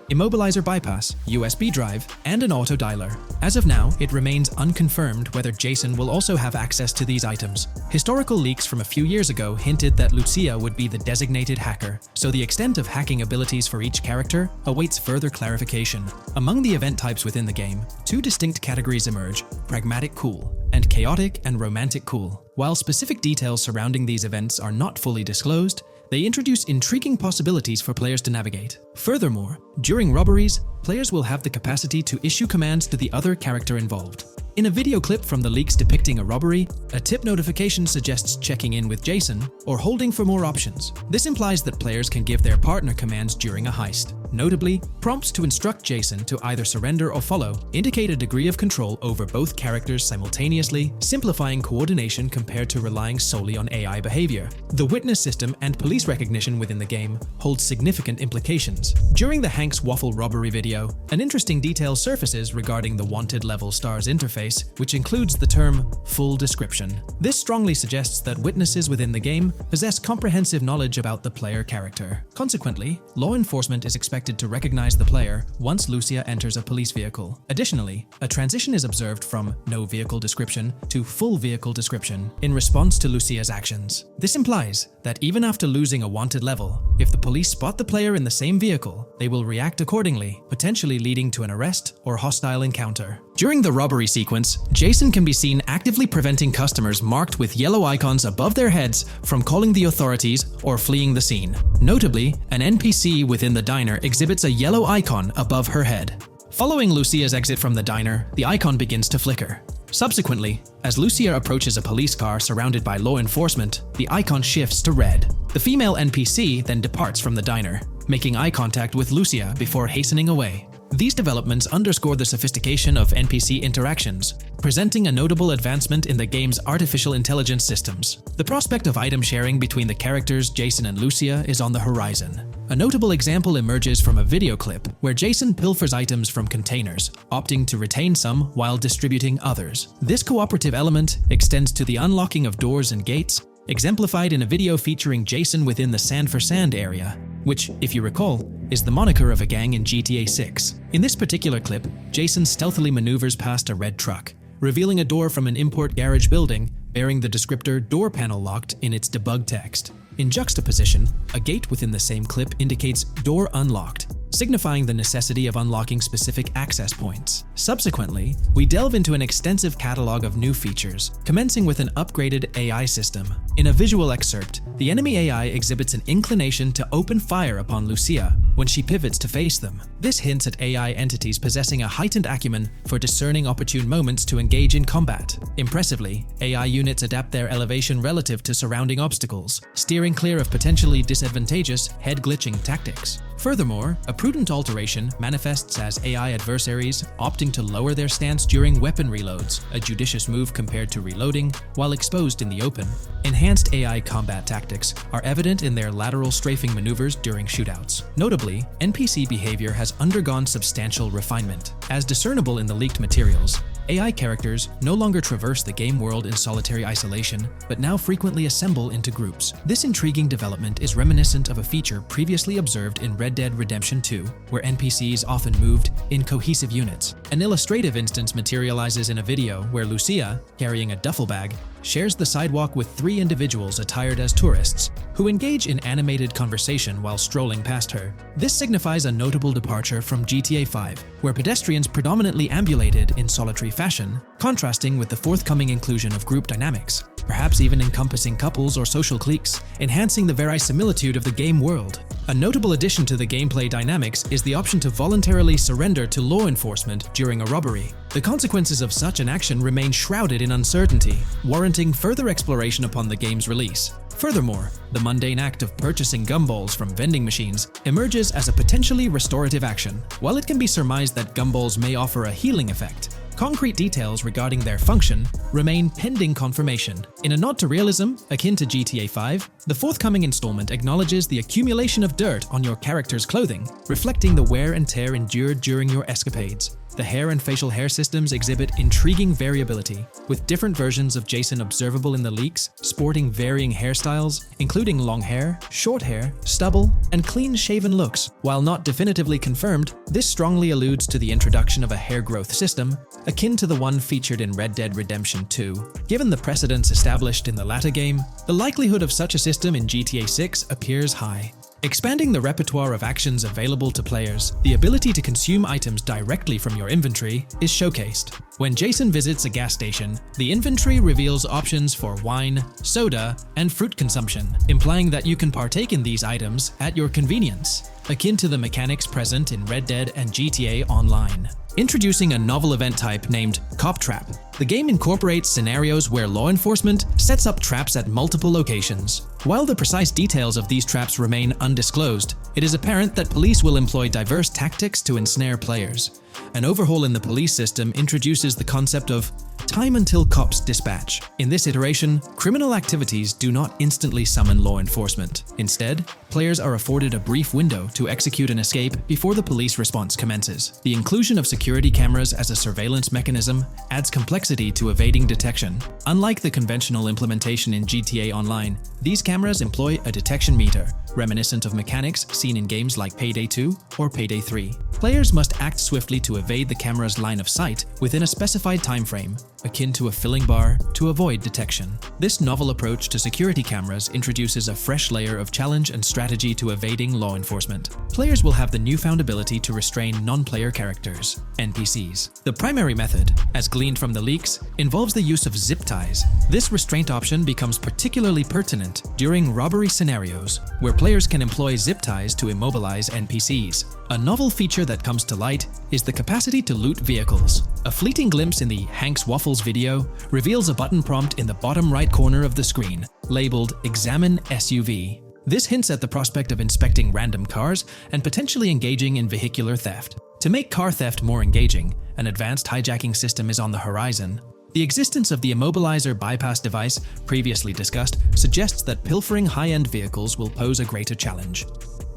immobilizer bypass, USB drive, and an auto dialer. As of now, it remains unconfirmed whether Jason will also have access to these items. Historical leaks from a few years ago hinted that Lucia would be the designated hacker, so the extent of hacking abilities for each character awaits further clarification. Among the event types within the game, two distinct categories emerge: pragmatic cool and chaotic and romantic cool. While specific details surrounding these events are not fully disclosed, they introduce intriguing possibilities for players to navigate. Furthermore, during robberies, players will have the capacity to issue commands to the other character involved. In a video clip from the leaks depicting a robbery, a tip notification suggests checking in with Jason or holding for more options. This implies that players can give their partner commands during a heist. Notably, prompts to instruct Jason to either surrender or follow indicate a degree of control over both characters simultaneously, simplifying coordination compared to relying solely on AI behavior. The witness system and police recognition within the game hold significant implications. During the Hank's Waffle robbery video, an interesting detail surfaces regarding the wanted level stars interface, which includes the term full description. This strongly suggests that witnesses within the game possess comprehensive knowledge about the player character. Consequently, law enforcement is expected to recognize the player once Lucia enters a police vehicle. Additionally, a transition is observed from no vehicle description to full vehicle description in response to Lucia's actions. This implies that even after losing a wanted level, If the police spot the player in the same vehicle, they will react accordingly, potentially leading to an arrest or hostile encounter. During the robbery sequence, Jason can be seen actively preventing customers marked with yellow icons above their heads from calling the authorities or fleeing the scene. Notably, an NPC within the diner exhibits a yellow icon above her head. Following Lucia's exit from the diner, the icon begins to flicker. Subsequently, as Lucia approaches a police car surrounded by law enforcement, the icon shifts to red. The female NPC then departs from the diner, making eye contact with Lucia before hastening away. These developments underscore the sophistication of NPC interactions, presenting a notable advancement in the game's artificial intelligence systems. The prospect of item sharing between the characters Jason and Lucia is on the horizon. A notable example emerges from a video clip where Jason pilfers items from containers, opting to retain some while distributing others. This cooperative element extends to the unlocking of doors and gates, exemplified in a video featuring Jason within the Sand for Sand area, which, if you recall, is the moniker of a gang in GTA 6. In this particular clip, Jason stealthily maneuvers past a red truck, revealing a door from an import garage building bearing the descriptor "door panel locked" in its debug text. In juxtaposition, a gate within the same clip indicates "door unlocked," signifying the necessity of unlocking specific access points. Subsequently, we delve into an extensive catalog of new features, commencing with an upgraded AI system. In a visual excerpt, the enemy AI exhibits an inclination to open fire upon Lucia when she pivots to face them. This hints at AI entities possessing a heightened acumen for discerning opportune moments to engage in combat. Impressively, AI units adapt their elevation relative to surrounding obstacles, steering clear of potentially disadvantageous head-glitching tactics. Furthermore, a prudent alteration manifests as AI adversaries opting to lower their stance during weapon reloads, a judicious move compared to reloading while exposed in the open. Enhanced AI combat tactics are evident in their lateral strafing maneuvers during shootouts. Notably, NPC behavior has undergone substantial refinement. As discernible in the leaked materials, AI characters no longer traverse the game world in solitary isolation, but now frequently assemble into groups. This intriguing development is reminiscent of a feature previously observed in Red Dead Redemption 2, where NPCs often moved in cohesive units. An illustrative instance materializes in a video where Lucia, carrying a duffel bag, shares the sidewalk with 3 individuals attired as tourists, who engage in animated conversation while strolling past her. This signifies a notable departure from GTA 5, where pedestrians predominantly ambulated in solitary fashion, contrasting with the forthcoming inclusion of group dynamics, perhaps even encompassing couples or social cliques, enhancing the verisimilitude of the game world. A notable addition to the gameplay dynamics is the option to voluntarily surrender to law enforcement during a robbery. The consequences of such an action remain shrouded in uncertainty, warranting further exploration upon the game's release. Furthermore, the mundane act of purchasing gumballs from vending machines emerges as a potentially restorative action. While it can be surmised that gumballs may offer a healing effect, concrete details regarding their function remain pending confirmation. In a nod to realism, akin to GTA 5, the forthcoming installment acknowledges the accumulation of dirt on your character's clothing, reflecting the wear and tear endured during your escapades. The hair and facial hair systems exhibit intriguing variability, with different versions of Jason observable in the leaks, sporting varying hairstyles, including long hair, short hair, stubble, and clean-shaven looks. While not definitively confirmed, this strongly alludes to the introduction of a hair growth system, akin to the one featured in Red Dead Redemption 2. Given the precedents established in the latter game, the likelihood of such a system in GTA 6 appears high. Expanding the repertoire of actions available to players, the ability to consume items directly from your inventory is showcased. When Jason visits a gas station, the inventory reveals options for wine, soda, and fruit consumption, implying that you can partake in these items at your convenience, akin to the mechanics present in Red Dead and GTA Online. Introducing a novel event type named Cop Trap, the game incorporates scenarios where law enforcement sets up traps at multiple locations. While the precise details of these traps remain undisclosed, it is apparent that police will employ diverse tactics to ensnare players. An overhaul in the police system introduces the concept of time until cops dispatch. In this iteration, criminal activities do not instantly summon law enforcement. Instead, players are afforded a brief window to execute an escape before the police response commences. The inclusion of security cameras as a surveillance mechanism adds complexity to evading detection. Unlike the conventional implementation in GTA Online, these cameras employ a detection meter, reminiscent of mechanics seen in games like Payday 2 or Payday 3. Players must act swiftly to evade the camera's line of sight within a specified time frame, akin to a filling bar, to avoid detection. This novel approach to security cameras introduces a fresh layer of challenge and strategy to evading law enforcement. Players will have the newfound ability to restrain non-player characters, NPCs. The primary method, as gleaned from the leaks, involves the use of zip ties. This restraint option becomes particularly pertinent during robbery scenarios, where players can employ zip ties to immobilize NPCs. A novel feature that comes to light is the capacity to loot vehicles. A fleeting glimpse in the Hank's Waffles video reveals a button prompt in the bottom right corner of the screen, labeled Examine SUV. This hints at the prospect of inspecting random cars and potentially engaging in vehicular theft. To make car theft more engaging, an advanced hijacking system is on the horizon. The existence of the immobilizer bypass device, previously discussed, suggests that pilfering high-end vehicles will pose a greater challenge.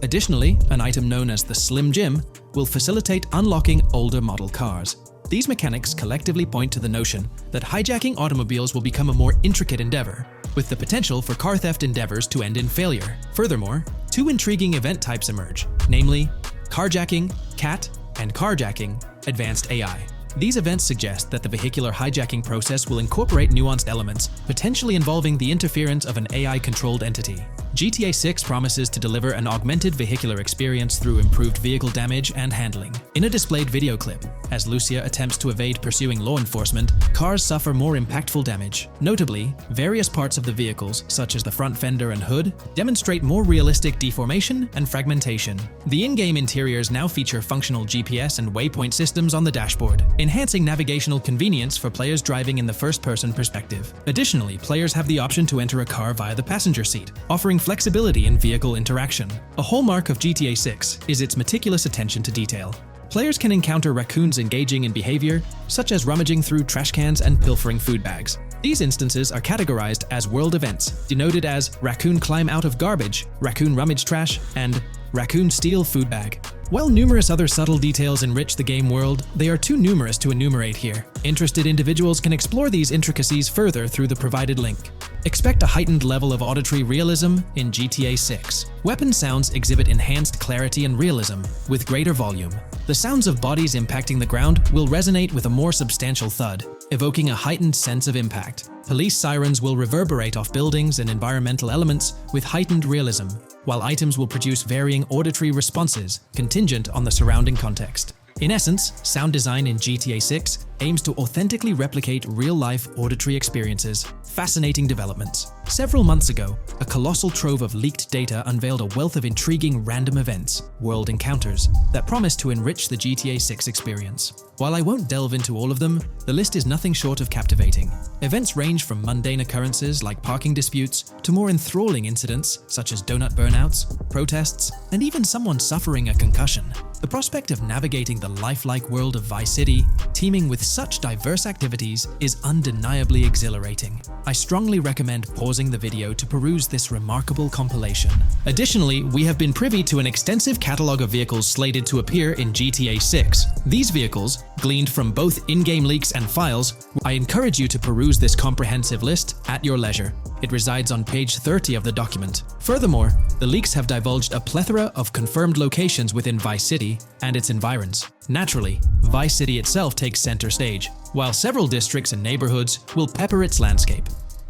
Additionally, an item known as the Slim Jim will facilitate unlocking older model cars. These mechanics collectively point to the notion that hijacking automobiles will become a more intricate endeavor, with the potential for car theft endeavors to end in failure. Furthermore, two intriguing event types emerge, namely carjacking, CAT, and carjacking, advanced AI. These events suggest that the vehicular hijacking process will incorporate nuanced elements, potentially involving the interference of an AI-controlled entity. GTA 6 promises to deliver an augmented vehicular experience through improved vehicle damage and handling. In a displayed video clip, as Lucia attempts to evade pursuing law enforcement, cars suffer more impactful damage. Notably, various parts of the vehicles, such as the front fender and hood, demonstrate more realistic deformation and fragmentation. The in-game interiors now feature functional GPS and waypoint systems on the dashboard, enhancing navigational convenience for players driving in the first-person perspective. Additionally, players have the option to enter a car via the passenger seat, offering flexibility in vehicle interaction. A hallmark of GTA 6 is its meticulous attention to detail. Players can encounter raccoons engaging in behavior, such as rummaging through trash cans and pilfering food bags. These instances are categorized as world events, denoted as raccoon climb out of garbage, raccoon rummage trash, and raccoon steal food bag. While numerous other subtle details enrich the game world, they are too numerous to enumerate here. Interested individuals can explore these intricacies further through the provided link. Expect a heightened level of auditory realism in GTA 6. Weapon sounds exhibit enhanced clarity and realism, with greater volume. The sounds of bodies impacting the ground will resonate with a more substantial thud, evoking a heightened sense of impact. Police sirens will reverberate off buildings and environmental elements with heightened realism, while items will produce varying auditory responses contingent on the surrounding context. In essence, sound design in GTA 6 aims to authentically replicate real-life auditory experiences. Fascinating developments. Several months ago, a colossal trove of leaked data unveiled a wealth of intriguing random events, world encounters, that promise to enrich the GTA 6 experience. While I won't delve into all of them, the list is nothing short of captivating. Events range from mundane occurrences like parking disputes to more enthralling incidents such as donut burnouts, protests, and even someone suffering a concussion. The prospect of navigating the lifelike world of Vice City, teeming with such diverse activities, is undeniably exhilarating. I strongly recommend pausing the video to peruse this remarkable compilation. Additionally, we have been privy to an extensive catalog of vehicles slated to appear in GTA 6. These vehicles, gleaned from both in-game leaks and files, I encourage you to peruse this comprehensive list at your leisure. It resides on page 30 of the document. Furthermore, the leaks have divulged a plethora of confirmed locations within Vice City and its environs. Naturally, Vice City itself takes center stage, while several districts and neighborhoods will pepper its landscape.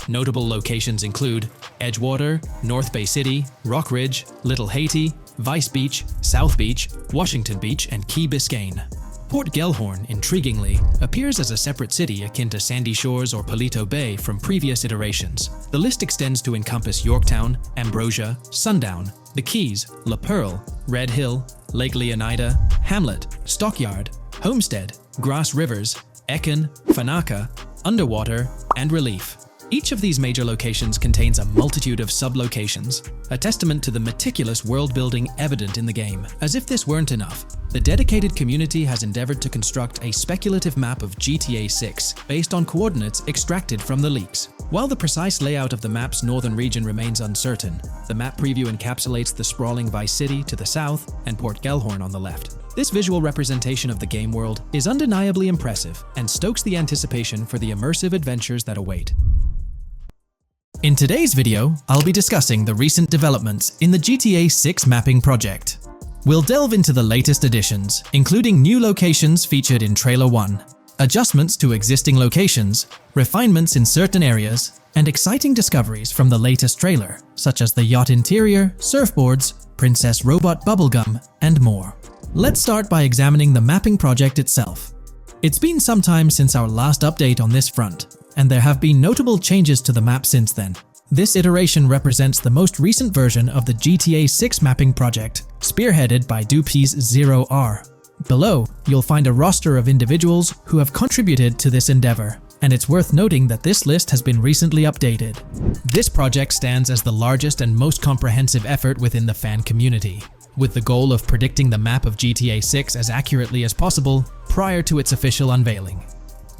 Notable locations include Edgewater, North Bay City, Rock Ridge, Little Haiti, Vice Beach, South Beach, Washington Beach, and Key Biscayne. Port Gellhorn, intriguingly, appears as a separate city akin to Sandy Shores or Palito Bay from previous iterations. The list extends to encompass Yorktown, Ambrosia, Sundown, the Keys, La Pearl, Red Hill, Lake Leonida, Hamlet, Stockyard, Homestead, Grass Rivers, Ekin, Fanaka, Underwater, and Relief. Each of these major locations contains a multitude of sub-locations, a testament to the meticulous world-building evident in the game. As if this weren't enough, the dedicated community has endeavored to construct a speculative map of GTA 6 based on coordinates extracted from the leaks. While the precise layout of the map's northern region remains uncertain, the map preview encapsulates the sprawling Vice City to the south and Port Gellhorn on the left. This visual representation of the game world is undeniably impressive and stokes the anticipation for the immersive adventures that await. In today's video, I'll be discussing the recent developments in the GTA 6 mapping project. We'll delve into the latest additions, including new locations featured in Trailer 1, adjustments to existing locations, refinements in certain areas, and exciting discoveries from the latest trailer, such as the yacht interior, surfboards, princess robot bubblegum, and more. Let's start by examining the mapping project itself. It's been some time since our last update on this front, and there have been notable changes to the map since then. This iteration represents the most recent version of the GTA 6 mapping project, spearheaded by Dupee's 0R. Below, you'll find a roster of individuals who have contributed to this endeavor, and it's worth noting that this list has been recently updated. This project stands as the largest and most comprehensive effort within the fan community, with the goal of predicting the map of GTA 6 as accurately as possible prior to its official unveiling.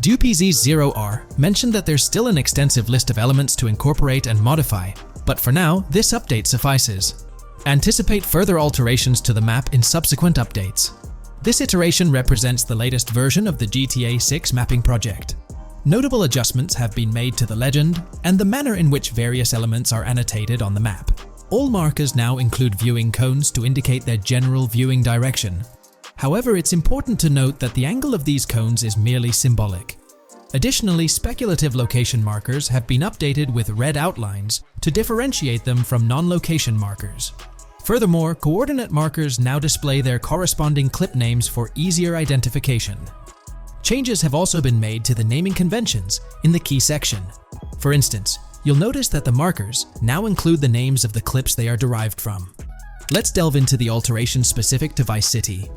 Dupee's 0R mentioned that there's still an extensive list of elements to incorporate and modify, but for now, this update suffices. Anticipate further alterations to the map in subsequent updates. This iteration represents the latest version of the GTA 6 mapping project. Notable adjustments have been made to the legend and the manner in which various elements are annotated on the map. All markers now include viewing cones to indicate their general viewing direction. However, it's important to note that the angle of these cones is merely symbolic. Additionally, speculative location markers have been updated with red outlines to differentiate them from non-location markers. Furthermore, coordinate markers now display their corresponding clip names for easier identification. Changes have also been made to the naming conventions in the key section. For instance, you'll notice that the markers now include the names of the clips they are derived from. Let's delve into the alterations specific to Vice City.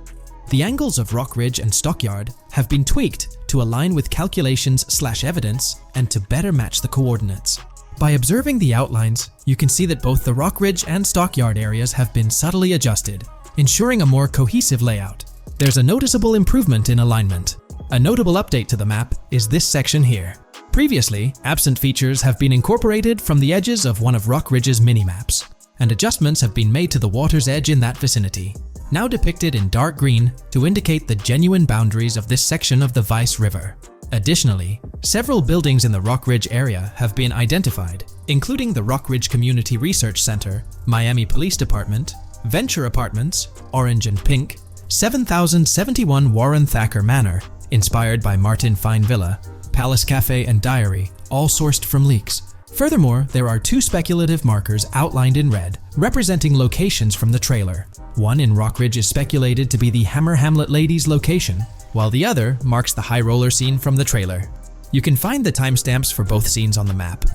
The angles of Rock Ridge and Stockyard have been tweaked to align with calculations/evidence and to better match the coordinates. By observing the outlines, you can see that both the Rock Ridge and Stockyard areas have been subtly adjusted, ensuring a more cohesive layout. There's a noticeable improvement in alignment. A notable update to the map is this section here. Previously, absent features have been incorporated from the edges of one of Rock Ridge's mini-maps, and adjustments have been made to the water's edge in that vicinity, now depicted in dark green to indicate the genuine boundaries of this section of the Vice River. Additionally, several buildings in the Rock Ridge area have been identified, including the Rock Ridge Community Research Center, Miami Police Department, Venture Apartments, Orange and Pink, 7071 Warren Thacker Manor, inspired by Martin Fine Villa, Palace Cafe and Diary, all sourced from leaks. Furthermore, there are two speculative markers outlined in red, representing locations from the trailer. One in Rock Ridge is speculated to be the Hammer Hamlet Ladies location, while the other marks the high roller scene from the trailer. You can find the timestamps for both scenes on the map.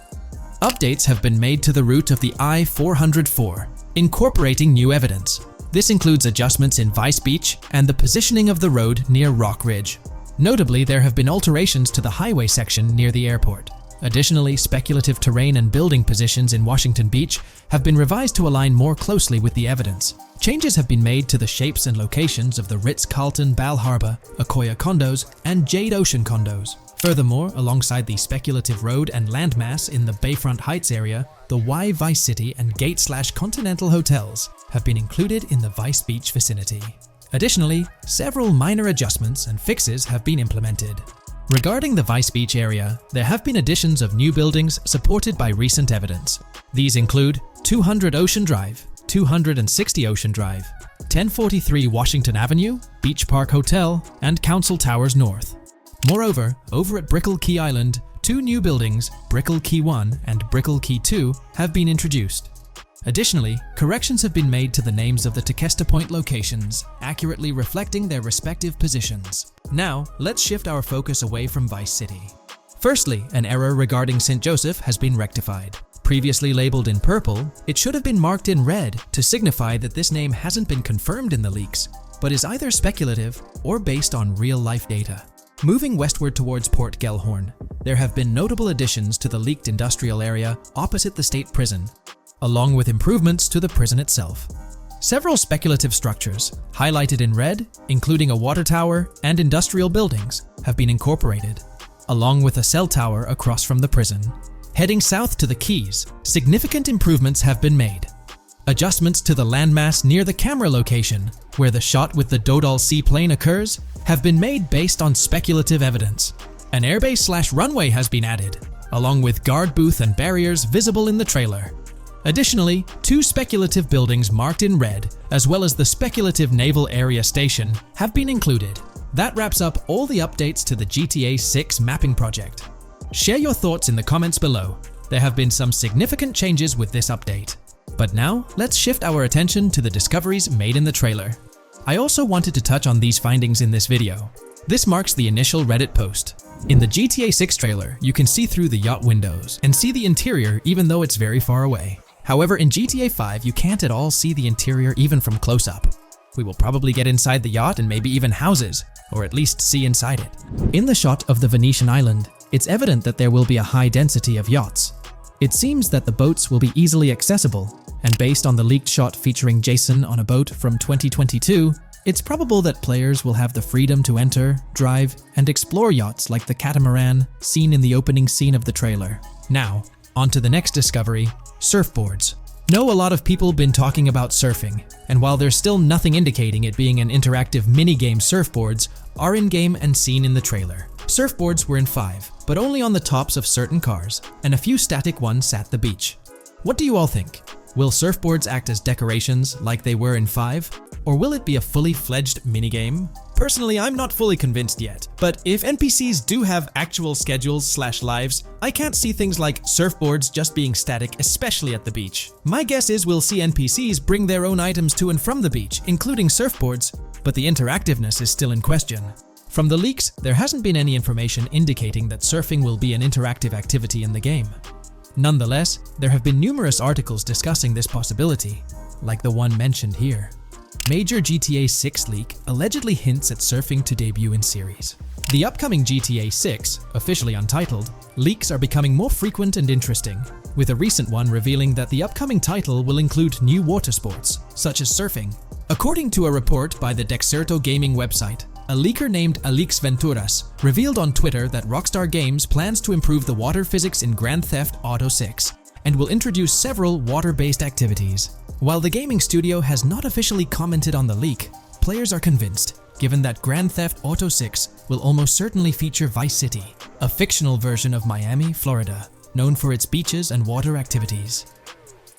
Updates have been made to the route of the I-404, incorporating new evidence. This includes adjustments in Vice Beach and the positioning of the road near Rock Ridge. Notably, there have been alterations to the highway section near the airport. Additionally, speculative terrain and building positions in Washington Beach have been revised to align more closely with the evidence. Changes have been made to the shapes and locations of the Ritz-Carlton Bal Harbour, Akoya condos, and Jade Ocean condos. Furthermore, alongside the speculative road and landmass in the Bayfront Heights area, the Y Vice City and Gate/Continental hotels have been included in the Vice Beach vicinity. Additionally, several minor adjustments and fixes have been implemented. Regarding the Vice Beach area, there have been additions of new buildings supported by recent evidence. These include 200 Ocean Drive, 260 Ocean Drive, 1043 Washington Avenue, Beach Park Hotel, and Council Towers North. Moreover, over at Brickell Key Island, two new buildings, Brickell Key 1 and Brickell Key 2, have been introduced. Additionally, corrections have been made to the names of the Tequesta Point locations, accurately reflecting their respective positions. Now, let's shift our focus away from Vice City. Firstly, an error regarding St. Joseph has been rectified. Previously labeled in purple, it should have been marked in red to signify that this name hasn't been confirmed in the leaks, but is either speculative or based on real-life data. Moving westward towards Port Gellhorn, there have been notable additions to the leaked industrial area opposite the state prison, along with improvements to the prison itself. Several speculative structures, highlighted in red, including a water tower and industrial buildings, have been incorporated, along with a cell tower across from the prison. Heading south to the Keys, significant improvements have been made. Adjustments to the landmass near the camera location, where the shot with the Dodal seaplane occurs, have been made based on speculative evidence. An airbase/runway has been added, along with guard booth and barriers visible in the trailer. Additionally, two speculative buildings marked in red, as well as the speculative Naval Area Station, have been included. That wraps up all the updates to the GTA 6 mapping project. Share your thoughts in the comments below. There have been some significant changes with this update. But now, let's shift our attention to the discoveries made in the trailer. I also wanted to touch on these findings in this video. This marks the initial Reddit post. In the GTA 6 trailer, you can see through the yacht windows and see the interior even though it's very far away. However, in GTA 5, you can't at all see the interior even from close up. We will probably get inside the yacht and maybe even houses, or at least see inside it. In the shot of the Venetian island, it's evident that there will be a high density of yachts. It seems that the boats will be easily accessible, and based on the leaked shot featuring Jason on a boat from 2022, it's probable that players will have the freedom to enter, drive, and explore yachts like the catamaran seen in the opening scene of the trailer. Now, on to the next discovery, surfboards. Know a lot of people been talking about surfing, and while there's still nothing indicating it being an interactive minigame, surfboards are in-game and seen in the trailer. Surfboards were in 5, but only on the tops of certain cars, and a few static ones at the beach. What do you all think? Will surfboards act as decorations like they were in 5? Or will it be a fully fledged minigame? Personally, I'm not fully convinced yet, but if NPCs do have actual schedules/lives, I can't see things like surfboards just being static, especially at the beach. My guess is we'll see NPCs bring their own items to and from the beach, including surfboards, but the interactiveness is still in question. From the leaks, there hasn't been any information indicating that surfing will be an interactive activity in the game. Nonetheless, there have been numerous articles discussing this possibility, like the one mentioned here. Major GTA 6 leak allegedly hints at surfing to debut in series. The upcoming GTA 6, officially untitled, leaks are becoming more frequent and interesting, with a recent one revealing that the upcoming title will include new water sports, such as surfing. According to a report by the Dexerto gaming website, a leaker named Alix Venturas revealed on Twitter that Rockstar Games plans to improve the water physics in Grand Theft Auto 6 and will introduce several water-based activities. While the gaming studio has not officially commented on the leak, players are convinced, given that Grand Theft Auto 6 will almost certainly feature Vice City, a fictional version of Miami, Florida, known for its beaches and water activities.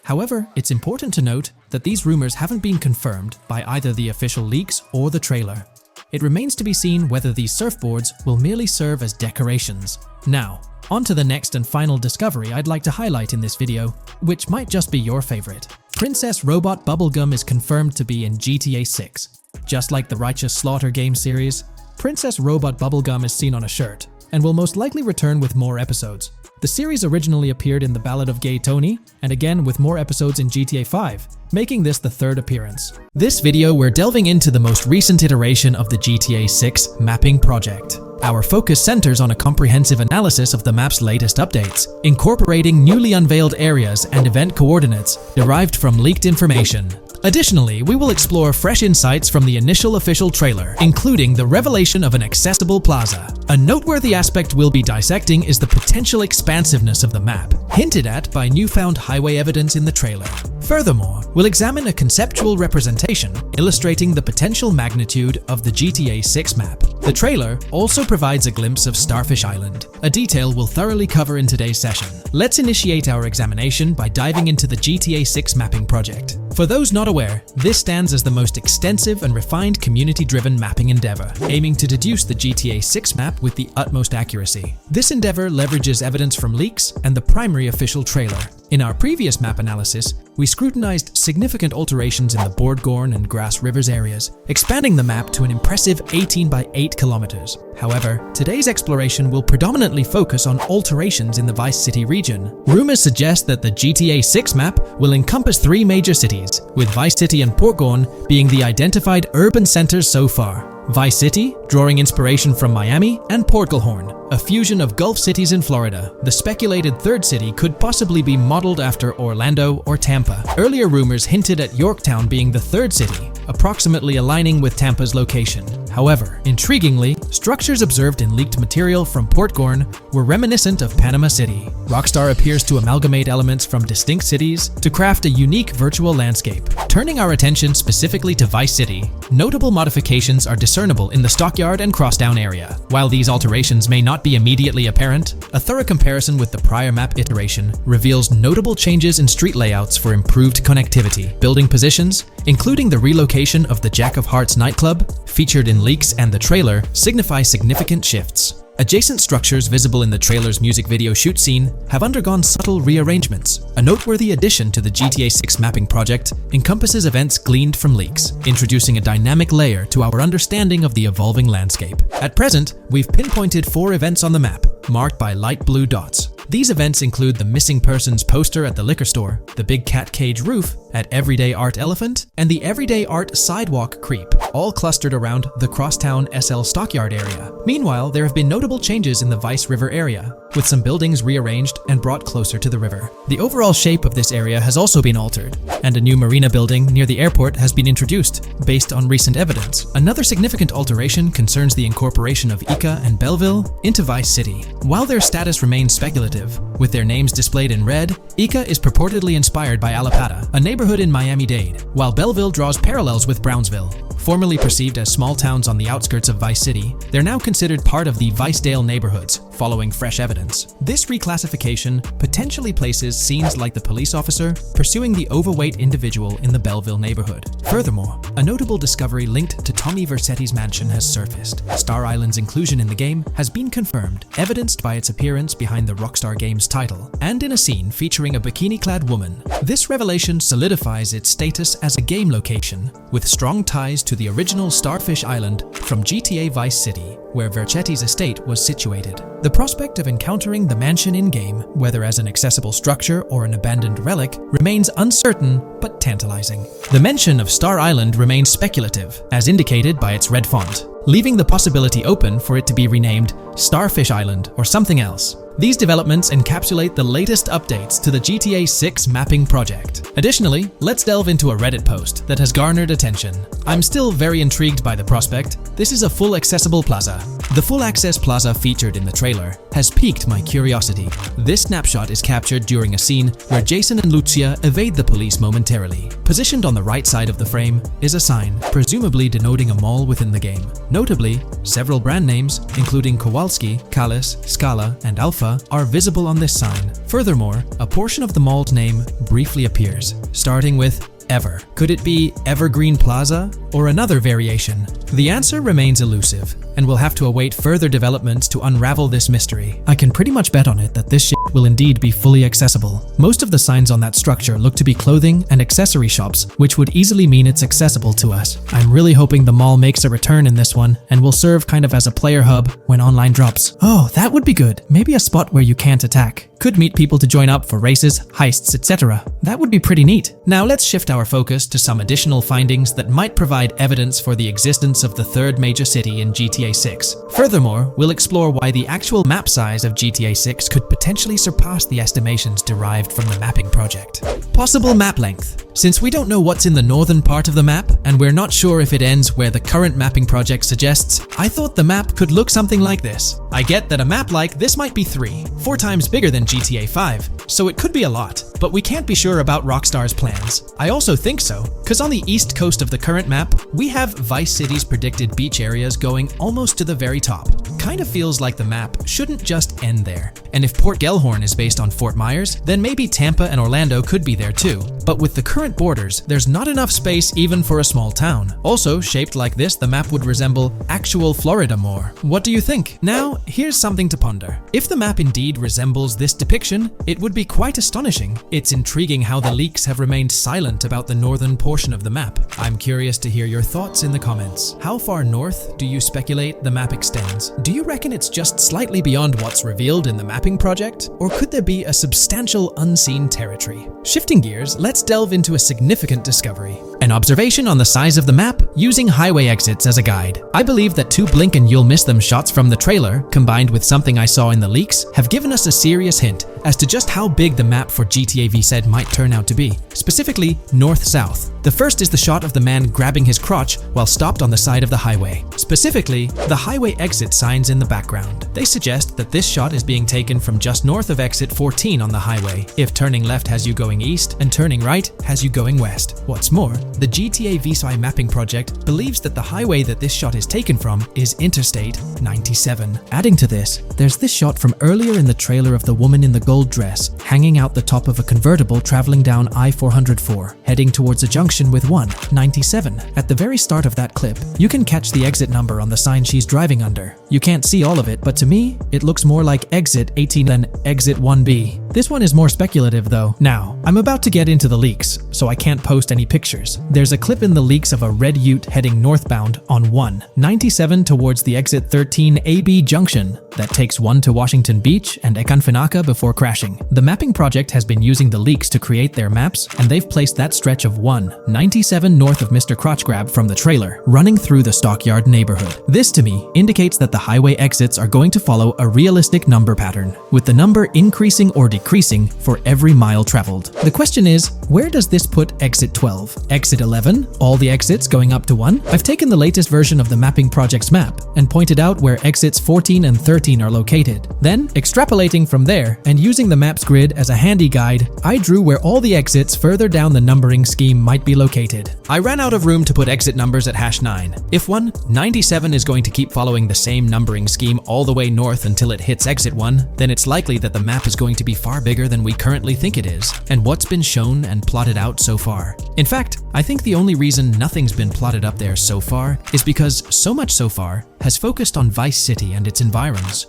However, it's important to note that these rumors haven't been confirmed by either the official leaks or the trailer. It remains to be seen whether these surfboards will merely serve as decorations. Now, on to the next and final discovery I'd like to highlight in this video, which might just be your favorite. Princess Robot Bubblegum is confirmed to be in GTA 6. Just like the Righteous Slaughter game series, Princess Robot Bubblegum is seen on a shirt, and will most likely return with more episodes. The series originally appeared in The Ballad of Gay Tony, and again with more episodes in GTA 5, making this the third appearance. This video we're delving into the most recent iteration of the GTA 6 mapping project. Our focus centers on a comprehensive analysis of the map's latest updates, incorporating newly unveiled areas and event coordinates derived from leaked information. Additionally, we will explore fresh insights from the initial official trailer, including the revelation of an accessible plaza. A noteworthy aspect we'll be dissecting is the potential expansiveness of the map, hinted at by newfound highway evidence in the trailer. Furthermore, we'll examine a conceptual representation illustrating the potential magnitude of the GTA 6 map. The trailer also provides a glimpse of Starfish Island, a detail we'll thoroughly cover in today's session. Let's initiate our examination by diving into the GTA 6 mapping project. For those not aware, this stands as the most extensive and refined community-driven mapping endeavor, aiming to deduce the GTA 6 map with the utmost accuracy. This endeavor leverages evidence from leaks and the primary official trailer. In our previous map analysis, we scrutinized significant alterations in the Boardgorn and Grass Rivers areas, expanding the map to an impressive 18 by 8 kilometers. However, today's exploration will predominantly focus on alterations in the Vice City region. Rumors suggest that the GTA 6 map will encompass 3 major cities, with Vice City and Portgorn being the identified urban centers so far. Vice City, drawing inspiration from Miami, and Portgorn, a fusion of Gulf cities in Florida. The speculated third city could possibly be modeled after Orlando or Tampa. Earlier rumors hinted at Yorktown being the third city, approximately aligning with Tampa's location. However, intriguingly, structures observed in leaked material from Portgorn were reminiscent of Panama City. Rockstar appears to amalgamate elements from distinct cities to craft a unique virtual landscape. Turning our attention specifically to Vice City, notable modifications are discernible in the Stockyard and Crosstown area. While these alterations may not be immediately apparent, a thorough comparison with the prior map iteration reveals notable changes in street layouts for improved connectivity, building positions, including the relocation of the Jack of Hearts nightclub, featured in leaks and the trailer, signify significant shifts. Adjacent structures visible in the trailer's music video shoot scene have undergone subtle rearrangements. A noteworthy addition to the GTA 6 mapping project encompasses events gleaned from leaks, introducing a dynamic layer to our understanding of the evolving landscape. At present, we've pinpointed 4 events on the map, marked by light blue dots. These events include the missing persons poster at the liquor store, the big cat cage roof at Everyday Art Elephant, and the Everyday Art Sidewalk Creep, all clustered around the Crosstown SL Stockyard area. Meanwhile, there have been notable changes in the Vice River area, with some buildings rearranged and brought closer to the river. The overall shape of this area has also been altered, and a new marina building near the airport has been introduced, based on recent evidence. Another significant alteration concerns the incorporation of Ica and Belleville into Vice City. While their status remains speculative, with their names displayed in red, Ica is purportedly inspired by Allapattah, a neighborhood in Miami-Dade, while Belleville draws parallels with Brownsville. Formerly perceived as small towns on the outskirts of Vice City, they're now considered part of the Vicedale neighborhoods, following fresh evidence. This reclassification potentially places scenes like the police officer pursuing the overweight individual in the Belleville neighborhood. Furthermore, a notable discovery linked to Tommy Vercetti's mansion has surfaced. Star Island's inclusion in the game has been confirmed, evidenced by its appearance behind the Rockstar game's title, and in a scene featuring a bikini-clad woman. This revelation solidifies its status as a game location, with strong ties to the original Starfish Island from GTA Vice City, where Vercetti's estate was situated. The prospect of encountering the mansion in-game, whether as an accessible structure or an abandoned relic, remains uncertain but tantalizing. The mention of Star Island remains speculative, as indicated by its red font, leaving the possibility open for it to be renamed Starfish Island or something else. These developments encapsulate the latest updates to the GTA 6 mapping project. Additionally, let's delve into a Reddit post that has garnered attention. I'm still very intrigued by the prospect. This is a full accessible plaza. The full access plaza featured in the trailer has piqued my curiosity. This snapshot is captured during a scene where Jason and Lucia evade the police momentarily. Positioned on the right side of the frame is a sign, presumably denoting a mall within the game. Notably, several brand names, including Kowalski, Callis, Scala, and Alpha, are visible on this sign. Furthermore, a portion of the mall's name briefly appears, starting with Ever. Could it be Evergreen Plaza or another variation? The answer remains elusive, and we'll have to await further developments to unravel this mystery. I can pretty much bet on it that this shit will indeed be fully accessible. Most of the signs on that structure look to be clothing and accessory shops, which would easily mean it's accessible to us. I'm really hoping the mall makes a return in this one and will serve kind of as a player hub when online drops. Oh, that would be good. Maybe a spot where you can't attack. Could meet people to join up for races, heists, etc. That would be pretty neat. Now let's shift our focus to some additional findings that might provide evidence for the existence of the third major city in GTA 6. Furthermore, we'll explore why the actual map size of GTA 6 could potentially surpass the estimations derived from the mapping project. Possible map length. Since we don't know what's in the northern part of the map, and we're not sure if it ends where the current mapping project suggests, I thought the map could look something like this. I get that a map like this might be 4 times bigger than GTA 5, so it could be a lot, but we can't be sure about Rockstar's plans. I also think so, because on the east coast of the current map, we have Vice City's predicted beach areas going almost to the very top. Kind of feels like the map shouldn't just end there. And if Port Gellhorn is based on Fort Myers, then maybe Tampa and Orlando could be there too. But with the current borders, there's not enough space even for a small town. Also, shaped like this, the map would resemble actual Florida more. What do you think? Now, here's something to ponder. If the map indeed resembles this depiction, it would be quite astonishing. It's intriguing how the leaks have remained silent about the northern portion of the map. I'm curious to hear your thoughts in the comments. How far north do you speculate the map extends? Do you reckon it's just slightly beyond what's revealed in the mapping project? Or could there be a substantial unseen territory? Shifting gears, let's delve into a significant discovery. An observation on the size of the map using highway exits as a guide. I believe that 2 blink and you'll miss them shots from the trailer, combined with something I saw in the leaks, have given us a serious hint as to just how big the map for GTA VZ might turn out to be. Specifically, north-south. The first is the shot of the man grabbing his crotch while stopped on the side of the highway. Specifically, the highway exit signs in the background. They suggest that this shot is being taken from just north of exit 14 on the highway, if turning left has you going east and turning right has you going west. What's more, the GTA VZ mapping project project believes that the highway that this shot is taken from is Interstate 97. Adding to this, there's this shot from earlier in the trailer of the woman in the gold dress hanging out the top of a convertible traveling down I-404, heading towards a junction with 197. At the very start of that clip, you can catch the exit number on the sign she's driving under. You can't see all of it, but to me, it looks more like exit 18 than exit 1B. This one is more speculative though. Now, I'm about to get into the leaks, so I can't post any pictures. There's a clip in the leaks of a red ute heading northbound on 197 towards the exit 13 AB junction that takes 1 to Washington Beach and Ekanfinaka before crashing. The mapping project has been using the leaks to create their maps, and they've placed that stretch of 197 north of Mr. Crotch Grab from the trailer, running through the Stockyard neighborhood. This to me indicates that the highway exits are going to follow a realistic number pattern, with the number increasing or decreasing for every mile traveled. The question is, where does this put exit 12? Exit 11? All the exits going up to 1? I've taken the latest version of the mapping project's map and pointed out where exits 14 and 13 are located. Then, extrapolating from there and using the map's grid as a handy guide, I drew where all the exits further down the numbering scheme might be located. I ran out of room to put exit numbers at #9. If 197 is going to keep following the same numbering scheme all the way north until it hits exit 1, then it's likely that the map is going to be far bigger than we currently think it is, and what's been shown and plotted out so far. In fact, I think the only reason nothing's been plotted up there so far is because so much so far has focused on Vice City and its environs.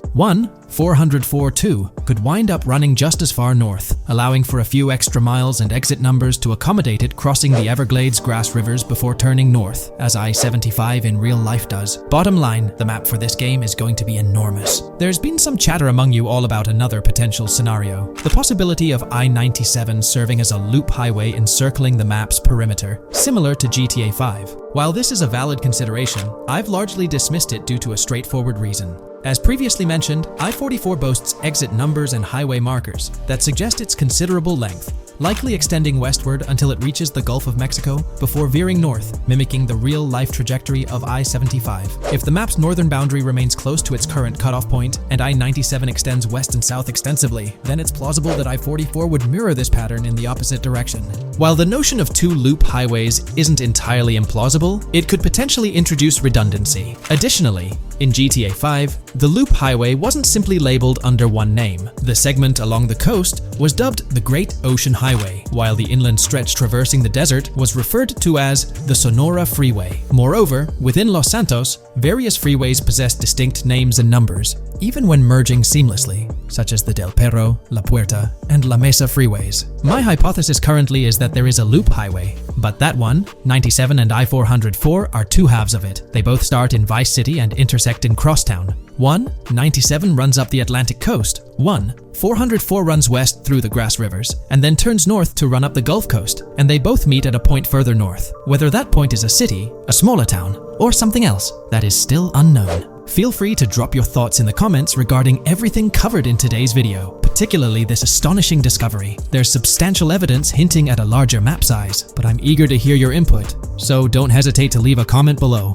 404-2 could wind up running just as far north, allowing for a few extra miles and exit numbers to accommodate it crossing the Everglades grass rivers before turning north, as I-75 in real life does. Bottom line, the map for this game is going to be enormous. There's been some chatter among you all about another potential scenario, the possibility of I-97 serving as a loop highway encircling the map's perimeter, similar to GTA 5. While this is a valid consideration, I've largely dismissed it due to a straightforward reason. As previously mentioned, I-44 boasts exit numbers and highway markers that suggest its considerable length, likely extending westward until it reaches the Gulf of Mexico before veering north, mimicking the real-life trajectory of I-75. If the map's northern boundary remains close to its current cutoff point and I-97 extends west and south extensively, then it's plausible that I-44 would mirror this pattern in the opposite direction. While the notion of two loop highways isn't entirely implausible, it could potentially introduce redundancy. Additionally, in GTA 5, the loop highway wasn't simply labeled under one name. The segment along the coast was dubbed the Great Ocean Highway, while the inland stretch traversing the desert was referred to as the Sonora Freeway. Moreover, within Los Santos, various freeways possess distinct names and numbers, even when merging seamlessly, such as the Del Perro, La Puerta, and La Mesa freeways. My hypothesis currently is that there is a loop highway, but that one, 97 and I-404, are two halves of it. They both start in Vice City and intersect in Crosstown. 197 runs up the Atlantic coast, 404 runs west through the grass rivers, and then turns north to run up the Gulf Coast, and they both meet at a point further north. Whether that point is a city, a smaller town, or something else, that is still unknown. Feel free to drop your thoughts in the comments regarding everything covered in today's video, particularly this astonishing discovery. There's substantial evidence hinting at a larger map size, but I'm eager to hear your input, so don't hesitate to leave a comment below.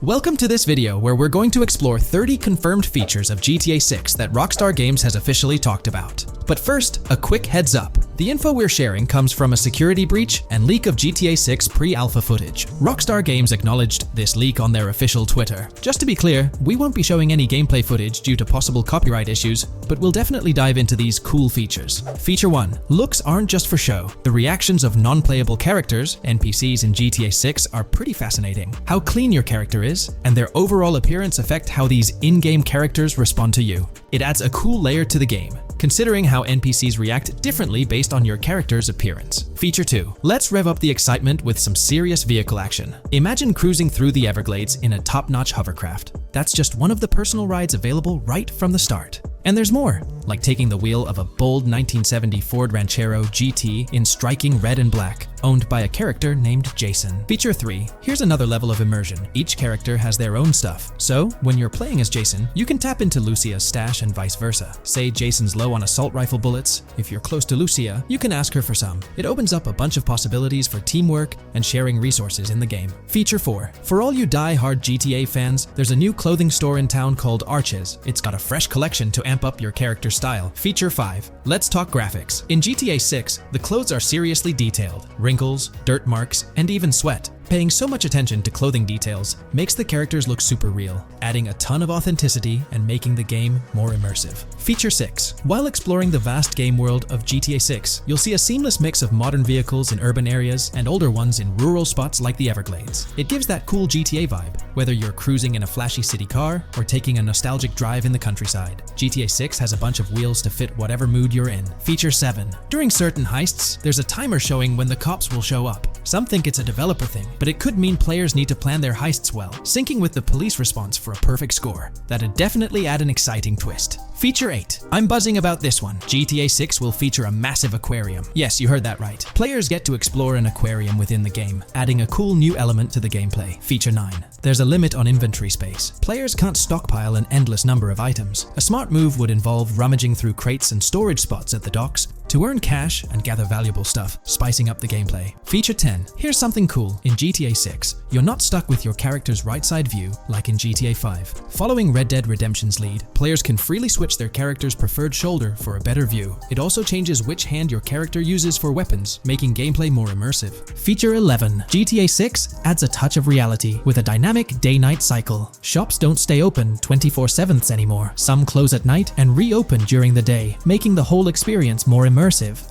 Welcome to this video where we're going to explore 30 confirmed features of GTA 6 that Rockstar Games has officially talked about. But first, a quick heads up. The info we're sharing comes from a security breach and leak of GTA 6 pre-alpha footage. Rockstar Games acknowledged this leak on their official Twitter. Just to be clear, we won't be showing any gameplay footage due to possible copyright issues, but we'll definitely dive into these cool features. Feature 1. Looks aren't just for show. The reactions of non-playable characters, NPCs in GTA 6, are pretty fascinating. How clean your character is, and their overall appearance affect how these in-game characters respond to you. It adds a cool layer to the game, considering how NPCs react differently based on your character's appearance. Feature 2. Let's rev up the excitement with some serious vehicle action. Imagine cruising through the Everglades in a top-notch hovercraft. That's just one of the personal rides available right from the start. And there's more, like taking the wheel of a bold 1970 Ford Ranchero GT in striking red and black, owned by a character named Jason. Feature 3. Here's another level of immersion. Each character has their own stuff, so when you're playing as Jason, you can tap into Lucia's stash and vice versa. Say Jason's low on assault rifle bullets. If you're close to Lucia, you can ask her for some. It opens up a bunch of possibilities for teamwork and sharing resources in the game. Feature 4. For all you die-hard GTA fans, there's a new clothing store in town called Arches. It's got a fresh collection to amp up your character style. Feature 5. Let's talk graphics. In GTA 6, the clothes are seriously detailed. Wrinkles, dirt marks, and even sweat. Paying so much attention to clothing details makes the characters look super real, adding a ton of authenticity and making the game more immersive. Feature 6. While exploring the vast game world of GTA 6, you'll see a seamless mix of modern vehicles in urban areas and older ones in rural spots like the Everglades. It gives that cool GTA vibe, whether you're cruising in a flashy city car or taking a nostalgic drive in the countryside. GTA 6 has a bunch of wheels to fit whatever mood you're in. Feature 7. During certain heists, there's a timer showing when the cops will show up. Some think it's a developer thing, but it could mean players need to plan their heists well, syncing with the police response for a perfect score. That'd definitely add an exciting twist. Feature 8. I'm buzzing about this one. GTA 6 will feature a massive aquarium. Yes, you heard that right. Players get to explore an aquarium within the game, adding a cool new element to the gameplay. Feature 9. There's a limit on inventory space. Players can't stockpile an endless number of items. A smart move would involve rummaging through crates and storage spots at the docks to earn cash and gather valuable stuff, spicing up the gameplay. Feature 10. Here's something cool. In GTA 6, you're not stuck with your character's right side view like in GTA 5. Following Red Dead Redemption's lead, players can freely switch their character's preferred shoulder for a better view. It also changes which hand your character uses for weapons, making gameplay more immersive. Feature 11. GTA 6 adds a touch of reality with a dynamic day-night cycle. Shops don't stay open 24/7 anymore. Some close at night and reopen during the day, making the whole experience more immersive.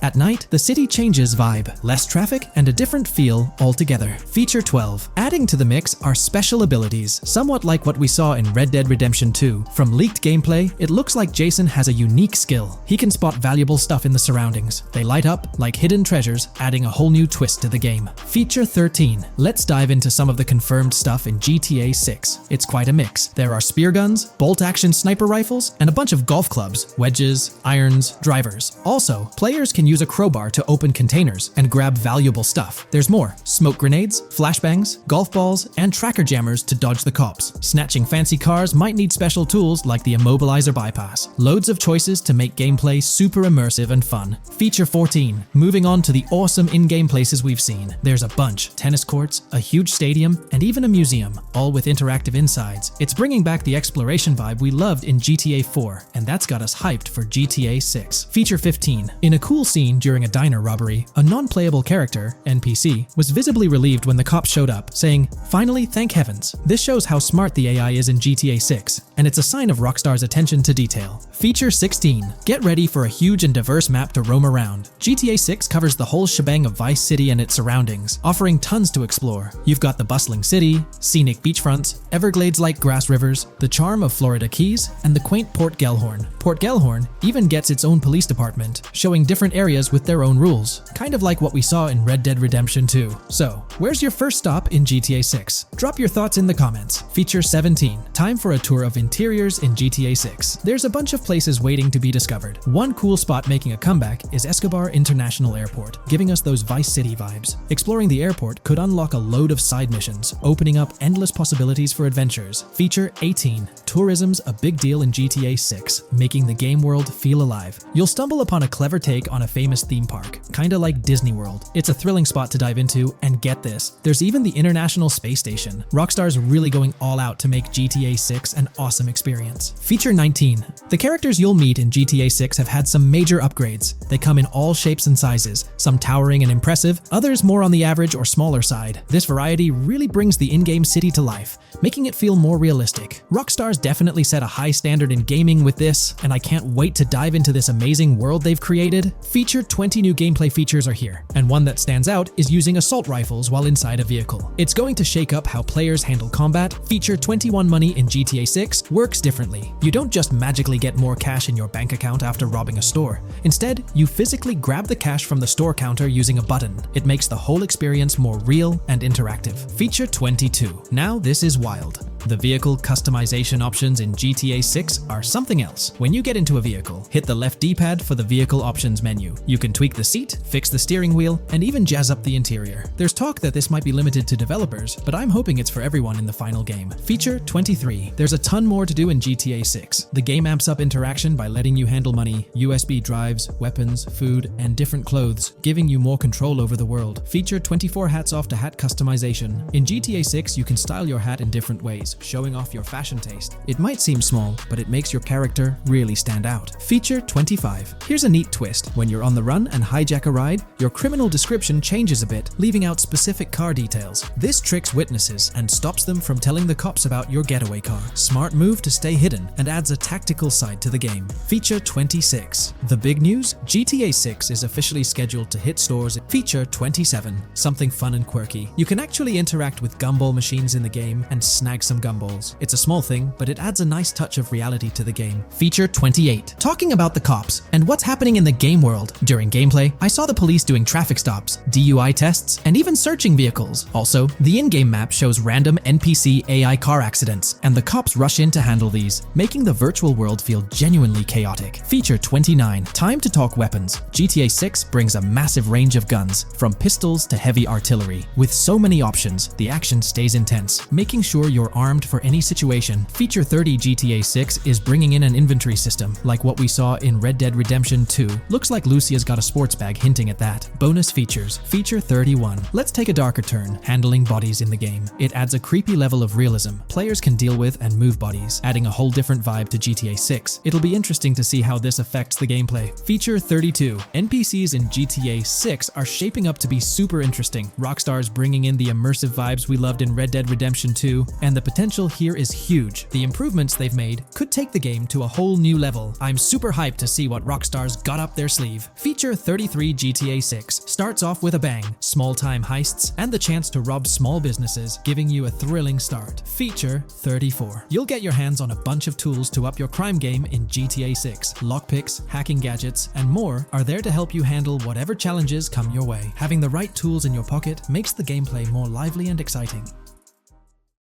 At night, the city changes vibe, less traffic, and a different feel altogether. Feature 12. Adding to the mix are special abilities, somewhat like what we saw in Red Dead Redemption 2. From leaked gameplay, it looks like Jason has a unique skill. He can spot valuable stuff in the surroundings. They light up like hidden treasures, adding a whole new twist to the game. Feature 13. Let's dive into some of the confirmed stuff in GTA 6. It's quite a mix. There are spear guns, bolt-action sniper rifles, and a bunch of golf clubs, wedges, irons, drivers. Also, players can use a crowbar to open containers and grab valuable stuff. There's more: smoke grenades, flashbangs, golf balls, and tracker jammers to dodge the cops. Snatching fancy cars might need special tools like the immobilizer bypass. Loads of choices to make gameplay super immersive and fun. Feature 14. Moving on to the awesome in-game places we've seen. There's a bunch: tennis courts, a huge stadium, and even a museum, all with interactive insides. It's bringing back the exploration vibe we loved in GTA 4, and that's got us hyped for GTA 6. Feature 15. In a cool scene during a diner robbery, a non-playable character, NPC, was visibly relieved when the cops showed up, saying, "Finally, thank heavens." This shows how smart the AI is in GTA 6, and it's a sign of Rockstar's attention to detail. Feature 16. Get ready for a huge and diverse map to roam around. GTA 6 covers the whole shebang of Vice City and its surroundings, offering tons to explore. You've got the bustling city, scenic beachfronts, Everglades-like grass rivers, the charm of Florida Keys, and the quaint Port Gellhorn. Port Gellhorn even gets its own police department, showing different areas with their own rules, kind of like what we saw in Red Dead Redemption 2. So, where's your first stop in GTA 6? Drop your thoughts in the comments. Feature 17. Time for a tour of interiors in GTA 6. There's a bunch of places waiting to be discovered. One cool spot making a comeback is Escobar International Airport, giving us those Vice City vibes. Exploring the airport could unlock a load of side missions, opening up endless possibilities for adventures. Feature 18. Tourism's a big deal in GTA 6, making the game world feel alive. You'll stumble upon a clever take on a famous theme park, kinda like Disney World. It's a thrilling spot to dive into, and get this, there's even the International Space Station. Rockstar's really going all out to make GTA 6 an awesome experience. Feature 19. The characters you'll meet in GTA 6 have had some major upgrades. They come in all shapes and sizes, some towering and impressive, others more on the average or smaller side. This variety really brings the in-game city to life, making it feel more realistic. Rockstar's definitely set a high standard in gaming with this, and I can't wait to dive into this amazing world they've created. Feature 20 new gameplay features are here, and one that stands out is using assault rifles while inside a vehicle. It's going to shake up how players handle combat. Feature 21 money in GTA 6 works differently. You don't just magically get more cash in your bank account after robbing a store. Instead, you physically grab the cash from the store counter using a button. It makes the whole experience more real and interactive. Feature 22. Now this is wild. The vehicle customization options in GTA 6 are something else. When you get into a vehicle, hit the left D-pad for the vehicle options menu. You can tweak the seat, fix the steering wheel, and even jazz up the interior. There's talk that this might be limited to developers, but I'm hoping it's for everyone in the final game. Feature 23. There's a ton more to do in GTA 6. The game amps up interaction by letting you handle money, USB drives, weapons, food, and different clothes, giving you more control over the world. Feature 24 hats off to hat customization. In GTA 6, you can style your hat in different ways. details, showing off your fashion taste. It might seem small, but it makes your character really stand out. Feature 25. Here's a neat twist. When you're on the run and hijack a ride, your criminal description changes a bit, leaving out specific car details. This tricks witnesses and stops them from telling the cops about your getaway car. Smart move to stay hidden and adds a tactical side to the game. Feature 26. The big news? GTA 6 is officially scheduled to hit stores at Feature 27. Something fun and quirky. You can actually interact with gumball machines in the game and snag some gumballs. It's a small thing, but it adds a nice touch of reality to the game. Feature 28. Talking about the cops and what's happening in the game world. During gameplay, I saw the police doing traffic stops, DUI tests, and even searching vehicles. Also, the in-game map shows random NPC AI car accidents, and the cops rush in to handle these, making the virtual world feel genuinely chaotic. Feature 29. Time to talk weapons. GTA 6 brings a massive range of guns, from pistols to heavy artillery. With so many options, the action stays intense, making sure you're armed for any situation. Feature 30. GTA 6 is bringing in an inventory system, like what we saw in Red Dead Redemption 2. Looks like Lucia's got a sports bag hinting at that. Bonus features. Feature 31. Let's take a darker turn, handling bodies in the game. It adds a creepy level of realism. Players can deal with and move bodies, adding a whole different vibe to GTA 6. It'll be interesting to see how this affects the gameplay. Feature 32. NPCs in GTA 6 are shaping up to be super interesting. Rockstar's bringing in the immersive vibes we loved in Red Dead Redemption 2, and the potential here is huge. The improvements they've made could take the game to a whole new level. I'm super hyped to see what Rockstar's got up their sleeve. Feature 33. GTA 6 starts off with a bang, small-time heists, and the chance to rob small businesses, giving you a thrilling start. Feature 34. You'll get your hands on a bunch of tools to up your crime game in GTA 6. Lockpicks, hacking gadgets, and more are there to help you handle whatever challenges come your way. Having the right tools in your pocket makes the gameplay more lively and exciting.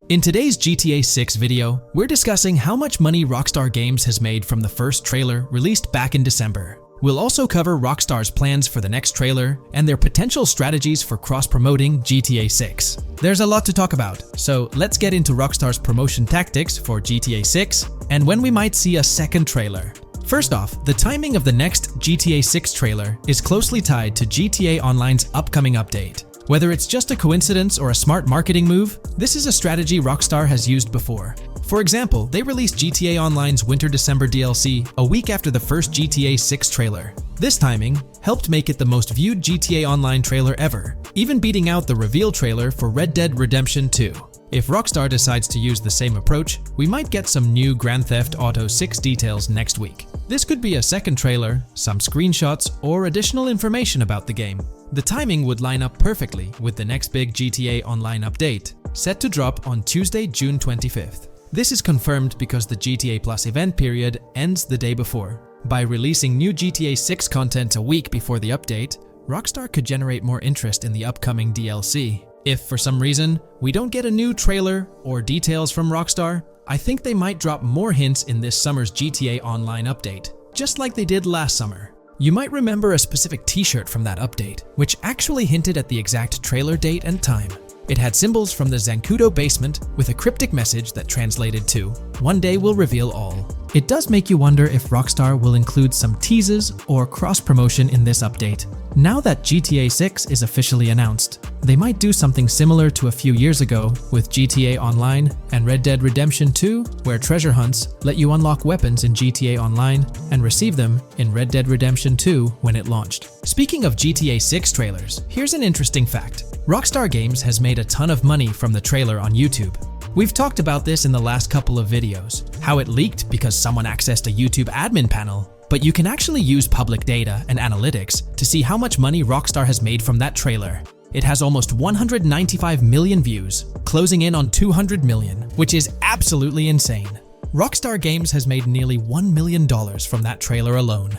In today's GTA 6 video, we're discussing how much money Rockstar Games has made from the first trailer released back in December. We'll also cover Rockstar's plans for the next trailer and their potential strategies for cross-promoting GTA 6. There's a lot to talk about, so let's get into Rockstar's promotion tactics for GTA 6 and when we might see a second trailer. First off, the timing of the next GTA 6 trailer is closely tied to GTA Online's upcoming update. Whether it's just a coincidence or a smart marketing move, this is a strategy Rockstar has used before. For example, they released GTA Online's Winter-December DLC a week after the first GTA 6 trailer. This timing helped make it the most viewed GTA Online trailer ever, even beating out the reveal trailer for Red Dead Redemption 2. If Rockstar decides to use the same approach, we might get some new Grand Theft Auto 6 details next week. This could be a second trailer, some screenshots, or additional information about the game. The timing would line up perfectly with the next big GTA Online update, set to drop on Tuesday, June 25th. This is confirmed because the GTA Plus event period ends the day before. By releasing new GTA 6 content a week before the update, Rockstar could generate more interest in the upcoming DLC. If for some reason we don't get a new trailer or details from Rockstar, I think they might drop more hints in this summer's GTA Online update, just like they did last summer. You might remember a specific t-shirt from that update, which actually hinted at the exact trailer date and time. It had symbols from the Zancudo basement with a cryptic message that translated to, "One day we'll reveal all." It does make you wonder if Rockstar will include some teases or cross-promotion in this update. Now that GTA 6 is officially announced, they might do something similar to a few years ago with GTA Online and Red Dead Redemption 2, where treasure hunts let you unlock weapons in GTA Online and receive them in Red Dead Redemption 2 when it launched. Speaking of GTA 6 trailers, here's an interesting fact. Rockstar Games has made a ton of money from the trailer on YouTube. We've talked about this in the last couple of videos, how it leaked because someone accessed a YouTube admin panel, but you can actually use public data and analytics to see how much money Rockstar has made from that trailer. It has almost 195 million views, closing in on 200 million, which is absolutely insane. Rockstar Games has made nearly $1 million from that trailer alone.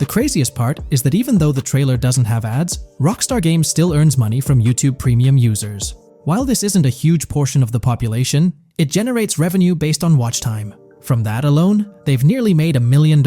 The craziest part is that even though the trailer doesn't have ads, Rockstar Games still earns money from YouTube Premium users. While this isn't a huge portion of the population, it generates revenue based on watch time. From that alone, they've nearly made $1 million.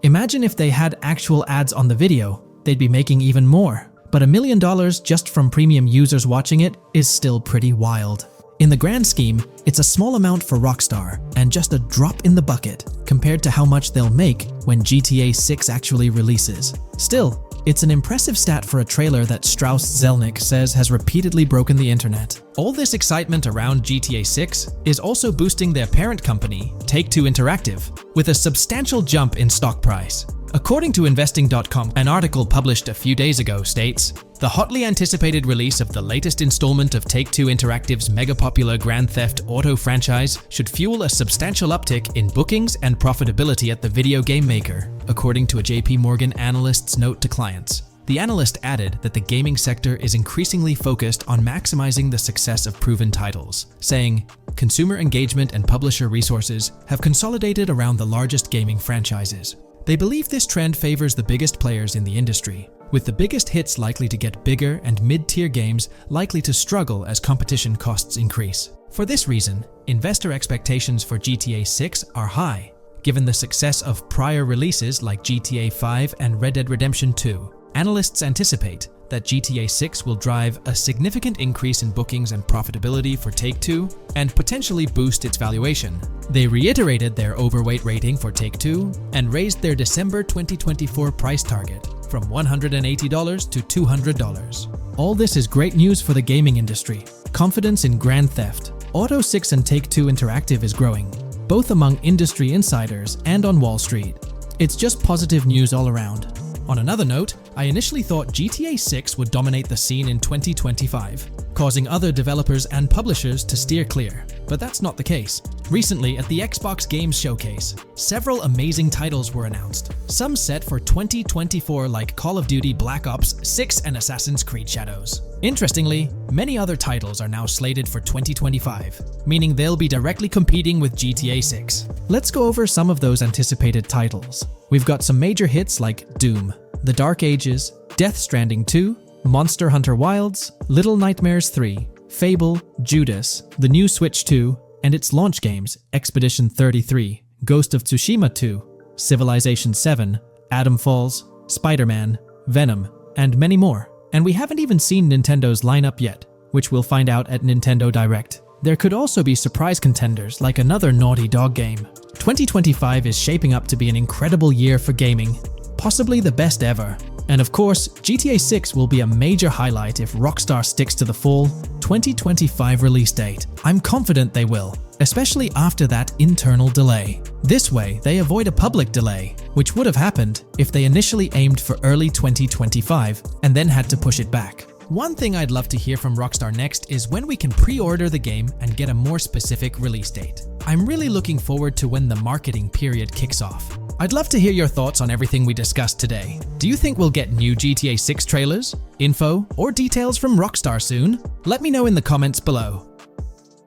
Imagine if they had actual ads on the video, they'd be making even more. But $1 million just from premium users watching it is still pretty wild. In the grand scheme, it's a small amount for Rockstar and just a drop in the bucket compared to how much they'll make when GTA 6 actually releases. Still, It's an impressive stat for a trailer that Strauss Zelnick says has repeatedly broken the internet. All this excitement around GTA 6 is also boosting their parent company, Take-Two Interactive, with a substantial jump in stock price. According to investing.com, an article published a few days ago states, the hotly anticipated release of the latest installment of Take-Two Interactive's mega-popular Grand Theft Auto franchise should fuel a substantial uptick in bookings and profitability at the video game maker, according to a JP Morgan analyst's note to clients. The analyst added that the gaming sector is increasingly focused on maximizing the success of proven titles, saying, consumer engagement and publisher resources have consolidated around the largest gaming franchises. They believe this trend favors the biggest players in the industry, with the biggest hits likely to get bigger and mid-tier games likely to struggle as competition costs increase. For this reason, investor expectations for GTA 6 are high, given the success of prior releases like GTA 5 and Red Dead Redemption 2. Analysts anticipate that GTA 6 will drive a significant increase in bookings and profitability for Take-Two and potentially boost its valuation. They reiterated their overweight rating for Take-Two and raised their December 2024 price target from $180 to $200. All this is great news for the gaming industry. Confidence in Grand Theft Auto 6 and Take-Two Interactive is growing, both among industry insiders and on Wall Street. It's just positive news all around. On another note, I initially thought GTA 6 would dominate the scene in 2025, causing other developers and publishers to steer clear, but that's not the case. Recently, at the Xbox Games Showcase, several amazing titles were announced, some set for 2024 like Call of Duty Black Ops 6 and Assassin's Creed Shadows. Interestingly, many other titles are now slated for 2025, meaning they'll be directly competing with GTA 6. Let's go over some of those anticipated titles. We've got some major hits like Doom, The Dark Ages, Death Stranding 2, Monster Hunter Wilds, Little Nightmares 3, Fable, Judas, the new Switch 2, and its launch games Expedition 33, Ghost of Tsushima 2, Civilization 7, Atom Falls, Spider-Man, Venom, and many more. And we haven't even seen Nintendo's lineup yet, which we'll find out at Nintendo Direct. There could also be surprise contenders like another Naughty Dog game. 2025 is shaping up to be an incredible year for gaming, possibly the best ever. And of course, GTA 6 will be a major highlight if Rockstar sticks to the fall 2025 release date. I'm confident they will, especially after that internal delay. This way, they avoid a public delay, which would have happened if they initially aimed for early 2025 and then had to push it back. One thing I'd love to hear from Rockstar next is when we can pre-order the game and get a more specific release date. I'm really looking forward to when the marketing period kicks off. I'd love to hear your thoughts on everything we discussed today. Do you think we'll get new GTA 6 trailers, info, or details from Rockstar soon? Let me know in the comments below.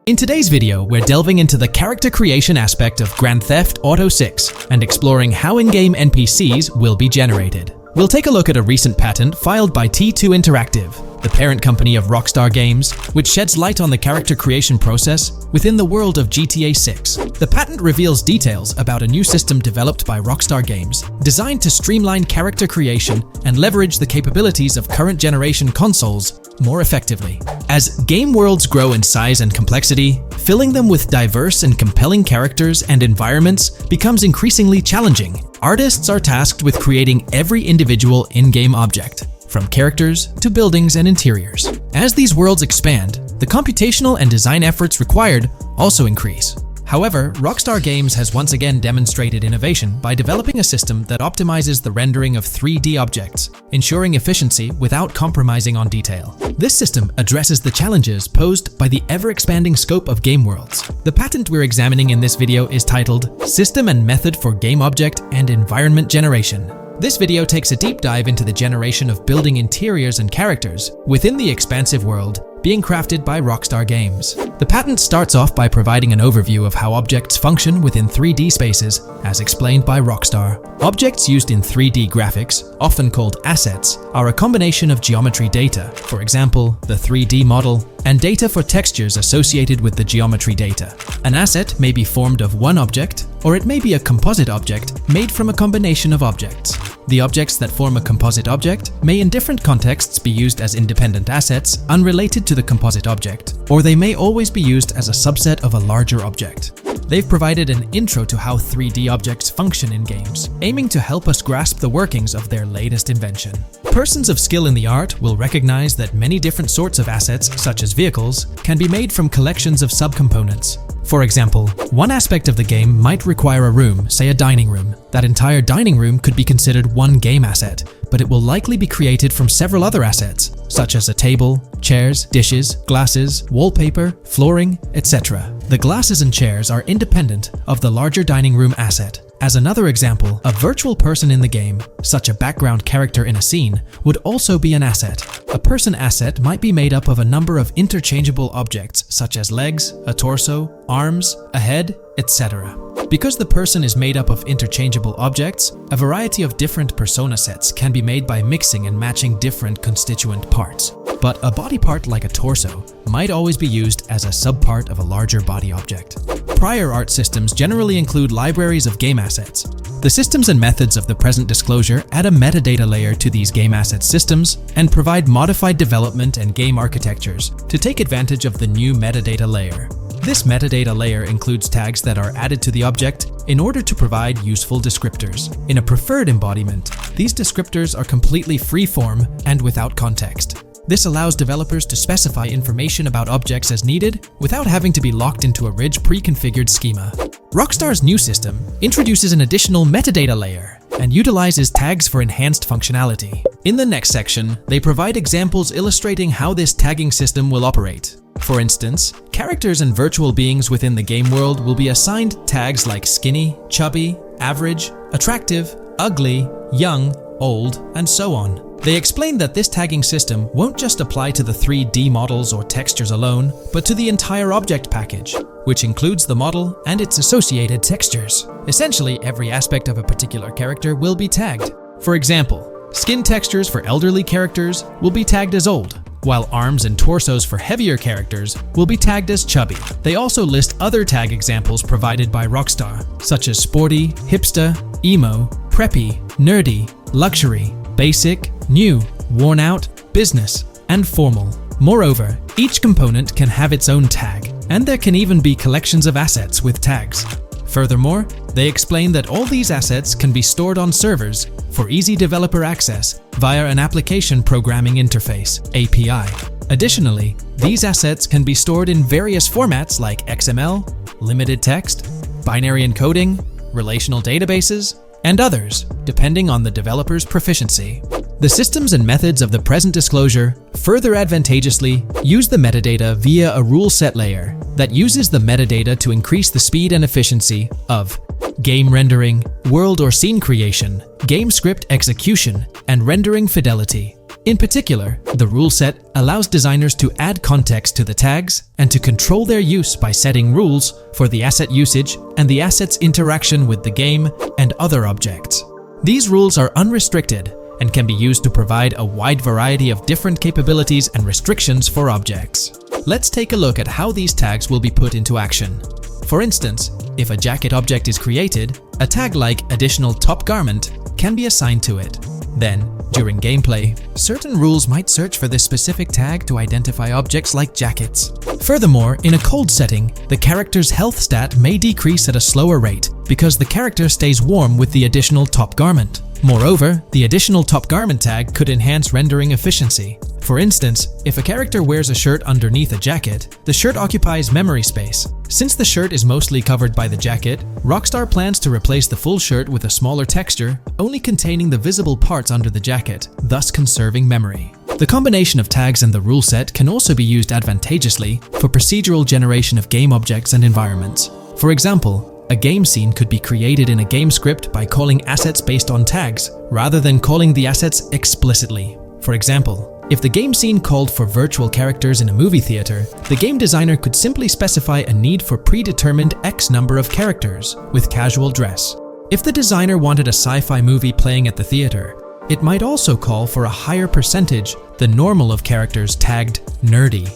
In today's video, we're delving into the character creation aspect of Grand Theft Auto 6 and exploring how in-game NPCs will be generated. We'll take a look at a recent patent filed by T2 Interactive, the parent company of Rockstar Games, which sheds light on the character creation process within the world of GTA 6. The patent reveals details about a new system developed by Rockstar Games, designed to streamline character creation and leverage the capabilities of current generation consoles more effectively. As game worlds grow in size and complexity, filling them with diverse and compelling characters and environments becomes increasingly challenging. Artists are tasked with creating every individual in-game object, from characters to buildings and interiors. As these worlds expand, the computational and design efforts required also increase. However, Rockstar Games has once again demonstrated innovation by developing a system that optimizes the rendering of 3D objects, ensuring efficiency without compromising on detail. This system addresses the challenges posed by the ever-expanding scope of game worlds. The patent we're examining in this video is titled System and Method for Game Object and Environment Generation. This video takes a deep dive into the generation of building interiors and characters within the expansive world being crafted by Rockstar Games. The patent starts off by providing an overview of how objects function within 3D spaces, as explained by Rockstar. Objects used in 3D graphics, often called assets, are a combination of geometry data, for example, the 3D model, and data for textures associated with the geometry data. An asset may be formed of one object, or it may be a composite object made from a combination of objects. The objects that form a composite object may in different contexts be used as independent assets unrelated to the composite object, or they may always be used as a subset of a larger object. they've provided an intro to how 3D objects function in games, aiming to help us grasp the workings of their latest invention. Persons of skill in the art will recognize that many different sorts of assets, such as vehicles, can be made from collections of subcomponents. For example, one aspect of the game might require a room, say a dining room. That entire dining room could be considered one game asset, but it will likely be created from several other assets, such as a table, chairs, dishes, glasses, wallpaper, flooring, etc. The glasses and chairs are independent of the larger dining room asset. As another example, a virtual person in the game, such a background character in a scene, would also be an asset. A person asset might be made up of a number of interchangeable objects, such as legs, a torso, arms, a head, etc. Because the person is made up of interchangeable objects, a variety of different persona sets can be made by mixing and matching different constituent parts. But a body part like a torso might always be used as a subpart of a larger body object. Prior art systems generally include libraries of game assets. The systems and methods of the present disclosure add a metadata layer to these game asset systems and provide modified development and game architectures to take advantage of the new metadata layer. This metadata layer includes tags that are added to the object in order to provide useful descriptors. In a preferred embodiment, these descriptors are completely free-form and without context. This allows developers to specify information about objects as needed without having to be locked into a rich pre-configured schema. Rockstar's new system introduces an additional metadata layer and utilizes tags for enhanced functionality. In the next section, they provide examples illustrating how this tagging system will operate. For instance, characters and virtual beings within the game world will be assigned tags like skinny, chubby, average, attractive, ugly, young, old, and so on. They explain that this tagging system won't just apply to the 3D models or textures alone, but to the entire object package, which includes the model and its associated textures. Essentially, every aspect of a particular character will be tagged. For example, skin textures for elderly characters will be tagged as old, while arms and torsos for heavier characters will be tagged as chubby. They also list other tag examples provided by Rockstar, such as sporty, hipster, emo, preppy, nerdy, luxury, basic, new, worn out, business, and formal. Moreover, each component can have its own tag, and there can even be collections of assets with tags. Furthermore, they explain that all these assets can be stored on servers for easy developer access via an application programming interface (API). Additionally, these assets can be stored in various formats like XML, limited text, binary encoding, relational databases, and others, depending on the developer's proficiency. The systems and methods of the present disclosure further advantageously use the metadata via a rule set layer that uses the metadata to increase the speed and efficiency of game rendering, world or scene creation, game script execution, and rendering fidelity. In particular, the rule set allows designers to add context to the tags and to control their use by setting rules for the asset usage and the asset's interaction with the game and other objects. These rules are unrestricted and can be used to provide a wide variety of different capabilities and restrictions for objects. Let's take a look at how these tags will be put into action. For instance, if a jacket object is created, a tag like additional top garment can be assigned to it. Then, during gameplay, certain rules might search for this specific tag to identify objects like jackets. Furthermore, in a cold setting, the character's health stat may decrease at a slower rate because the character stays warm with the additional top garment. Moreover, the additional top garment tag could enhance rendering efficiency. For instance, if a character wears a shirt underneath a jacket, the shirt occupies memory space. Since the shirt is mostly covered by the jacket, Rockstar plans to replace the full shirt with a smaller texture, only containing the visible parts under the jacket, thus conserving memory. The combination of tags and the rule set can also be used advantageously for procedural generation of game objects and environments. For example, a game scene could be created in a game script by calling assets based on tags, rather than calling the assets explicitly. For example, if the game scene called for virtual characters in a movie theater, the game designer could simply specify a need for predetermined X number of characters with casual dress. If the designer wanted a sci-fi movie playing at the theater, it might also call for a higher percentage than normal of characters tagged nerdy.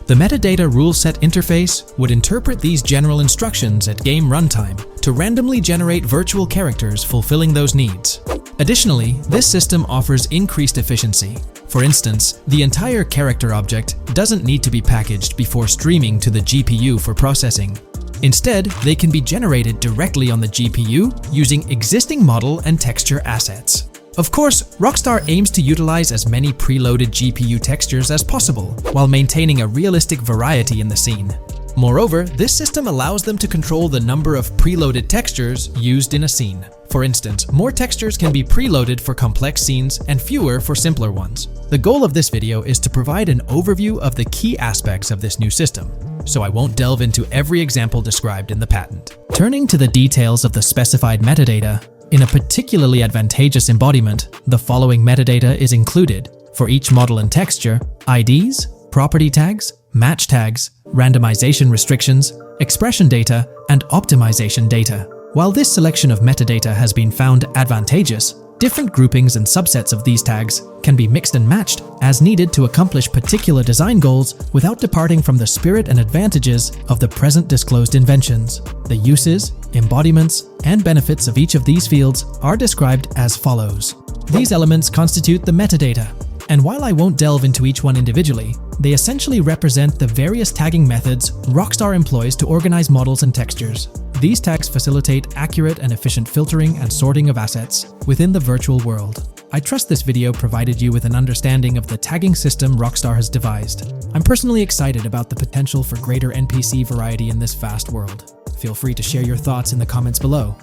The metadata rule set interface would interpret these general instructions at game runtime to randomly generate virtual characters fulfilling those needs. Additionally, this system offers increased efficiency. For instance, the entire character object doesn't need to be packaged before streaming to the GPU for processing. Instead, they can be generated directly on the GPU using existing model and texture assets. Of course, Rockstar aims to utilize as many preloaded GPU textures as possible, while maintaining a realistic variety in the scene. Moreover, this system allows them to control the number of preloaded textures used in a scene. For instance, more textures can be preloaded for complex scenes and fewer for simpler ones. The goal of this video is to provide an overview of the key aspects of this new system, so I won't delve into every example described in the patent. Turning to the details of the specified metadata, in a particularly advantageous embodiment, the following metadata is included for each model and texture: IDs, property tags, match tags, randomization restrictions, expression data, and optimization data. While this selection of metadata has been found advantageous, different groupings and subsets of these tags can be mixed and matched as needed to accomplish particular design goals without departing from the spirit and advantages of the present disclosed inventions. The uses, embodiments, and benefits of each of these fields are described as follows. These elements constitute the metadata, and while I won't delve into each one individually, they essentially represent the various tagging methods Rockstar employs to organize models and textures. These tags facilitate accurate and efficient filtering and sorting of assets within the virtual world. I trust this video provided you with an understanding of the tagging system Rockstar has devised. I'm personally excited about the potential for greater NPC variety in this vast world. Feel free to share your thoughts in the comments below.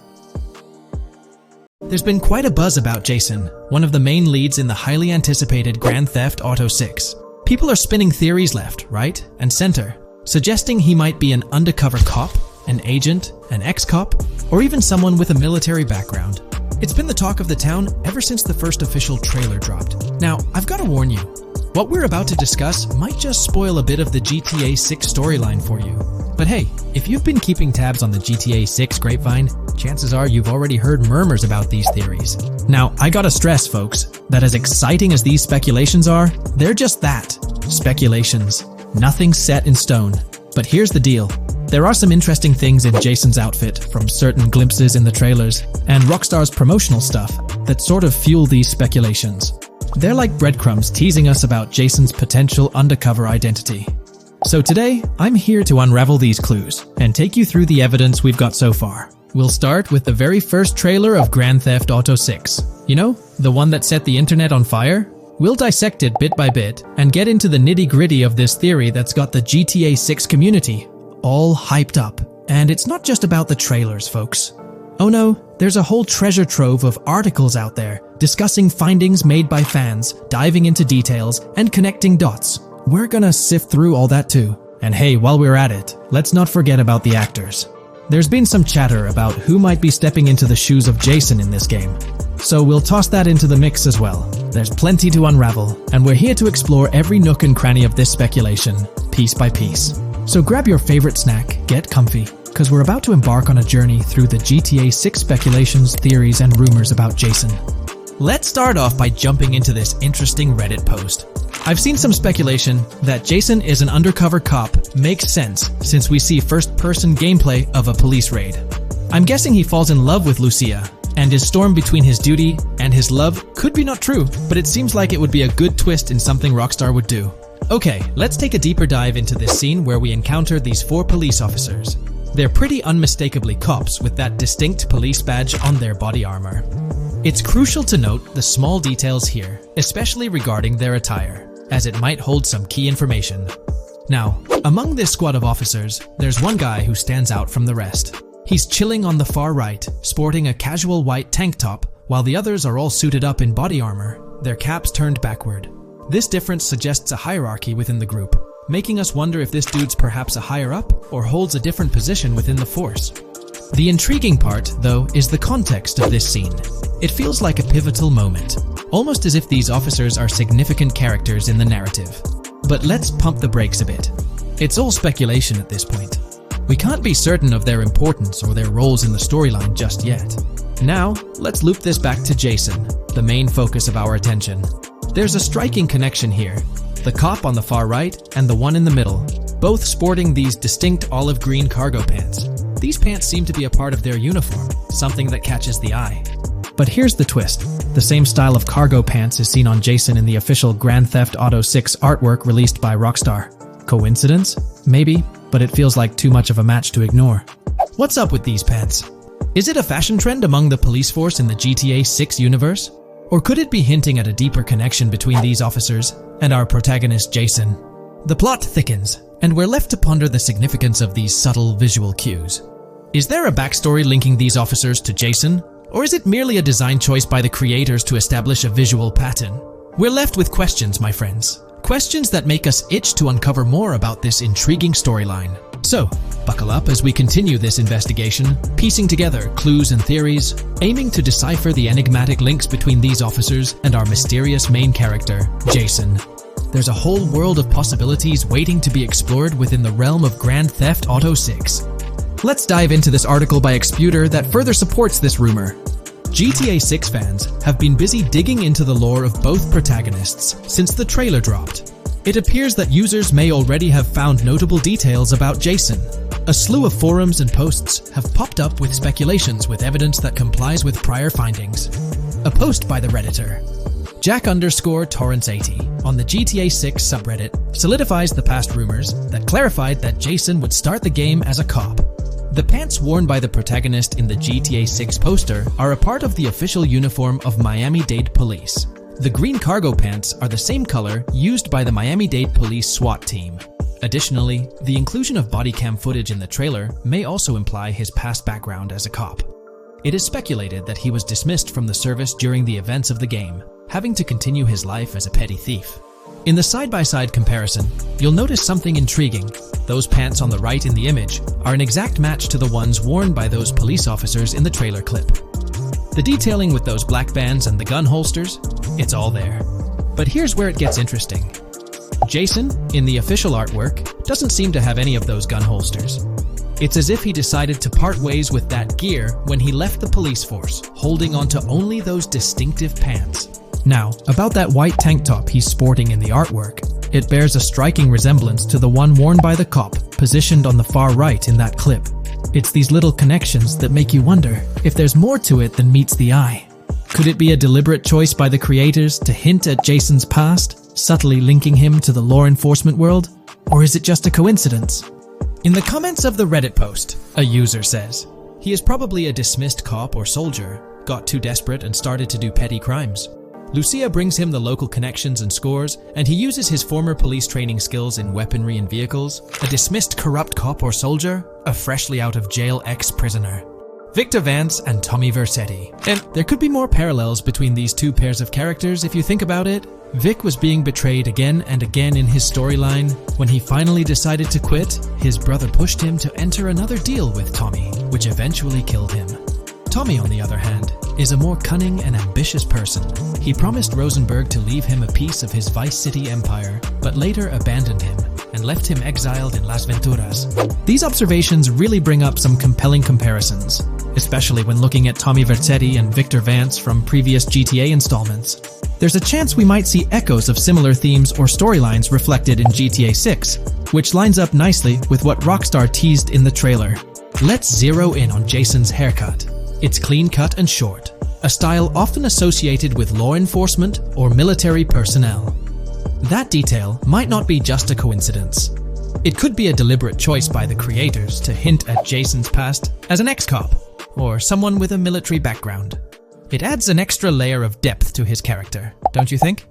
There's been quite a buzz about Jason, one of the main leads in the highly anticipated Grand Theft Auto 6. People are spinning theories left, right, and center, suggesting he might be an undercover cop, an agent, an ex-cop, or even someone with a military background. It's been the talk of the town ever since the first official trailer dropped. Now, I've got to warn you, what we're about to discuss might just spoil a bit of the GTA 6 storyline for you. But hey, if you've been keeping tabs on the GTA 6 grapevine, chances are you've already heard murmurs about these theories. Now, I gotta stress, folks, that as exciting as these speculations are, they're just that, speculations. Nothing set in stone. But here's the deal. There are some interesting things in Jason's outfit from certain glimpses in the trailers and Rockstar's promotional stuff that sort of fuel these speculations. They're like breadcrumbs teasing us about Jason's potential undercover identity. So today, I'm here to unravel these clues and take you through the evidence we've got so far. We'll start with the very first trailer of Grand Theft Auto 6. You know, the one that set the internet on fire? We'll dissect it bit by bit and get into the nitty-gritty of this theory that's got the GTA 6 community all hyped up. And it's not just about the trailers, folks. Oh no, there's a whole treasure trove of articles out there discussing findings made by fans, diving into details, and connecting dots. We're gonna sift through all that too. And hey, while we're at it, let's not forget about the actors. There's been some chatter about who might be stepping into the shoes of Jason in this game, so we'll toss that into the mix as well. There's plenty to unravel, and we're here to explore every nook and cranny of this speculation, piece by piece. So grab your favorite snack, get comfy, because we're about to embark on a journey through the GTA 6 speculations, theories, and rumors about Jason. Let's start off by jumping into this interesting Reddit post. I've seen some speculation that Jason is an undercover cop makes sense since we see first-person gameplay of a police raid. I'm guessing he falls in love with Lucia, and his storm between his duty and his love could be not true, but it seems like it would be a good twist in something Rockstar would do. Okay, let's take a deeper dive into this scene where we encounter these 4 police officers. They're pretty unmistakably cops with that distinct police badge on their body armor. It's crucial to note the small details here, especially regarding their attire, as it might hold some key information. Now, among this squad of officers, there's one guy who stands out from the rest. He's chilling on the far right, sporting a casual white tank top, while the others are all suited up in body armor, their caps turned backward. This difference suggests a hierarchy within the group, making us wonder if this dude's perhaps a higher up or holds a different position within the force. The intriguing part, though, is the context of this scene. It feels like a pivotal moment, almost as if these officers are significant characters in the narrative. But let's pump the brakes a bit. It's all speculation at this point. We can't be certain of their importance or their roles in the storyline just yet. Now, let's loop this back to Jason, the main focus of our attention. There's a striking connection here. The cop on the far right and the one in the middle, both sporting these distinct olive green cargo pants. These pants seem to be a part of their uniform, something that catches the eye. But here's the twist. The same style of cargo pants is seen on Jason in the official Grand Theft Auto 6 artwork released by Rockstar. Coincidence? Maybe. but it feels like too much of a match to ignore. What's up with these pants? Is it a fashion trend among the police force in the GTA 6 universe? Or could it be hinting at a deeper connection between these officers and our protagonist Jason? The plot thickens, and we're left to ponder the significance of these subtle visual cues. Is there a backstory linking these officers to Jason? Or is it merely a design choice by the creators to establish a visual pattern? We're left with questions, my friends. Questions that make us itch to uncover more about this intriguing storyline. So, buckle up as we continue this investigation, piecing together clues and theories, aiming to decipher the enigmatic links between these officers and our mysterious main character, Jason. There's a whole world of possibilities waiting to be explored within the realm of Grand Theft Auto 6. Let's dive into this article by Exputer that further supports this rumor. GTA 6 fans have been busy digging into the lore of both protagonists since the trailer dropped. It appears that users may already have found notable details about Jason. A slew of forums and posts have popped up with speculations with evidence that complies with prior findings. A post by the Redditor, Jack_Torrance80, on the GTA 6 subreddit solidifies the past rumors that clarified that Jason would start the game as a cop. The pants worn by the protagonist in the GTA 6 poster are a part of the official uniform of Miami-Dade Police. The green cargo pants are the same color used by the Miami-Dade Police SWAT team. Additionally, the inclusion of body cam footage in the trailer may also imply his past background as a cop. It is speculated that he was dismissed from the service during the events of the game, having to continue his life as a petty thief. In the side-by-side comparison, you'll notice something intriguing. Those pants on the right in the image are an exact match to the ones worn by those police officers in the trailer clip. The detailing with those black bands and the gun holsters, it's all there. But here's where it gets interesting. Jason, in the official artwork, doesn't seem to have any of those gun holsters. It's as if he decided to part ways with that gear when he left the police force, holding onto only those distinctive pants. Now, about that white tank top he's sporting in the artwork, it bears a striking resemblance to the one worn by the cop, positioned on the far right in that clip. It's these little connections that make you wonder if there's more to it than meets the eye. Could it be a deliberate choice by the creators to hint at Jason's past, subtly linking him to the law enforcement world? Or is it just a coincidence? In the comments of the Reddit post, a user says, he is probably a dismissed cop or soldier, got too desperate and started to do petty crimes. Lucia brings him the local connections and scores, and he uses his former police training skills in weaponry and vehicles. A dismissed corrupt cop or soldier, a freshly out of jail ex-prisoner. Victor Vance and Tommy Vercetti. And there could be more parallels between these two pairs of characters if you think about it. Vic was being betrayed again and again in his storyline. When he finally decided to quit, his brother pushed him to enter another deal with Tommy, which eventually killed him. Tommy, on the other hand, is a more cunning and ambitious person. He promised Rosenberg to leave him a piece of his Vice City empire, but later abandoned him and left him exiled in Las Venturas. These observations really bring up some compelling comparisons, especially when looking at Tommy Vercetti and Victor Vance from previous GTA installments. There's a chance we might see echoes of similar themes or storylines reflected in GTA 6, which lines up nicely with what Rockstar teased in the trailer. Let's zero in on Jason's haircut. It's clean-cut and short, a style often associated with law enforcement or military personnel. That detail might not be just a coincidence. It could be a deliberate choice by the creators to hint at Jason's past as an ex-cop or someone with a military background. It adds an extra layer of depth to his character, don't you think?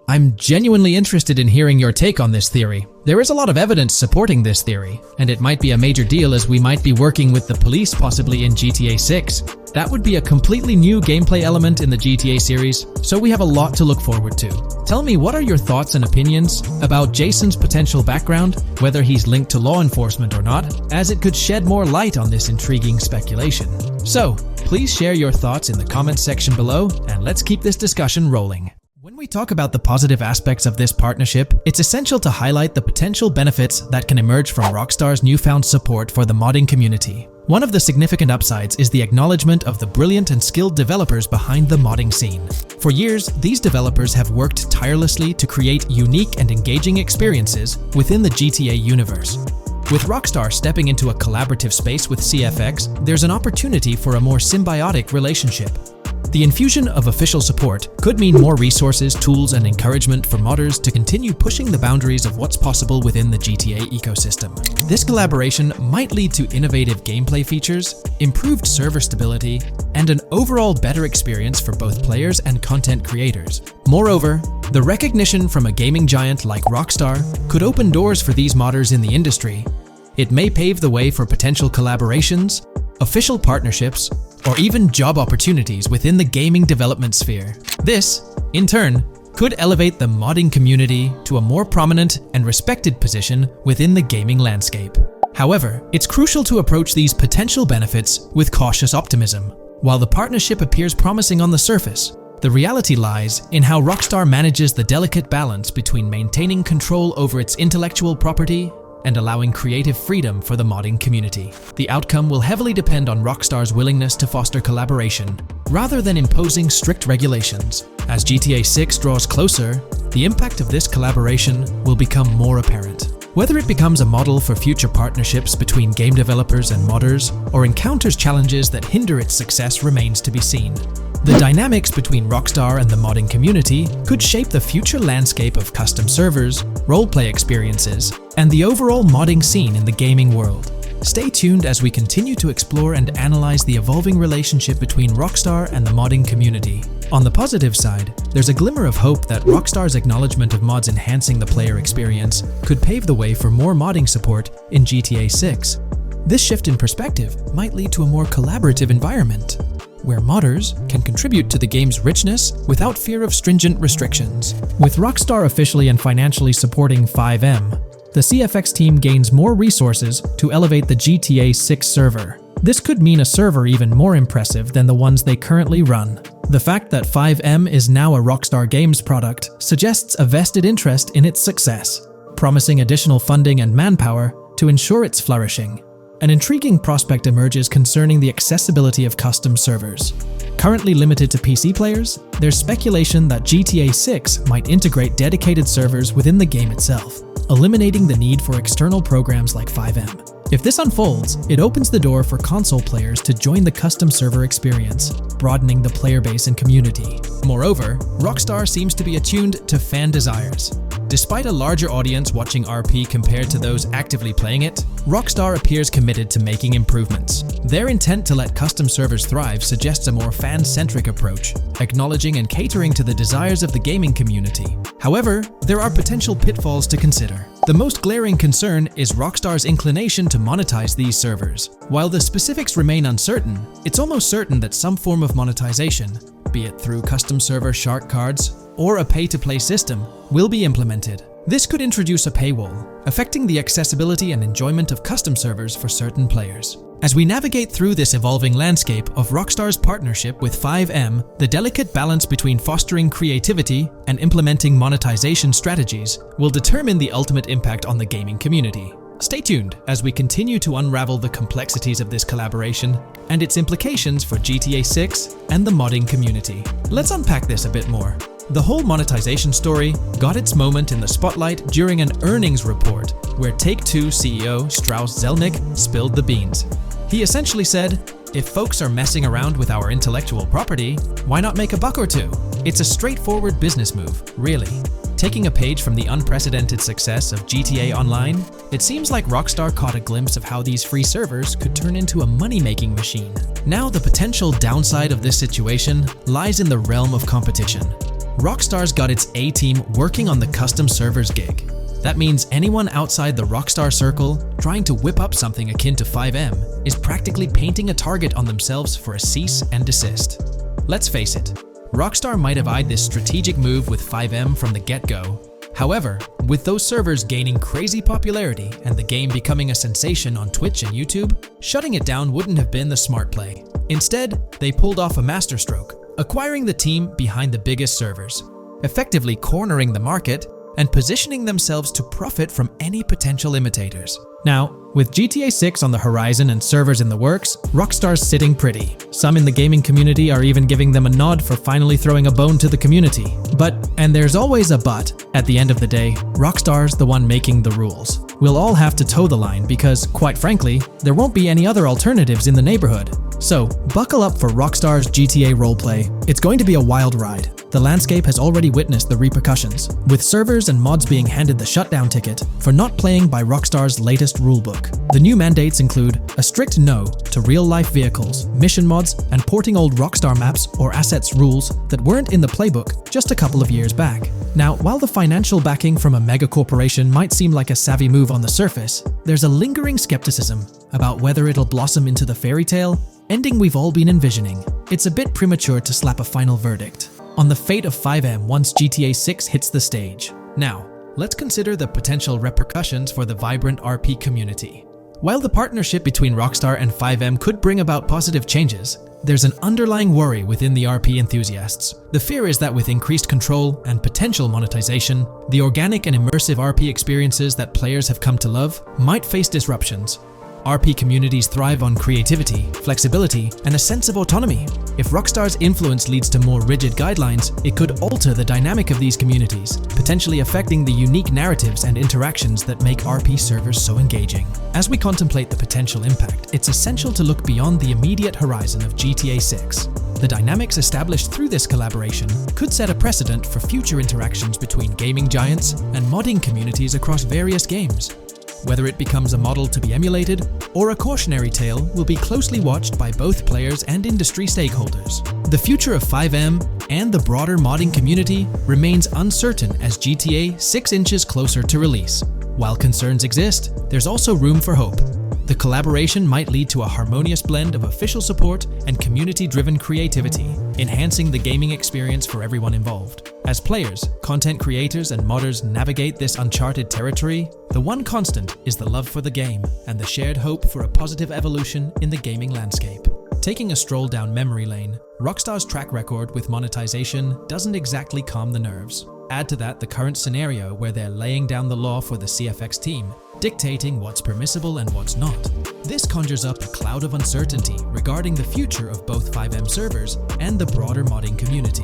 I'm genuinely interested in hearing your take on this theory. There is a lot of evidence supporting this theory, and it might be a major deal as we might be working with the police possibly in GTA 6. That would be a completely new gameplay element in the GTA series, so we have a lot to look forward to. Tell me, what are your thoughts and opinions about Jason's potential background, whether he's linked to law enforcement or not, as it could shed more light on this intriguing speculation. So, please share your thoughts in the comments section below, and let's keep this discussion rolling. When we talk about the positive aspects of this partnership, it's essential to highlight the potential benefits that can emerge from Rockstar's newfound support for the modding community. One of the significant upsides is the acknowledgement of the brilliant and skilled developers behind the modding scene. For years, these developers have worked tirelessly to create unique and engaging experiences within the GTA universe. With Rockstar stepping into a collaborative space with CFX, there's an opportunity for a more symbiotic relationship. The infusion of official support could mean more resources, tools, and encouragement for modders to continue pushing the boundaries of what's possible within the GTA ecosystem. This collaboration might lead to innovative gameplay features, improved server stability, and an overall better experience for both players and content creators. Moreover, the recognition from a gaming giant like Rockstar could open doors for these modders in the industry. It may pave the way for potential collaborations, official partnerships, or even job opportunities within the gaming development sphere. This, in turn, could elevate the modding community to a more prominent and respected position within the gaming landscape. However, it's crucial to approach these potential benefits with cautious optimism. While the partnership appears promising on the surface, the reality lies in how Rockstar manages the delicate balance between maintaining control over its intellectual property and allowing creative freedom for the modding community. The outcome will heavily depend on Rockstar's willingness to foster collaboration, rather than imposing strict regulations. As GTA 6 draws closer, the impact of this collaboration will become more apparent. Whether it becomes a model for future partnerships between game developers and modders, or encounters challenges that hinder its success remains to be seen. The dynamics between Rockstar and the modding community could shape the future landscape of custom servers, roleplay experiences, and the overall modding scene in the gaming world. Stay tuned as we continue to explore and analyze the evolving relationship between Rockstar and the modding community. On the positive side, there's a glimmer of hope that Rockstar's acknowledgement of mods enhancing the player experience could pave the way for more modding support in GTA 6. This shift in perspective might lead to a more collaborative environment, where modders can contribute to the game's richness without fear of stringent restrictions. With Rockstar officially and financially supporting FiveM, the CFX team gains more resources to elevate the GTA 6 server. This could mean a server even more impressive than the ones they currently run. The fact that FiveM is now a Rockstar Games product suggests a vested interest in its success, promising additional funding and manpower to ensure its flourishing. An intriguing prospect emerges concerning the accessibility of custom servers. Currently limited to PC players, there's speculation that GTA 6 might integrate dedicated servers within the game itself, eliminating the need for external programs like FiveM. If this unfolds, it opens the door for console players to join the custom server experience, broadening the player base and community. Moreover, Rockstar seems to be attuned to fan desires. Despite a larger audience watching RP compared to those actively playing it, Rockstar appears committed to making improvements. Their intent to let custom servers thrive suggests a more fan-centric approach, acknowledging and catering to the desires of the gaming community. However, there are potential pitfalls to consider. The most glaring concern is Rockstar's inclination to monetize these servers. While the specifics remain uncertain, it's almost certain that some form of monetization, be it through custom server shark cards or a pay-to-play system, will be implemented. This could introduce a paywall, affecting the accessibility and enjoyment of custom servers for certain players. As we navigate through this evolving landscape of Rockstar's partnership with FiveM, the delicate balance between fostering creativity and implementing monetization strategies will determine the ultimate impact on the gaming community. Stay tuned as we continue to unravel the complexities of this collaboration and its implications for GTA 6 and the modding community. Let's unpack this a bit more. The whole monetization story got its moment in the spotlight during an earnings report where Take-Two CEO Strauss Zelnick spilled the beans. He essentially said, "If folks are messing around with our intellectual property, why not make a buck or two? It's a straightforward business move, really." Taking a page from the unprecedented success of GTA Online, it seems like Rockstar caught a glimpse of how these free servers could turn into a money-making machine. Now the potential downside of this situation lies in the realm of competition. Rockstar's got its A-team working on the custom servers gig. That means anyone outside the Rockstar circle trying to whip up something akin to FiveM is practically painting a target on themselves for a cease and desist. Let's face it, Rockstar might have eyed this strategic move with FiveM from the get-go. However, with those servers gaining crazy popularity and the game becoming a sensation on Twitch and YouTube, shutting it down wouldn't have been the smart play. Instead, they pulled off a masterstroke, acquiring the team behind the biggest servers, effectively cornering the market and positioning themselves to profit from any potential imitators. Now, with GTA 6 on the horizon and servers in the works, Rockstar's sitting pretty. Some in the gaming community are even giving them a nod for finally throwing a bone to the community. But, and there's always a but, at the end of the day, Rockstar's the one making the rules. We'll all have to toe the line because, quite frankly, there won't be any other alternatives in the neighborhood. So, buckle up for Rockstar's GTA roleplay. It's going to be a wild ride. The landscape has already witnessed the repercussions, with servers and mods being handed the shutdown ticket for not playing by Rockstar's latest rulebook. The new mandates include a strict no to real-life vehicles, mission mods, and porting old Rockstar maps or assets rules that weren't in the playbook just a couple of years back. Now, while the financial backing from a mega corporation might seem like a savvy move on the surface, there's a lingering skepticism about whether it'll blossom into the fairy tale ending we've all been envisioning. It's a bit premature to slap a final verdict on the fate of FiveM once GTA 6 hits the stage. Now, let's consider the potential repercussions for the vibrant RP community. While the partnership between Rockstar and FiveM could bring about positive changes, there's an underlying worry within the RP enthusiasts. The fear is that with increased control and potential monetization, the organic and immersive RP experiences that players have come to love might face disruptions. RP communities thrive on creativity, flexibility, and a sense of autonomy. If Rockstar's influence leads to more rigid guidelines, it could alter the dynamic of these communities, potentially affecting the unique narratives and interactions that make RP servers so engaging. As we contemplate the potential impact, it's essential to look beyond the immediate horizon of GTA 6. The dynamics established through this collaboration could set a precedent for future interactions between gaming giants and modding communities across various games. Whether it becomes a model to be emulated or a cautionary tale will be closely watched by both players and industry stakeholders. The future of FiveM and the broader modding community remains uncertain as GTA 6 inches closer to release. While concerns exist, there's also room for hope. The collaboration might lead to a harmonious blend of official support and community-driven creativity, enhancing the gaming experience for everyone involved. As players, content creators, and modders navigate this uncharted territory, the one constant is the love for the game and the shared hope for a positive evolution in the gaming landscape. Taking a stroll down memory lane, Rockstar's track record with monetization doesn't exactly calm the nerves. Add to that the current scenario where they're laying down the law for the CFX team, dictating what's permissible and what's not. This conjures up a cloud of uncertainty regarding the future of both FiveM servers and the broader modding community.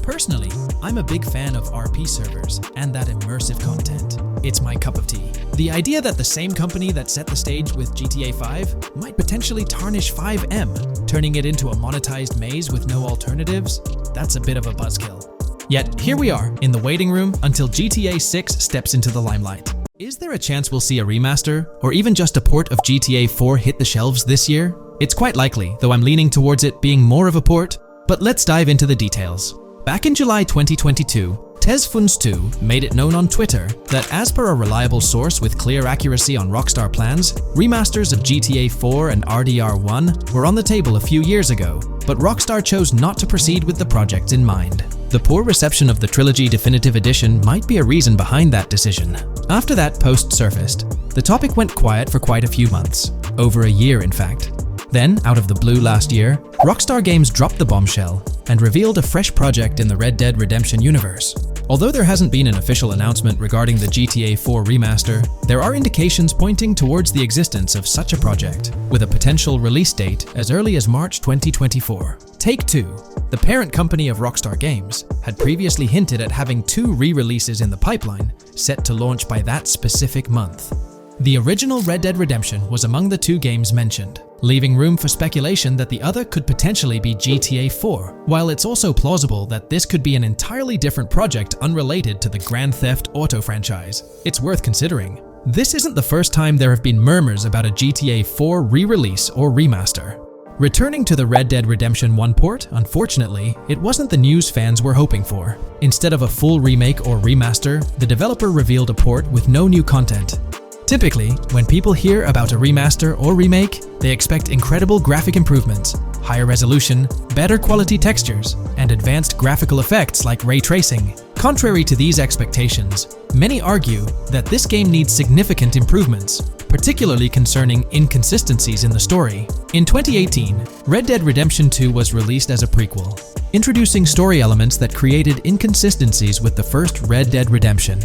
Personally, I'm a big fan of RP servers and that immersive content. It's my cup of tea. The idea that the same company that set the stage with GTA 5 might potentially tarnish FiveM, turning it into a monetized maze with no alternatives, that's a bit of a buzzkill. Yet, here we are, in the waiting room until GTA 6 steps into the limelight. Is there a chance we'll see a remaster, or even just a port of GTA 4 hit the shelves this year? It's quite likely, though I'm leaning towards it being more of a port, but let's dive into the details. Back in July 2022, Tezfuns2 made it known on Twitter that as per a reliable source with clear accuracy on Rockstar plans, remasters of GTA 4 and RDR1 were on the table a few years ago, but Rockstar chose not to proceed with the projects in mind. The poor reception of the Trilogy Definitive Edition might be a reason behind that decision. After that post surfaced, the topic went quiet for quite a few months, over a year in fact. Then, out of the blue last year, Rockstar Games dropped the bombshell and revealed a fresh project in the Red Dead Redemption universe. Although there hasn't been an official announcement regarding the GTA 4 remaster, there are indications pointing towards the existence of such a project, with a potential release date as early as March 2024. Take-Two, the parent company of Rockstar Games, had previously hinted at having 2 re-releases in the pipeline, set to launch by that specific month. The original Red Dead Redemption was among the 2 games mentioned, leaving room for speculation that the other could potentially be GTA 4, while it's also plausible that this could be an entirely different project unrelated to the Grand Theft Auto franchise. It's worth considering. This isn't the first time there have been murmurs about a GTA 4 re-release or remaster. Returning to the Red Dead Redemption 1 port, unfortunately, it wasn't the news fans were hoping for. Instead of a full remake or remaster, the developer revealed a port with no new content. Typically, when people hear about a remaster or remake, they expect incredible graphic improvements, higher resolution, better quality textures, and advanced graphical effects like ray tracing. Contrary to these expectations, many argue that this game needs significant improvements, particularly concerning inconsistencies in the story. In 2018, Red Dead Redemption 2 was released as a prequel, introducing story elements that created inconsistencies with the first Red Dead Redemption,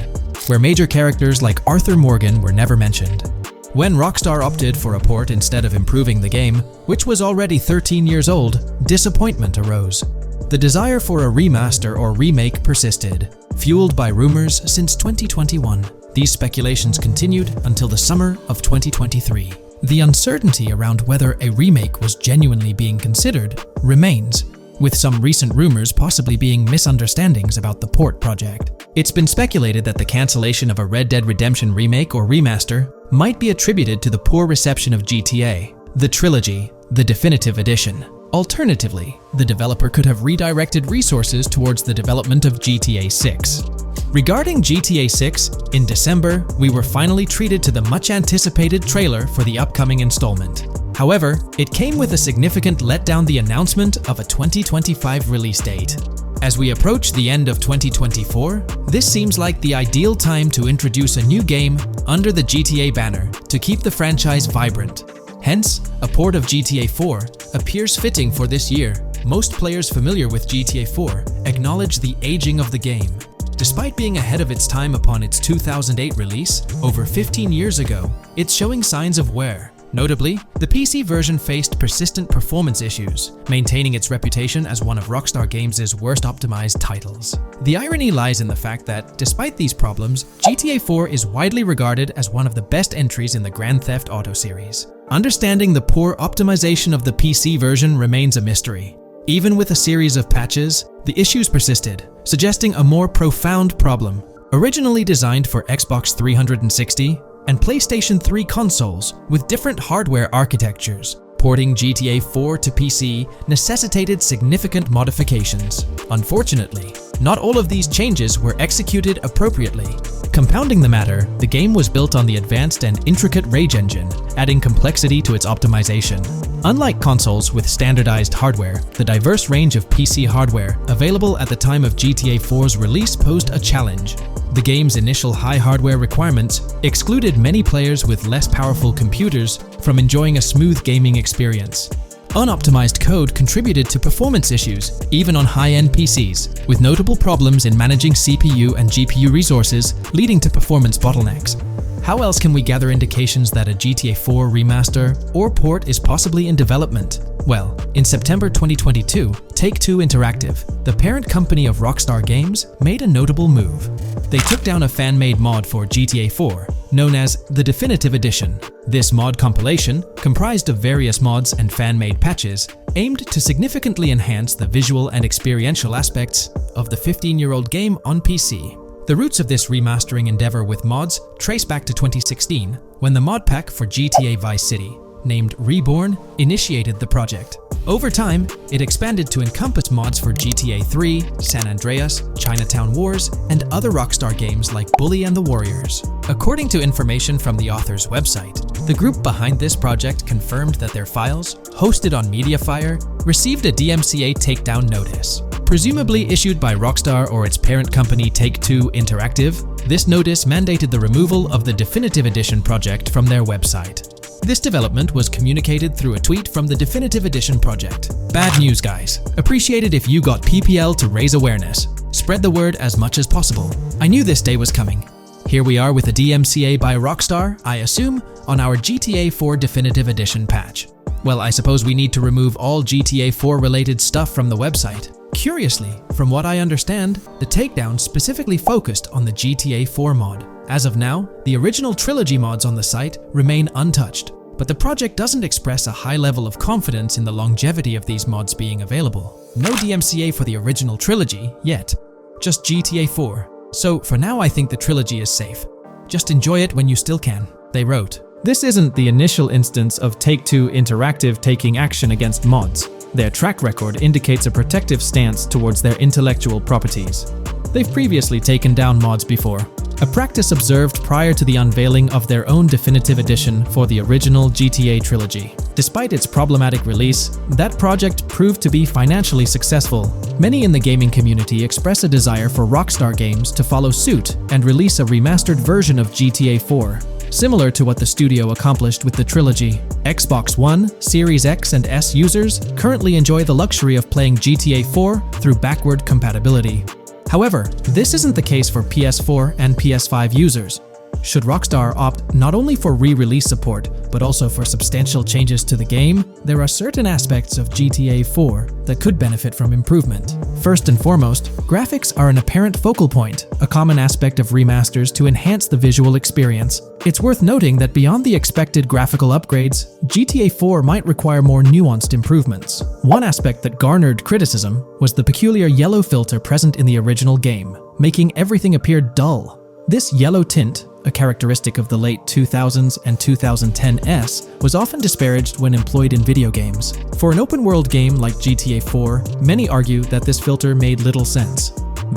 where major characters like Arthur Morgan were never mentioned. When Rockstar opted for a port instead of improving the game, which was already 13 years old, disappointment arose. The desire for a remaster or remake persisted, fueled by rumors since 2021. These speculations continued until the summer of 2023. The uncertainty around whether a remake was genuinely being considered remains, with some recent rumors possibly being misunderstandings about the port project. It's been speculated that the cancellation of a Red Dead Redemption remake or remaster might be attributed to the poor reception of GTA, the trilogy, the definitive edition. Alternatively, the developer could have redirected resources towards the development of GTA 6. Regarding GTA 6, in December, we were finally treated to the much-anticipated trailer for the upcoming installment. However, it came with a significant letdown: the announcement of a 2025 release date. As we approach the end of 2024, this seems like the ideal time to introduce a new game under the GTA banner to keep the franchise vibrant. Hence, a port of GTA 4 appears fitting for this year. Most players familiar with GTA 4 acknowledge the aging of the game. Despite being ahead of its time upon its 2008 release, over 15 years ago, it's showing signs of wear. Notably, the PC version faced persistent performance issues, maintaining its reputation as one of Rockstar Games' worst optimized titles. The irony lies in the fact that, despite these problems, GTA 4 is widely regarded as one of the best entries in the Grand Theft Auto series. Understanding the poor optimization of the PC version remains a mystery. Even with a series of patches, the issues persisted, suggesting a more profound problem. Originally designed for Xbox 360 and PlayStation 3 consoles with different hardware architectures, porting GTA 4 to PC necessitated significant modifications. Unfortunately, not all of these changes were executed appropriately. Compounding the matter, the game was built on the advanced and intricate Rage engine, adding complexity to its optimization. Unlike consoles with standardized hardware, the diverse range of PC hardware available at the time of GTA 4's release posed a challenge. The game's initial high hardware requirements excluded many players with less powerful computers from enjoying a smooth gaming experience. Unoptimized code contributed to performance issues, even on high-end PCs, with notable problems in managing CPU and GPU resources, leading to performance bottlenecks. How else can we gather indications that a GTA 4 remaster or port is possibly in development? Well, in September 2022, Take-Two Interactive, the parent company of Rockstar Games, made a notable move. They took down a fan-made mod for GTA 4, known as the Definitive Edition. This mod compilation, comprised of various mods and fan-made patches, aimed to significantly enhance the visual and experiential aspects of the 15-year-old game on PC. The roots of this remastering endeavor with mods trace back to 2016, when the mod pack for GTA Vice City, named Reborn, initiated the project. Over time, it expanded to encompass mods for GTA 3, San Andreas, Chinatown Wars, and other Rockstar games like Bully and the Warriors. According to information from the author's website, the group behind this project confirmed that their files, hosted on Mediafire, received a DMCA takedown notice. Presumably issued by Rockstar or its parent company Take-Two Interactive, this notice mandated the removal of the Definitive Edition project from their website. This development was communicated through a tweet from the Definitive Edition project. Bad news, guys. Appreciate it if you got PPL to raise awareness. Spread the word as much as possible. I knew this day was coming. Here we are with a DMCA by Rockstar, I assume, on our GTA 4 Definitive Edition patch. Well, I suppose we need to remove all GTA 4 related stuff from the website. Curiously, from what I understand, the takedown specifically focused on the GTA 4 mod. As of now, the original trilogy mods on the site remain untouched, but the project doesn't express a high level of confidence in the longevity of these mods being available. No DMCA for the original trilogy yet, just GTA 4. So for now I think the trilogy is safe. Just enjoy it when you still can, they wrote. This isn't the initial instance of Take-Two Interactive taking action against mods. Their track record indicates a protective stance towards their intellectual properties. They've previously taken down mods before, a practice observed prior to the unveiling of their own Definitive Edition for the original GTA trilogy. Despite its problematic release, that project proved to be financially successful. Many in the gaming community express a desire for Rockstar Games to follow suit and release a remastered version of GTA 4, similar to what the studio accomplished with the trilogy. Xbox One, Series X and S users currently enjoy the luxury of playing GTA 4 through backward compatibility. However, this isn't the case for PS4 and PS5 users. Should Rockstar opt not only for re-release support, but also for substantial changes to the game, there are certain aspects of GTA 4 that could benefit from improvement. First and foremost, graphics are an apparent focal point, a common aspect of remasters to enhance the visual experience. It's worth noting that beyond the expected graphical upgrades, GTA 4 might require more nuanced improvements. One aspect that garnered criticism was the peculiar yellow filter present in the original game, making everything appear dull. This yellow tint, a characteristic of the late 2000s and 2010s, was often disparaged when employed in video games. For an open-world game like GTA 4, many argue that this filter made little sense.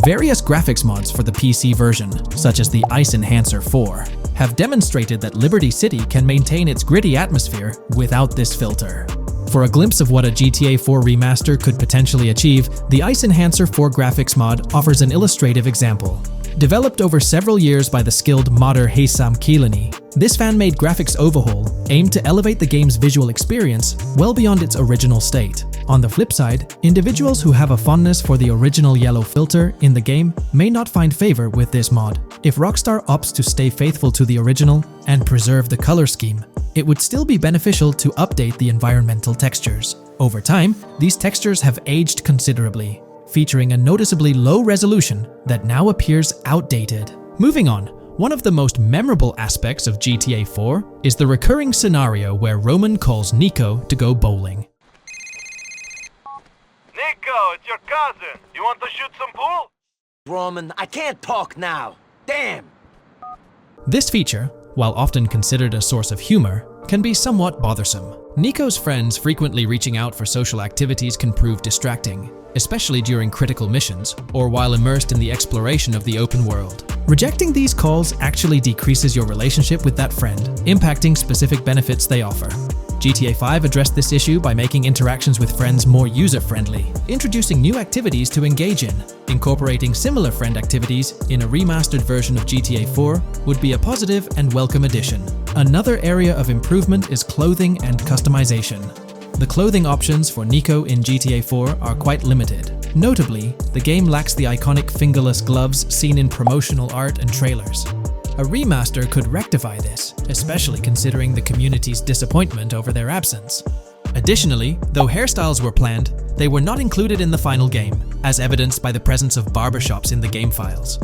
Various graphics mods for the PC version, such as the Ice Enhancer 4, have demonstrated that Liberty City can maintain its gritty atmosphere without this filter. For a glimpse of what a GTA 4 remaster could potentially achieve, the Ice Enhancer 4 graphics mod offers an illustrative example. Developed over several years by the skilled modder Haysam Keelani, this fan-made graphics overhaul aimed to elevate the game's visual experience well beyond its original state. On the flip side, individuals who have a fondness for the original yellow filter in the game may not find favor with this mod. If Rockstar opts to stay faithful to the original and preserve the color scheme, it would still be beneficial to update the environmental textures. Over time, these textures have aged considerably, featuring a noticeably low resolution that now appears outdated. Moving on, one of the most memorable aspects of GTA 4 is the recurring scenario where Roman calls Nico to go bowling. Nico, it's your cousin. You want to shoot some pool? Roman, I can't talk now. Damn! This feature, while often considered a source of humor, can be somewhat bothersome. Nico's friends frequently reaching out for social activities can prove distracting, especially during critical missions or while immersed in the exploration of the open world. Rejecting these calls actually decreases your relationship with that friend, impacting specific benefits they offer. GTA 5 addressed this issue by making interactions with friends more user-friendly, introducing new activities to engage in. Incorporating similar friend activities in a remastered version of GTA 4 would be a positive and welcome addition. Another area of improvement is clothing and customization. The clothing options for Nico in GTA 4 are quite limited. Notably, the game lacks the iconic fingerless gloves seen in promotional art and trailers. A remaster could rectify this, especially considering the community's disappointment over their absence. Additionally, though hairstyles were planned, they were not included in the final game, as evidenced by the presence of barbershops in the game files.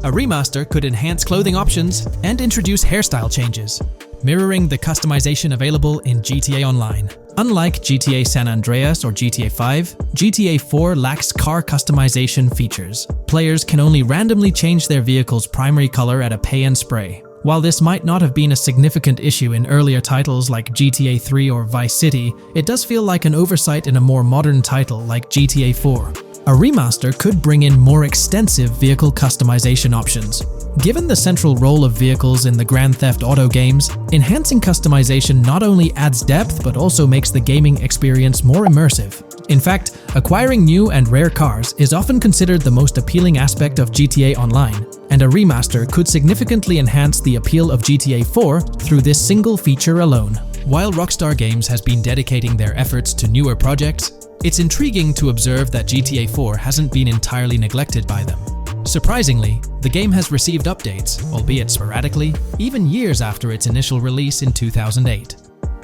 A remaster could enhance clothing options and introduce hairstyle changes, mirroring the customization available in GTA Online. Unlike GTA San Andreas or GTA 5, GTA 4 lacks car customization features. Players can only randomly change their vehicle's primary color at a pay and spray. While this might not have been a significant issue in earlier titles like GTA 3 or Vice City, it does feel like an oversight in a more modern title like GTA 4. A remaster could bring in more extensive vehicle customization options. Given the central role of vehicles in the Grand Theft Auto games, enhancing customization not only adds depth but also makes the gaming experience more immersive. In fact, acquiring new and rare cars is often considered the most appealing aspect of GTA Online, and a remaster could significantly enhance the appeal of GTA 4 through this single feature alone. While Rockstar Games has been dedicating their efforts to newer projects, it's intriguing to observe that GTA 4 hasn't been entirely neglected by them. Surprisingly, the game has received updates, albeit sporadically, even years after its initial release in 2008.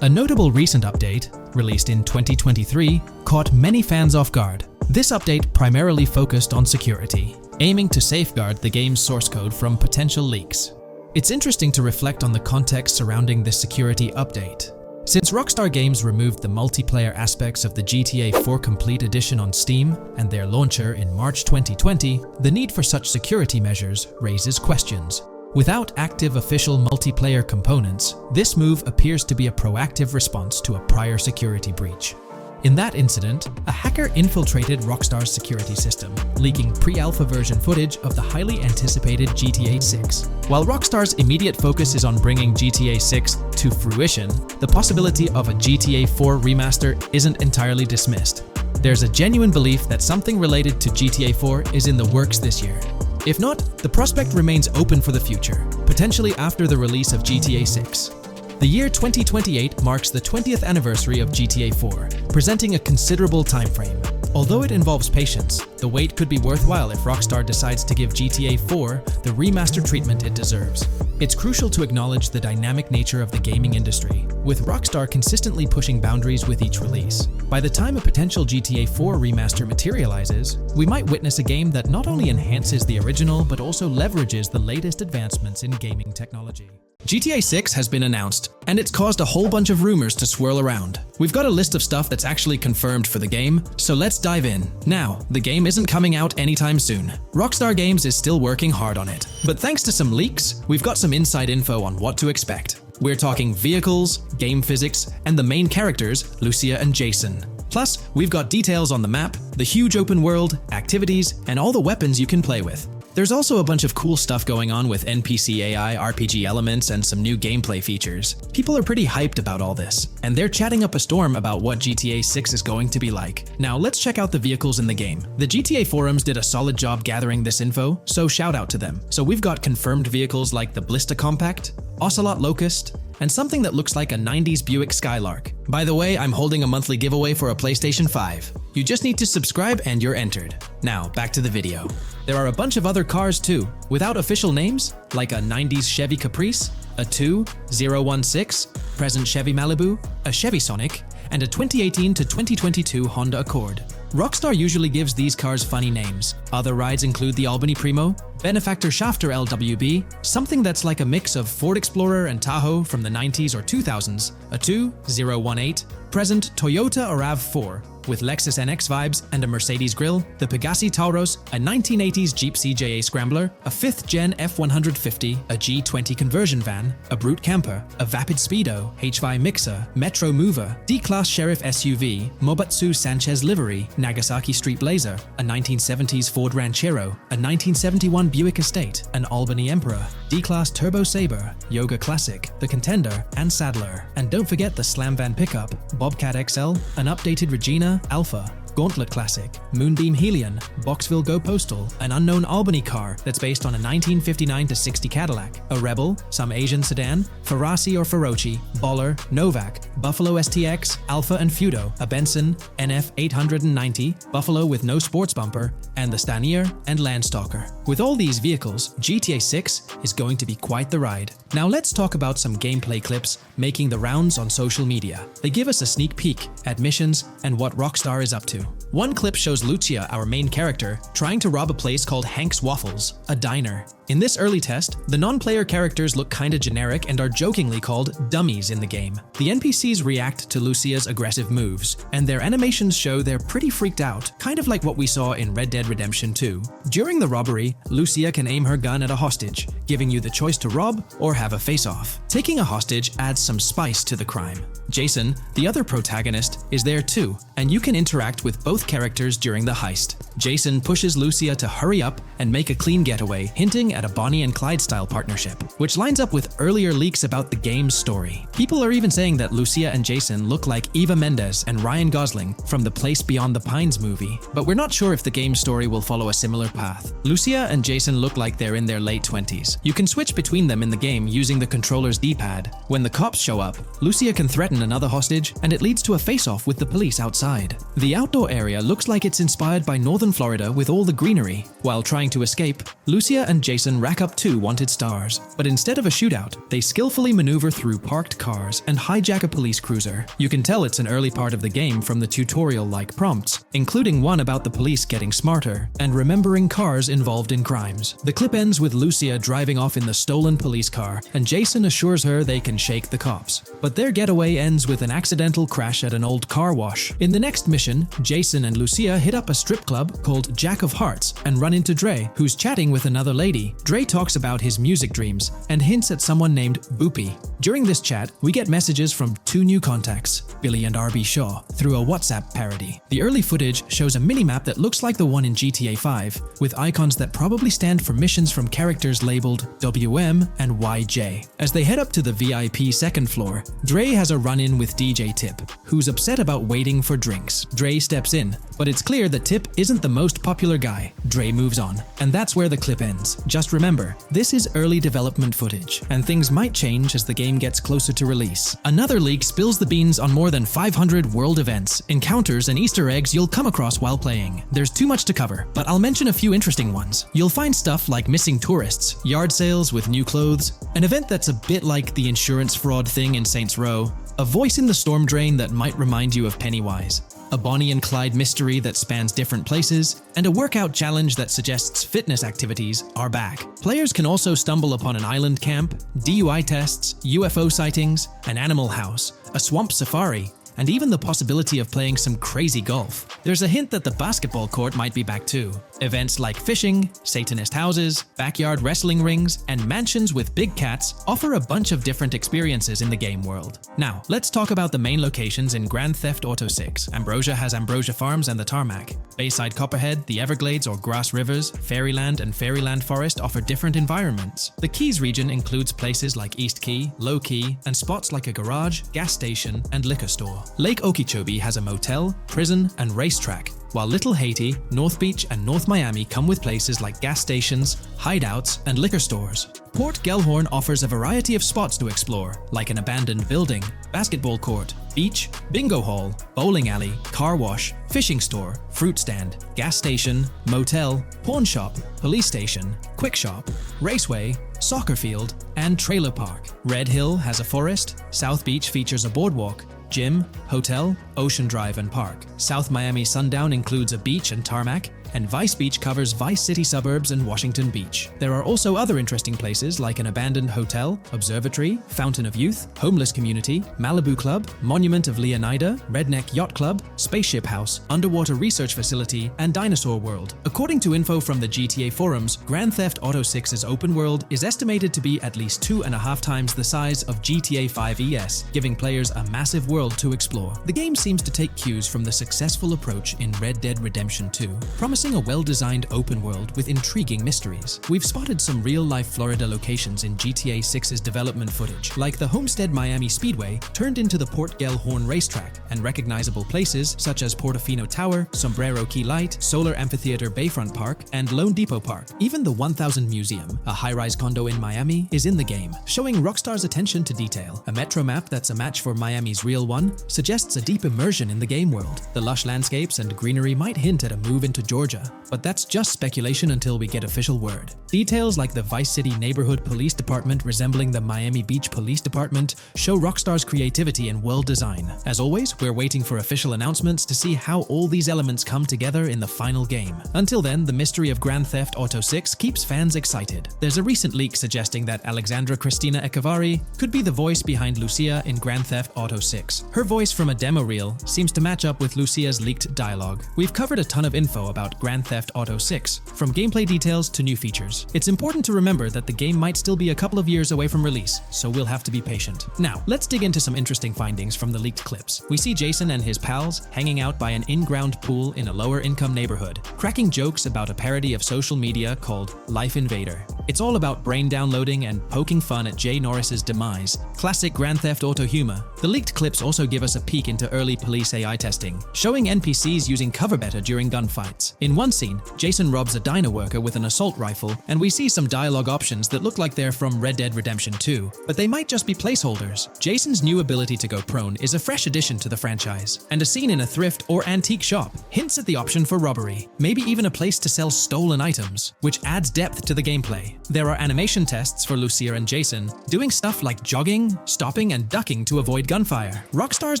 A notable recent update, released in 2023, caught many fans off guard. This update primarily focused on security, aiming to safeguard the game's source code from potential leaks. It's interesting to reflect on the context surrounding this security update. Since Rockstar Games removed the multiplayer aspects of the GTA 4 Complete Edition on Steam and their launcher in March 2020, the need for such security measures raises questions. Without active official multiplayer components, this move appears to be a proactive response to a prior security breach. In that incident, a hacker infiltrated Rockstar's security system, leaking pre-alpha version footage of the highly anticipated GTA 6. While Rockstar's immediate focus is on bringing GTA 6 to fruition, the possibility of a GTA 4 remaster isn't entirely dismissed. There's a genuine belief that something related to GTA 4 is in the works this year. If not, the prospect remains open for the future, potentially after the release of GTA 6. The year 2028 marks the 20th anniversary of GTA 4, presenting a considerable timeframe. Although it involves patience, the wait could be worthwhile if Rockstar decides to give GTA 4 the remaster treatment it deserves. It's crucial to acknowledge the dynamic nature of the gaming industry, with Rockstar consistently pushing boundaries with each release. By the time a potential GTA 4 remaster materializes, we might witness a game that not only enhances the original but also leverages the latest advancements in gaming technology. GTA 6 has been announced, and it's caused a whole bunch of rumors to swirl around. We've got a list of stuff that's actually confirmed for the game, so let's dive in. Now, the game isn't coming out anytime soon. Rockstar Games is still working hard on it, but thanks to some leaks, we've got some inside info on what to expect. We're talking vehicles, game physics, and the main characters, Lucia and Jason. Plus, we've got details on the map, the huge open world, activities, and all the weapons you can play with. There's also a bunch of cool stuff going on with NPC AI, RPG elements, and some new gameplay features. People are pretty hyped about all this, and they're chatting up a storm about what GTA 6 is going to be like. Now let's check out the vehicles in the game. The GTA forums did a solid job gathering this info, so shout out to them. So we've got confirmed vehicles like the Ballista Compact, Ocelot Locust, and something that looks like a 90s Buick Skylark. By the way, I'm holding a monthly giveaway for a PlayStation 5. You just need to subscribe and you're entered. Now, back to the video. There are a bunch of other cars too, without official names, like a 90s Chevy Caprice, a 2016 present Chevy Malibu, a Chevy Sonic, and a 2018 to 2022 Honda Accord. Rockstar usually gives these cars funny names. Other rides include the Albany Primo, Benefactor Shafter LWB, something that's like a mix of Ford Explorer and Tahoe from the 90s or 2000s, a 2018 present Toyota RAV4, with Lexus NX vibes and a Mercedes grille, the Pegassi Tauros, a 1980s Jeep CJA Scrambler, a 5th gen F150, a G20 conversion van, a Brute Camper, a Vapid Speedo, HY Mixer, Metro Mover, D-Class Sheriff SUV, Mobatsu Sanchez Livery, Nagasaki Street Blazer, a 1970s Ford Ranchero, a 1971 Buick Estate, an Albany Emperor, D-Class Turbo Sabre, Yoga Classic, the Contender, and Sadler. And don't forget the Slam Van Pickup, Bobcat XL, an updated Regina Alpha, Gauntlet Classic, Moonbeam Helion, Boxville Go Postal, an unknown Albany car that's based on a 1959-60 Cadillac, a Rebel, some Asian sedan, Ferrari or Feroci, Baller, Novak, Buffalo STX, Alpha and Feudo, a Benson NF 890, Buffalo with no sports bumper, and the Stanier and Landstalker. With all these vehicles, GTA 6 is going to be quite the ride. Now let's talk about some gameplay clips making the rounds on social media. They give us a sneak peek at missions and what Rockstar is up to. One clip shows Lucia, our main character, trying to rob a place called Hank's Waffles, a diner. In this early test, the non-player characters look kinda generic and are jokingly called dummies in the game. The NPCs react to Lucia's aggressive moves, and their animations show they're pretty freaked out, kind of like what we saw in Red Dead Redemption 2. During the robbery, Lucia can aim her gun at a hostage, giving you the choice to rob or have a face-off. Taking a hostage adds some spice to the crime. Jason, the other protagonist, is there too, and you can interact with both characters during the heist. Jason pushes Lucia to hurry up and make a clean getaway, hinting at a Bonnie and Clyde style partnership, which lines up with earlier leaks about the game's story. People are even saying that Lucia and Jason look like Eva Mendes and Ryan Gosling from the Place Beyond the Pines movie, but we're not sure if the game's story will follow a similar path. Lucia and Jason look like they're in their late 20s. You can switch between them in the game using the controller's D-pad. When the cops show up, Lucia can threaten another hostage, and it leads to a face-off with the police outside. The outdoor area looks like it's inspired by northern Florida with all the greenery. While trying to escape, Lucia and Jason rack up 2 wanted stars, but instead of a shootout, they skillfully maneuver through parked cars and hijack a police cruiser. You can tell it's an early part of the game from the tutorial-like prompts, including one about the police getting smarter and remembering cars involved in crimes. The clip ends with Lucia driving off in the stolen police car, and Jason assures her they can shake the cops. But their getaway ends with an accidental crash at an old car wash. In the next mission, Jason and Lucia hit up a strip club called Jack of Hearts and run into Dre, who's chatting with another lady. Dre talks about his music dreams and hints at someone named Boopy. During this chat, we get messages from 2 new contacts, Billy and RB Shaw, through a WhatsApp parody. The early footage shows a minimap that looks like the one in GTA 5, with icons that probably stand for missions from characters labeled WM and YJ. As they head up to the VIP second floor, Dre has a run-in with DJ Tip, who's upset about waiting for drinks. Dre steps in, in. But it's clear that Tip isn't the most popular guy. Dre moves on. And that's where the clip ends. Just remember, this is early development footage, and things might change as the game gets closer to release. Another leak spills the beans on more than 500 world events, encounters, and Easter eggs you'll come across while playing. There's too much to cover, but I'll mention a few interesting ones. You'll find stuff like missing tourists, yard sales with new clothes, an event that's a bit like the insurance fraud thing in Saints Row, a voice in the storm drain that might remind you of Pennywise, a Bonnie and Clyde mystery that spans different places, and a workout challenge that suggests fitness activities are back. Players can also stumble upon an island camp, DUI tests, UFO sightings, an animal house, a swamp safari, and even the possibility of playing some crazy golf. There's a hint that the basketball court might be back too. Events like fishing, Satanist houses, backyard wrestling rings, and mansions with big cats offer a bunch of different experiences in the game world. Now, let's talk about the main locations in Grand Theft Auto 6. Ambrosia has Ambrosia Farms and the Tarmac. Bayside Copperhead, the Everglades or Grass Rivers, Fairyland and Fairyland Forest offer different environments. The Keys region includes places like East Key, Low Key, and spots like a garage, gas station, and liquor store. Lake Okeechobee has a motel, prison, and racetrack, while Little Haiti, North Beach, and North Miami come with places like gas stations, hideouts, and liquor stores. Port Gellhorn offers a variety of spots to explore, like an abandoned building, basketball court, beach, bingo hall, bowling alley, car wash, fishing store, fruit stand, gas station, motel, pawn shop, police station, quick shop, raceway, soccer field, and trailer park. Red Hill has a forest, South Beach features a boardwalk, gym, hotel, Ocean Drive, and park. South Miami Sundown includes a beach and tarmac, and Vice Beach covers Vice City suburbs and Washington Beach. There are also other interesting places like an abandoned hotel, observatory, Fountain of Youth, homeless community, Malibu Club, Monument of Leonida, Redneck Yacht Club, Spaceship House, underwater research facility, and Dinosaur World. According to info from the GTA forums, Grand Theft Auto 6's open world is estimated to be at least 2.5 times the size of GTA 5 ES, giving players a massive world to explore. The game seems to take cues from the successful approach in Red Dead Redemption 2, promising a well-designed open world with intriguing mysteries. We've spotted some real-life Florida locations in GTA 6's development footage, like the Homestead Miami Speedway turned into the Port Gellhorn racetrack, and recognizable places such as Portofino Tower, Sombrero Key Light, Solar Amphitheater Bayfront Park, and Lone Depot Park. Even the 1000 Museum, a high-rise condo in Miami, is in the game, showing Rockstar's attention to detail. A metro map that's a match for Miami's real one suggests a deep immersion in the game world. The lush landscapes and greenery might hint at a move into Georgia, but that's just speculation until we get official word. Details like the Vice City Neighborhood Police Department resembling the Miami Beach Police Department show Rockstar's creativity and world design. As always, we're waiting for official announcements to see how all these elements come together in the final game. Until then, the mystery of Grand Theft Auto 6 keeps fans excited. There's a recent leak suggesting that Alexandra Christina Echevarri could be the voice behind Lucia in Grand Theft Auto 6. Her voice from a demo reel seems to match up with Lucia's leaked dialogue. We've covered a ton of info about Grand Theft Auto 6, from gameplay details to new features. It's important to remember that the game might still be a couple of years away from release, so we'll have to be patient. Now, let's dig into some interesting findings from the leaked clips. We see Jason and his pals hanging out by an in-ground pool in a lower-income neighborhood, cracking jokes about a parody of social media called Life Invader. It's all about brain downloading and poking fun at Jay Norris's demise. Classic Grand Theft Auto humor. The leaked clips also give us a peek into early police AI testing, showing NPCs using cover better during gunfights. In one scene, Jason robs a diner worker with an assault rifle, and we see some dialogue options that look like they're from Red Dead Redemption 2, but they might just be placeholders. Jason's new ability to go prone is a fresh addition to the franchise, and a scene in a thrift or antique shop hints at the option for robbery, maybe even a place to sell stolen items, which adds depth to the gameplay. There are animation tests for Lucia and Jason, doing stuff like jogging, stopping, and ducking to avoid gunfire. Rockstar's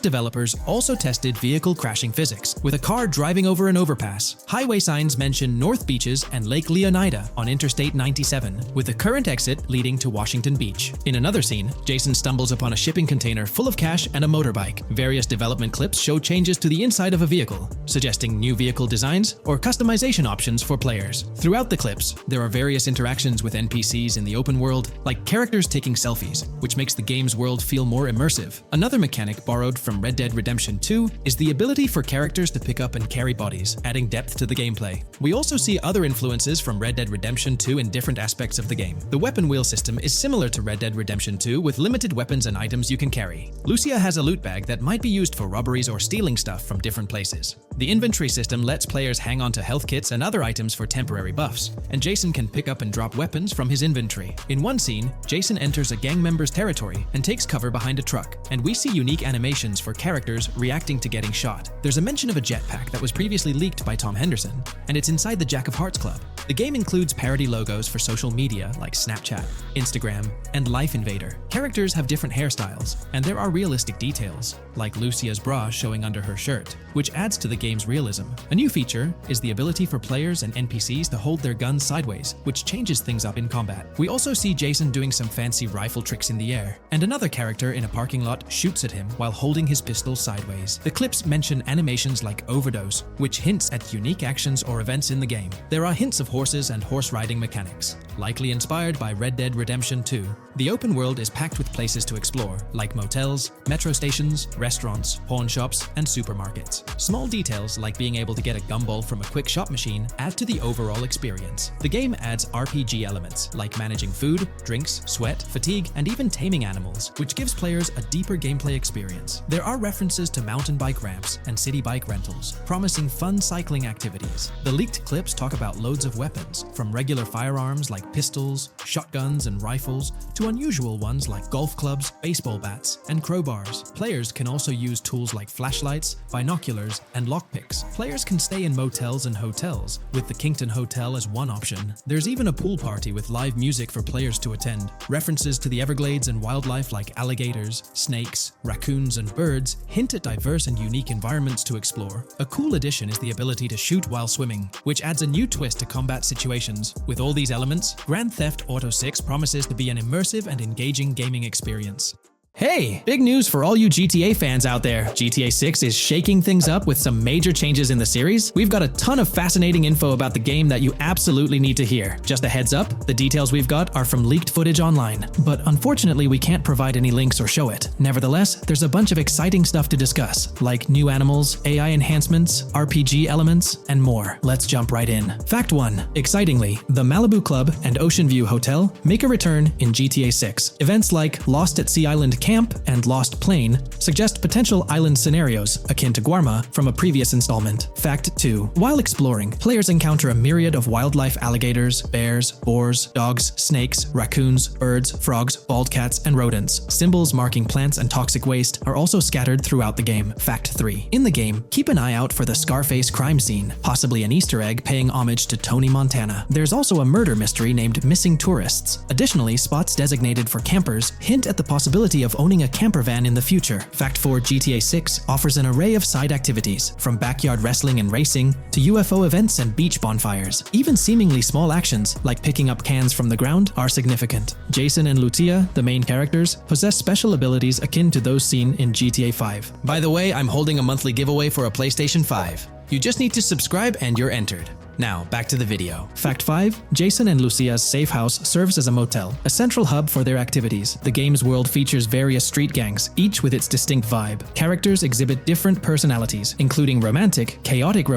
developers also tested vehicle crashing physics, with a car driving over an overpass. Highway signs mention North Beaches and Lake Leonida on Interstate 97, with the current exit leading to Washington Beach. In another scene, Jason stumbles upon a shipping container full of cash and a motorbike. Various development clips show changes to the inside of a vehicle, suggesting new vehicle designs or customization options for players. Throughout the clips, there are various interactions with NPCs in the open world, like characters taking selfies, which makes the game's world feel more immersive. Another mechanic borrowed from Red Dead Redemption 2 is the ability for characters to pick up and carry bodies, adding depth to the gameplay. We also see other influences from Red Dead Redemption 2 in different aspects of the game. The weapon wheel system is similar to Red Dead Redemption 2 with limited weapons and items you can carry. Lucia has a loot bag that might be used for robberies or stealing stuff from different places. The inventory system lets players hang on to health kits and other items for temporary buffs, and Jason can pick up and drop weapons from his inventory. In one scene, Jason enters a gang member's territory and takes cover behind a truck, and we see unique animations for characters reacting to getting shot. There's a mention of a jetpack that was previously leaked by Tom Henderson, and it's inside the Jack of Hearts Club. The game includes parody logos for social media like Snapchat, Instagram, and Life Invader. Characters have different hairstyles, and there are realistic details, like Lucia's bra showing under her shirt, which adds to the game's realism. A new feature is the ability for players and NPCs to hold their guns sideways, which changes things up in combat. We also see Jason doing some fancy rifle tricks in the air, and another character in a parking lot shoots at him while holding his pistol sideways. The clips mention animations like overdose, which hints at unique actions or events in the game. There are hints of horses and horse riding mechanics, likely inspired by Red Dead Redemption 2. The open world is packed with places to explore, like motels, metro stations, restaurants, pawn shops, and supermarkets. Small details like being able to get a gumball from a quick shop machine add to the overall experience. The game adds RPG elements, like managing food, drinks, sweat, fatigue, and even taming animals, which gives players a deeper gameplay experience. There are references to mountain bike ramps and city bike rentals, promising fun cycling activities. The leaked clips talk about loads of weapons, from regular firearms like pistols, shotguns, and rifles, to unusual ones like golf clubs, baseball bats, and crowbars. Players can also use tools like flashlights, binoculars, and lockpicks. Players can stay in motels and hotels, with the Kingston Hotel as one option. There's even a pool party with live music for players to attend. References to the Everglades and wildlife like alligators, snakes, raccoons, and birds hint at diverse and unique environments to explore. A cool addition is the ability to shoot while swimming, which adds a new twist to combat situations. With all these elements, Grand Theft Auto 6 promises to be an immersive and engaging gaming experience. Hey, big news for all you GTA fans out there. GTA 6 is shaking things up with some major changes in the series. We've got a ton of fascinating info about the game that you absolutely need to hear. Just a heads up, the details we've got are from leaked footage online, but unfortunately we can't provide any links or show it. Nevertheless, there's a bunch of exciting stuff to discuss, like new animals, AI enhancements, RPG elements, and more. Let's jump right in. Fact 1. Excitingly, the Malibu Club and Ocean View Hotel make a return in GTA 6. Events like Lost at Sea Island Camp and Lost Plane suggest potential island scenarios akin to Guarma from a previous installment. Fact 2. While exploring, players encounter a myriad of wildlife: alligators, bears, boars, dogs, snakes, raccoons, birds, frogs, bald cats, and rodents. Symbols marking plants and toxic waste are also scattered throughout the game. Fact 3. In the game, keep an eye out for the Scarface crime scene, possibly an Easter egg paying homage to Tony Montana. There's also a murder mystery named Missing Tourists. Additionally, spots designated for campers hint at the possibility of owning a camper van in the future. Fact 4. GTA 6 offers an array of side activities, from backyard wrestling and racing to UFO events and beach bonfires. Even seemingly small actions, like picking up cans from the ground, are significant. Jason and Lucia, the main characters, possess special abilities akin to those seen in GTA 5. By the way, I'm holding a monthly giveaway for a PlayStation 5. You just need to subscribe and you're entered. Now, back to the video. Fact 5. Jason and Lucia's safe house serves as a motel, a central hub for their activities. The game's world features various street gangs, each with its distinct vibe. Characters exhibit different personalities, including romantic, chaotic,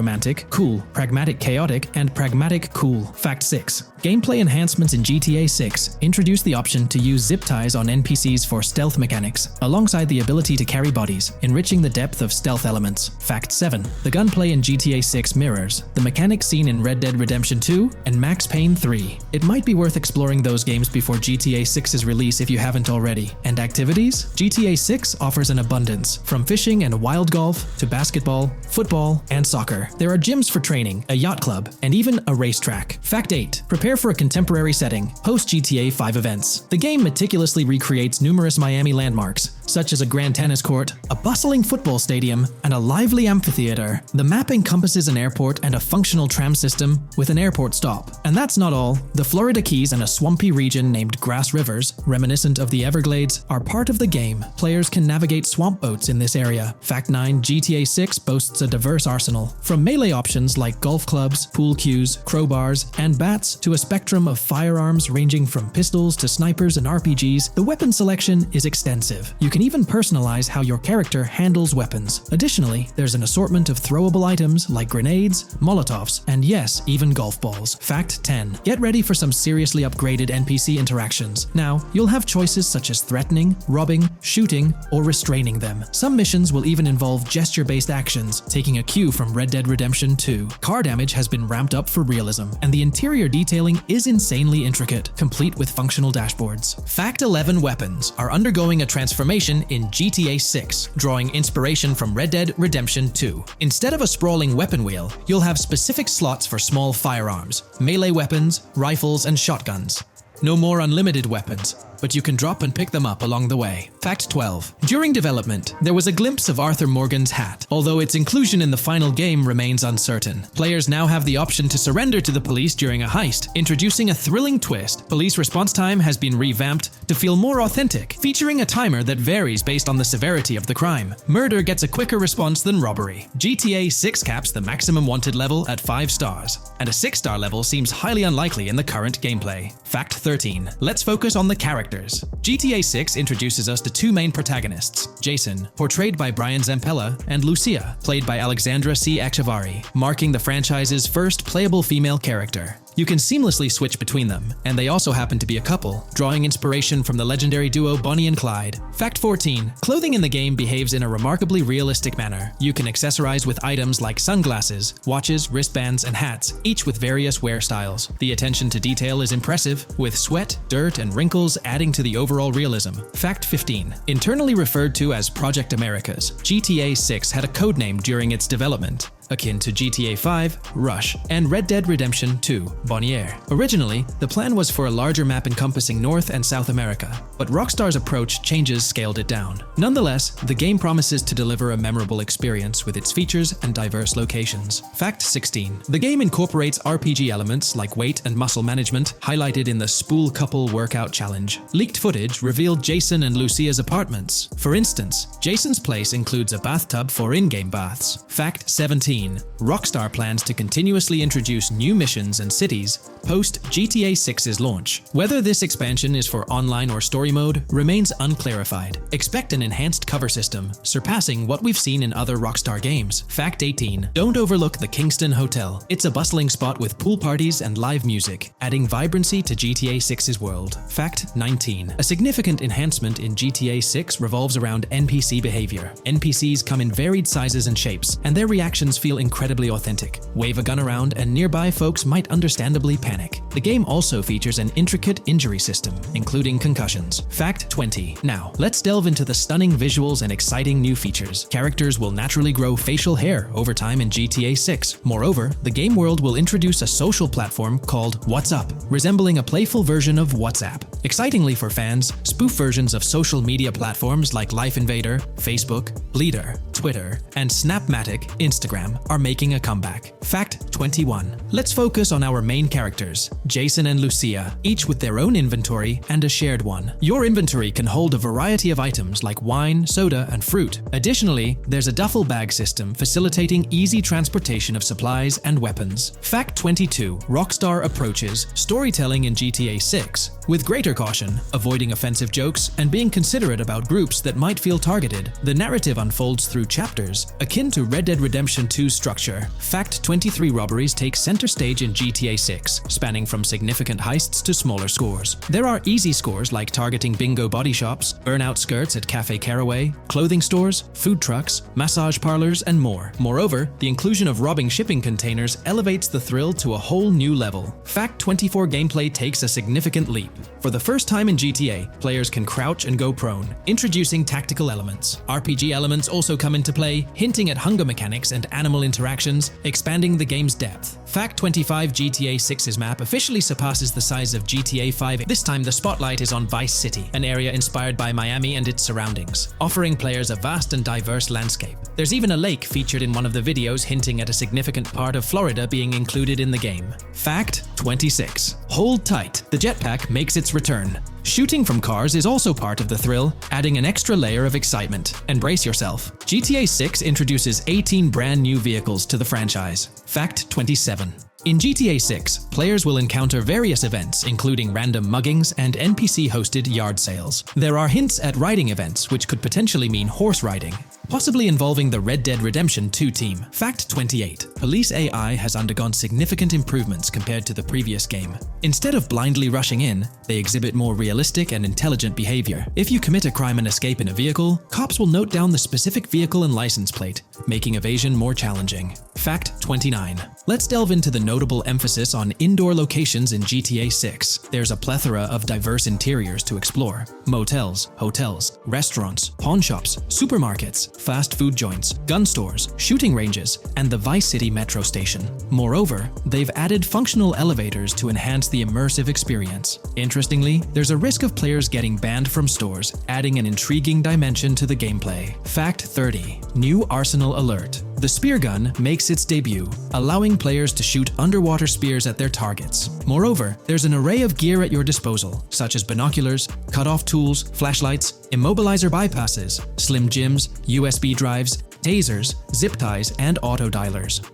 cool, pragmatic chaotic, and pragmatic cool. Fact 6. Gameplay enhancements in GTA 6 introduce the option to use zip ties on NPCs for stealth mechanics, alongside the ability to carry bodies, enriching the depth of stealth elements. Fact 7. The gunplay in GTA 6 mirrors the mechanics seen in Red Dead Redemption 2 and Max Payne 3. It might be worth exploring those games before GTA 6's release if you haven't already. And activities? GTA 6 offers an abundance, from fishing and wild golf to basketball, football, and soccer. There are gyms for training, a yacht club, and even a racetrack. Fact 8. Prepare for a contemporary setting, post GTA 5 events. The game meticulously recreates numerous Miami landmarks, such as a grand tennis court, a bustling football stadium, and a lively amphitheater. The map encompasses an airport and a functional tram system with an airport stop. And that's not all. The Florida Keys and a swampy region named Grass Rivers, reminiscent of the Everglades, are part of the game. Players can navigate swamp boats in this area. Fact 9. GTA 6 boasts a diverse arsenal, from melee options like golf clubs, pool cues, crowbars, and bats to a spectrum of firearms ranging from pistols to snipers and RPGs. The weapon selection is extensive. You can even personalize how your character handles weapons. Additionally, there's an assortment of throwable items like grenades, molotovs, and yes, even golf balls. Fact 10. Get ready for some seriously upgraded NPC interactions. Now, you'll have choices such as threatening, robbing, shooting, or restraining them. Some missions will even involve gesture-based actions, taking a cue from Red Dead Redemption 2. Car damage has been ramped up for realism, and the interior detailing is insanely intricate, complete with functional dashboards. Fact 11. Weapons are undergoing a transformation in GTA 6, drawing inspiration from Red Dead Redemption 2. Instead of a sprawling weapon wheel, you'll have specific slots for small firearms, melee weapons, rifles, and shotguns. No more unlimited weapons, but you can drop and pick them up along the way. Fact 12. During development, there was a glimpse of Arthur Morgan's hat, although its inclusion in the final game remains uncertain. Players now have the option to surrender to the police during a heist, introducing a thrilling twist. Police response time has been revamped to feel more authentic, featuring a timer that varies based on the severity of the crime. Murder gets a quicker response than robbery. GTA 6 caps the maximum wanted level at 5 stars, and a 6-star level seems highly unlikely in the current gameplay. Fact 13. Let's focus on the characters. GTA 6 introduces us to two main protagonists, Jason, portrayed by Brian Zampella, and Lucia, played by Alexandra C. Echevarri, marking the franchise's first playable female character. You can seamlessly switch between them, and they also happen to be a couple, drawing inspiration from the legendary duo Bonnie and Clyde. Fact 14. Clothing in the game behaves in a remarkably realistic manner. You can accessorize with items like sunglasses, watches, wristbands, and hats, each with various wear styles. The attention to detail is impressive, with sweat, dirt, and wrinkles adding to the overall realism. Fact 15. Internally referred to as Project Americas, GTA 6 had a codename during its development, akin to GTA 5, Rush, and Red Dead Redemption 2, Bonnier. Originally, the plan was for a larger map encompassing North and South America, but Rockstar's approach changes scaled it down. Nonetheless, the game promises to deliver a memorable experience with its features and diverse locations. Fact 16. The game incorporates RPG elements like weight and muscle management, highlighted in the Spool Couple Workout Challenge. Leaked footage revealed Jason and Lucia's apartments. For instance, Jason's place includes a bathtub for in-game baths. Fact 17. Rockstar plans to continuously introduce new missions and cities post GTA 6's launch. Whether this expansion is for online or story mode remains unclarified. Expect an enhanced cover system, surpassing what we've seen in other Rockstar games. Fact 18. Don't overlook the Kingston Hotel. It's a bustling spot with pool parties and live music, adding vibrancy to GTA 6's world. Fact 19. A significant enhancement in GTA 6 revolves around NPC behavior. NPCs come in varied sizes and shapes, and their reactions feel incredibly authentic. Wave a gun around and nearby folks might understandably panic. The game also features an intricate injury system, including concussions. Fact 20. Now, let's delve into the stunning visuals and exciting new features. Characters will naturally grow facial hair over time in GTA 6. Moreover, the game world will introduce a social platform called What's Up, resembling a playful version of WhatsApp. Excitingly for fans, spoof versions of social media platforms like Life Invader, Facebook, Bleeder, Twitter, and Snapmatic, Instagram, are making a comeback. Fact 21. Let's focus on our main characters, Jason and Lucia, each with their own inventory and a shared one. Your inventory can hold a variety of items like wine, soda, and fruit. Additionally, there's a duffel bag system facilitating easy transportation of supplies and weapons. Fact 22. Rockstar approaches storytelling in GTA 6 with greater caution, avoiding offensive jokes and being considerate about groups that might feel targeted. The narrative unfolds through chapters, akin to Red Dead Redemption 2's structure. Fact 23. Robberies take center stage in GTA 6, spanning from significant heists to smaller scores. There are easy scores like targeting bingo body shops, burnout skirts at Cafe Caraway, clothing stores, food trucks, massage parlors, and more. Moreover, the inclusion of robbing shipping containers elevates the thrill to a whole new level. Fact 24. Gameplay takes a significant leap. For the first time in GTA, players can crouch and go prone, introducing tactical elements. RPG elements also come into play, hinting at hunger mechanics and animal interactions, expanding the game's depth. Fact 25. GTA 6's map officially surpasses the size of GTA 5. This time the spotlight is on Vice City, an area inspired by Miami and its surroundings, offering players a vast and diverse landscape. There's even a lake featured in one of the videos, hinting at a significant part of Florida being included in the game. Fact 26. Hold tight. The jetpack makes its return. Shooting from cars is also part of the thrill, adding an extra layer of excitement. Embrace yourself. GTA 6 introduces 18 brand new vehicles to the franchise. Fact 27. In GTA 6, players will encounter various events, including random muggings and NPC-hosted yard sales. There are hints at riding events, which could potentially mean horse riding, possibly involving the Red Dead Redemption 2 team. Fact 28. Police AI has undergone significant improvements compared to the previous game. Instead of blindly rushing in, they exhibit more realistic and intelligent behavior. If you commit a crime and escape in a vehicle, cops will note down the specific vehicle and license plate, making evasion more challenging. Fact 29. Let's delve into the notable emphasis on indoor locations in GTA 6. There's a plethora of diverse interiors to explore. Motels, hotels, restaurants, pawn shops, supermarkets, fast food joints, gun stores, shooting ranges, and the Vice City metro station. Moreover, they've added functional elevators to enhance the immersive experience. Interestingly, there's a risk of players getting banned from stores, adding an intriguing dimension to the gameplay. Fact 30. New Arsenal Alert. The spear gun makes its debut, allowing players to shoot underwater spears at their targets. Moreover, there's an array of gear at your disposal, such as binoculars, cut-off tools, flashlights, immobilizer bypasses, slim jims, USB drives, tasers, zip ties, and auto dialers.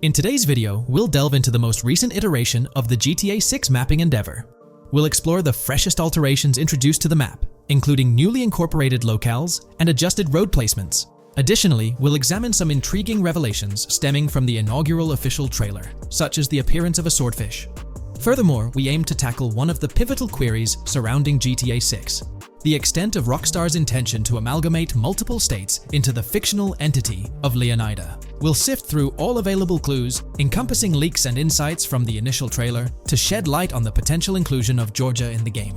In today's video, we'll delve into the most recent iteration of the GTA 6 mapping endeavor. We'll explore the freshest alterations introduced to the map, including newly incorporated locales and adjusted road placements. Additionally, we'll examine some intriguing revelations stemming from the inaugural official trailer, such as the appearance of a swordfish. Furthermore, we aim to tackle one of the pivotal queries surrounding GTA 6, the extent of Rockstar's intention to amalgamate multiple states into the fictional entity of Leonida. We'll sift through all available clues, encompassing leaks and insights from the initial trailer, to shed light on the potential inclusion of Georgia in the game.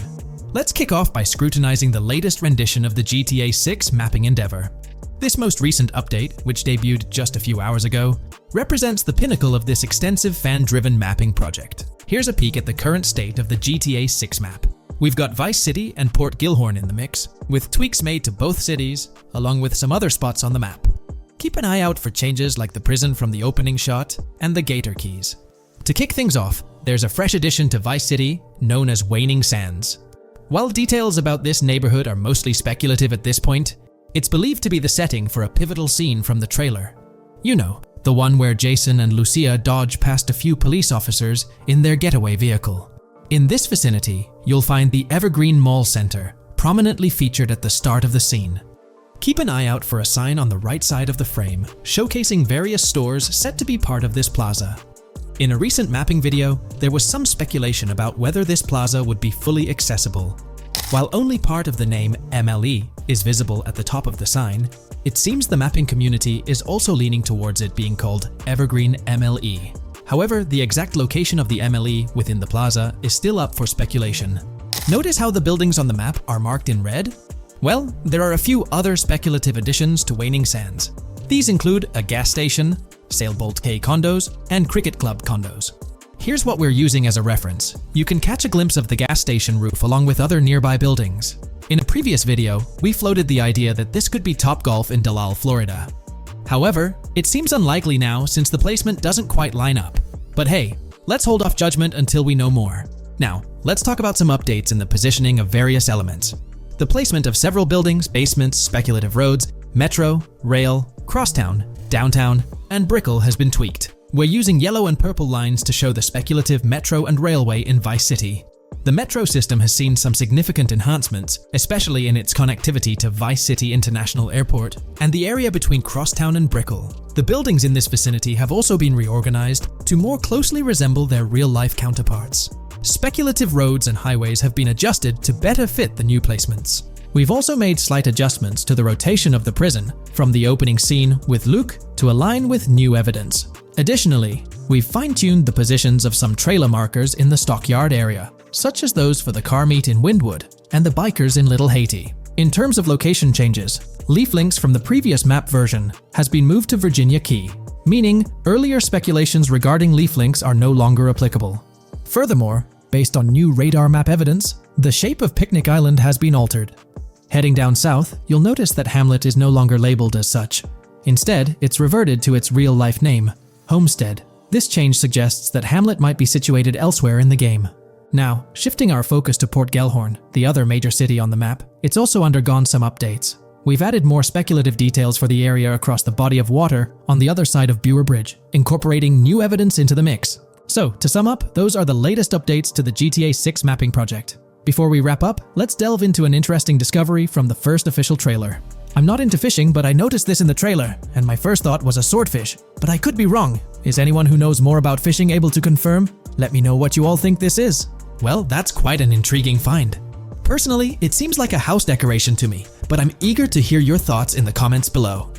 Let's kick off by scrutinizing the latest rendition of the GTA 6 mapping endeavor. This most recent update, which debuted just a few hours ago, represents the pinnacle of this extensive fan-driven mapping project. Here's a peek at the current state of the GTA 6 map. We've got Vice City and Port Gilhorn in the mix, with tweaks made to both cities, along with some other spots on the map. Keep an eye out for changes like the prison from the opening shot and the Gator Keys. To kick things off, there's a fresh addition to Vice City known as Waning Sands. While details about this neighborhood are mostly speculative at this point, it's believed to be the setting for a pivotal scene from the trailer. You know, the one where Jason and Lucia dodge past a few police officers in their getaway vehicle. In this vicinity, you'll find the Evergreen Mall Center, prominently featured at the start of the scene. Keep an eye out for a sign on the right side of the frame, showcasing various stores set to be part of this plaza. In a recent mapping video, there was some speculation about whether this plaza would be fully accessible. While only part of the name MLE is visible at the top of the sign, it seems the mapping community is also leaning towards it being called Evergreen MLE. However, the exact location of the MLE within the plaza is still up for speculation. Notice how the buildings on the map are marked in red? Well, there are a few other speculative additions to Waning Sands. These include a gas station, Sailbolt K condos, and Cricket Club condos. Here's what we're using as a reference. You can catch a glimpse of the gas station roof along with other nearby buildings. In a previous video, we floated the idea that this could be Topgolf in Dalal, Florida. However, it seems unlikely now since the placement doesn't quite line up. But hey, let's hold off judgment until we know more. Now, let's talk about some updates in the positioning of various elements. The placement of several buildings, basements, speculative roads, metro, rail, crosstown, downtown, and Brickell has been tweaked. We're using yellow and purple lines to show the speculative metro and railway in Vice City. The metro system has seen some significant enhancements, especially in its connectivity to Vice City International Airport and the area between Crosstown and Brickell. The buildings in this vicinity have also been reorganized to more closely resemble their real-life counterparts. Speculative roads and highways have been adjusted to better fit the new placements. We've also made slight adjustments to the rotation of the prison from the opening scene with Luke to align with new evidence. Additionally, we've fine-tuned the positions of some trailer markers in the stockyard area, such as those for the car meet in Windwood and the bikers in Little Haiti. In terms of location changes, leaf links from the previous map version has been moved to Virginia Key, meaning earlier speculations regarding leaf links are no longer applicable. Furthermore, based on new radar map evidence, the shape of Picnic Island has been altered. Heading down south, you'll notice that Hamlet is no longer labeled as such. Instead, it's reverted to its real-life name, Homestead. This change suggests that Hamlet might be situated elsewhere in the game. Now, shifting our focus to Port Gellhorn, the other major city on the map, it's also undergone some updates. We've added more speculative details for the area across the body of water on the other side of Buer Bridge, incorporating new evidence into the mix. So, to sum up, those are the latest updates to the GTA 6 mapping project. Before we wrap up, let's delve into an interesting discovery from the first official trailer. I'm not into fishing, but I noticed this in the trailer, and my first thought was a swordfish. But I could be wrong. Is anyone who knows more about fishing able to confirm? Let me know what you all think this is. Well, that's quite an intriguing find. Personally, it seems like a house decoration to me, but I'm eager to hear your thoughts in the comments below.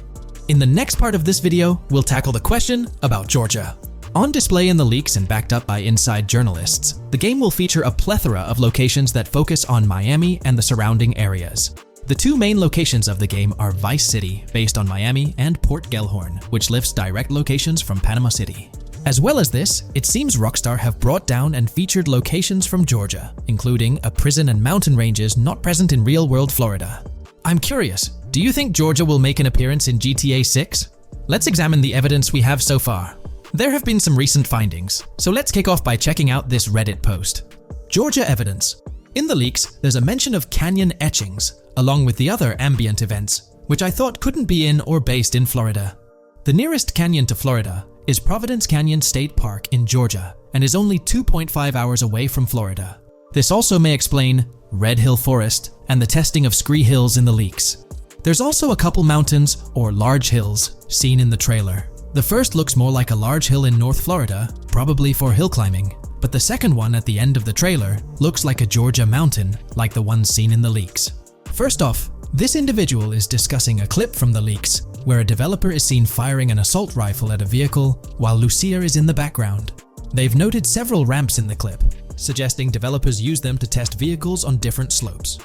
In the next part of this video, we'll tackle the question about Georgia. On display in the leaks and backed up by inside journalists, the game will feature a plethora of locations that focus on Miami and the surrounding areas. The two main locations of the game are Vice City, based on Miami, and Port Gellhorn, which lifts direct locations from Panama City. As well as this, it seems Rockstar have brought down and featured locations from Georgia, including a prison and mountain ranges not present in real-world Florida. I'm curious, do you think Georgia will make an appearance in GTA 6? Let's examine the evidence we have so far. There have been some recent findings, so let's kick off by checking out this Reddit post. Georgia evidence. In the leaks, there's a mention of canyon etchings, along with the other ambient events, which I thought couldn't be in or based in Florida. The nearest canyon to Florida is Providence Canyon State Park in Georgia and is only 2.5 hours away from Florida. This also may explain Red Hill Forest and the testing of Scree Hills in the leaks. There's also a couple mountains or large hills seen in the trailer. The first looks more like a large hill in North Florida, probably for hill climbing, but the second one at the end of the trailer looks like a Georgia mountain, like the one seen in the leaks. First off, this individual is discussing a clip from the leaks where a developer is seen firing an assault rifle at a vehicle while Lucia is in the background. They've noted several ramps in the clip, suggesting developers use them to test vehicles on different slopes.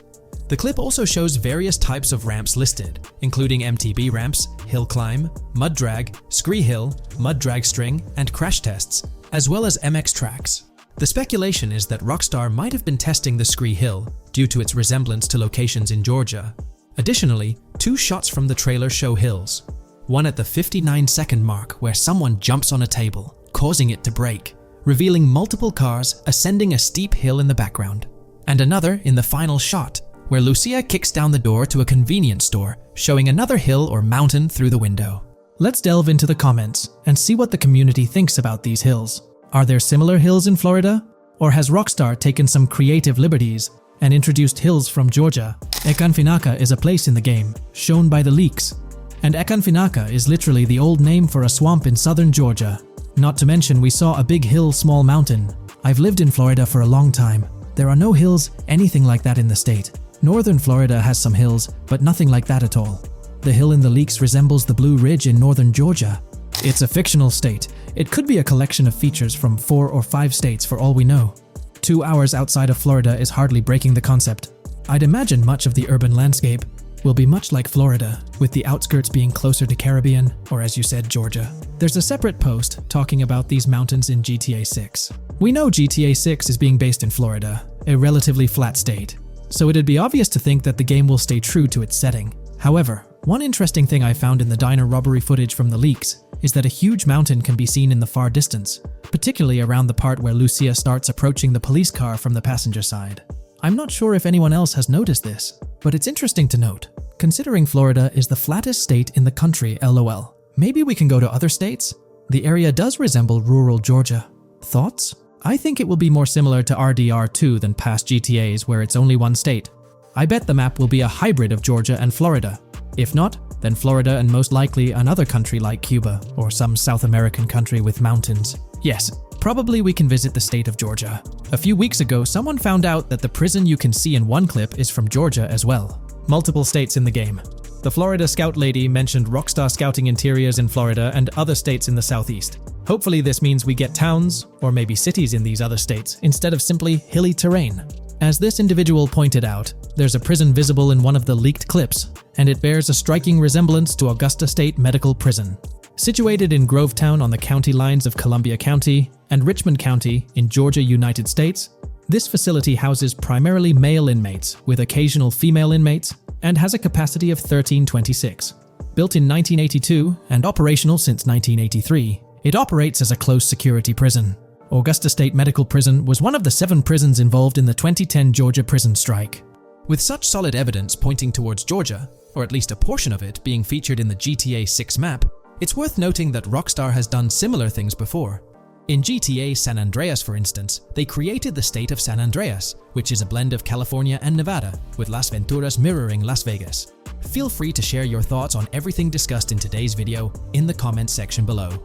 The clip also shows various types of ramps listed, including MTB ramps, hill climb, mud drag, Scree Hill, mud drag string, and crash tests, as well as MX tracks. The speculation is that Rockstar might have been testing the Scree Hill due to its resemblance to locations in Georgia. Additionally, two shots from the trailer show hills. One at the 59-second mark where someone jumps on a table, causing it to break, revealing multiple cars ascending a steep hill in the background. And another in the final shot, where Lucia kicks down the door to a convenience store, showing another hill or mountain through the window. Let's delve into the comments and see what the community thinks about these hills. Are there similar hills in Florida? Or has Rockstar taken some creative liberties and introduced hills from Georgia? Ekanfinaka is a place in the game, shown by the leaks. And Ekanfinaka is literally the old name for a swamp in southern Georgia. Not to mention we saw a big hill, small mountain. I've lived in Florida for a long time. There are no hills, anything like that in the state. Northern Florida has some hills, but nothing like that at all. The hill in the leaks resembles the Blue Ridge in northern Georgia. It's a fictional state. It could be a collection of features from 4 or 5 states for all we know. 2 hours outside of Florida is hardly breaking the concept. I'd imagine much of the urban landscape will be much like Florida, with the outskirts being closer to Caribbean, or as you said, Georgia. There's a separate post talking about these mountains in GTA 6. We know GTA 6 is being based in Florida, a relatively flat state, so it'd be obvious to think that the game will stay true to its setting. However, one interesting thing I found in the diner robbery footage from the leaks is that a huge mountain can be seen in the far distance, particularly around the part where Lucia starts approaching the police car from the passenger side. I'm not sure if anyone else has noticed this, but it's interesting to note, considering Florida is the flattest state in the country, LOL. Maybe we can go to other states? The area does resemble rural Georgia. Thoughts? I think it will be more similar to RDR2 than past GTAs where it's only one state. I bet the map will be a hybrid of Georgia and Florida. If not, then Florida and most likely another country like Cuba or some South American country with mountains. Yes, probably we can visit the state of Georgia. A few weeks ago, someone found out that the prison you can see in one clip is from Georgia as well. Multiple states in the game. The Florida Scout lady mentioned Rockstar scouting interiors in Florida and other states in the southeast. Hopefully this means we get towns, or maybe cities in these other states, instead of simply hilly terrain. As this individual pointed out, there's a prison visible in one of the leaked clips, and it bears a striking resemblance to Augusta State Medical Prison. Situated in Grovetown on the county lines of Columbia County and Richmond County in Georgia, United States, this facility houses primarily male inmates with occasional female inmates and has a capacity of 1326. Built in 1982 and operational since 1983, it operates as a close-security prison. Augusta State Medical Prison was one of the 7 prisons involved in the 2010 Georgia prison strike. With such solid evidence pointing towards Georgia, or at least a portion of it being featured in the GTA 6 map, it's worth noting that Rockstar has done similar things before. In GTA San Andreas, for instance, they created the state of San Andreas, which is a blend of California and Nevada, with Las Venturas mirroring Las Vegas. Feel free to share your thoughts on everything discussed in today's video in the comments section below.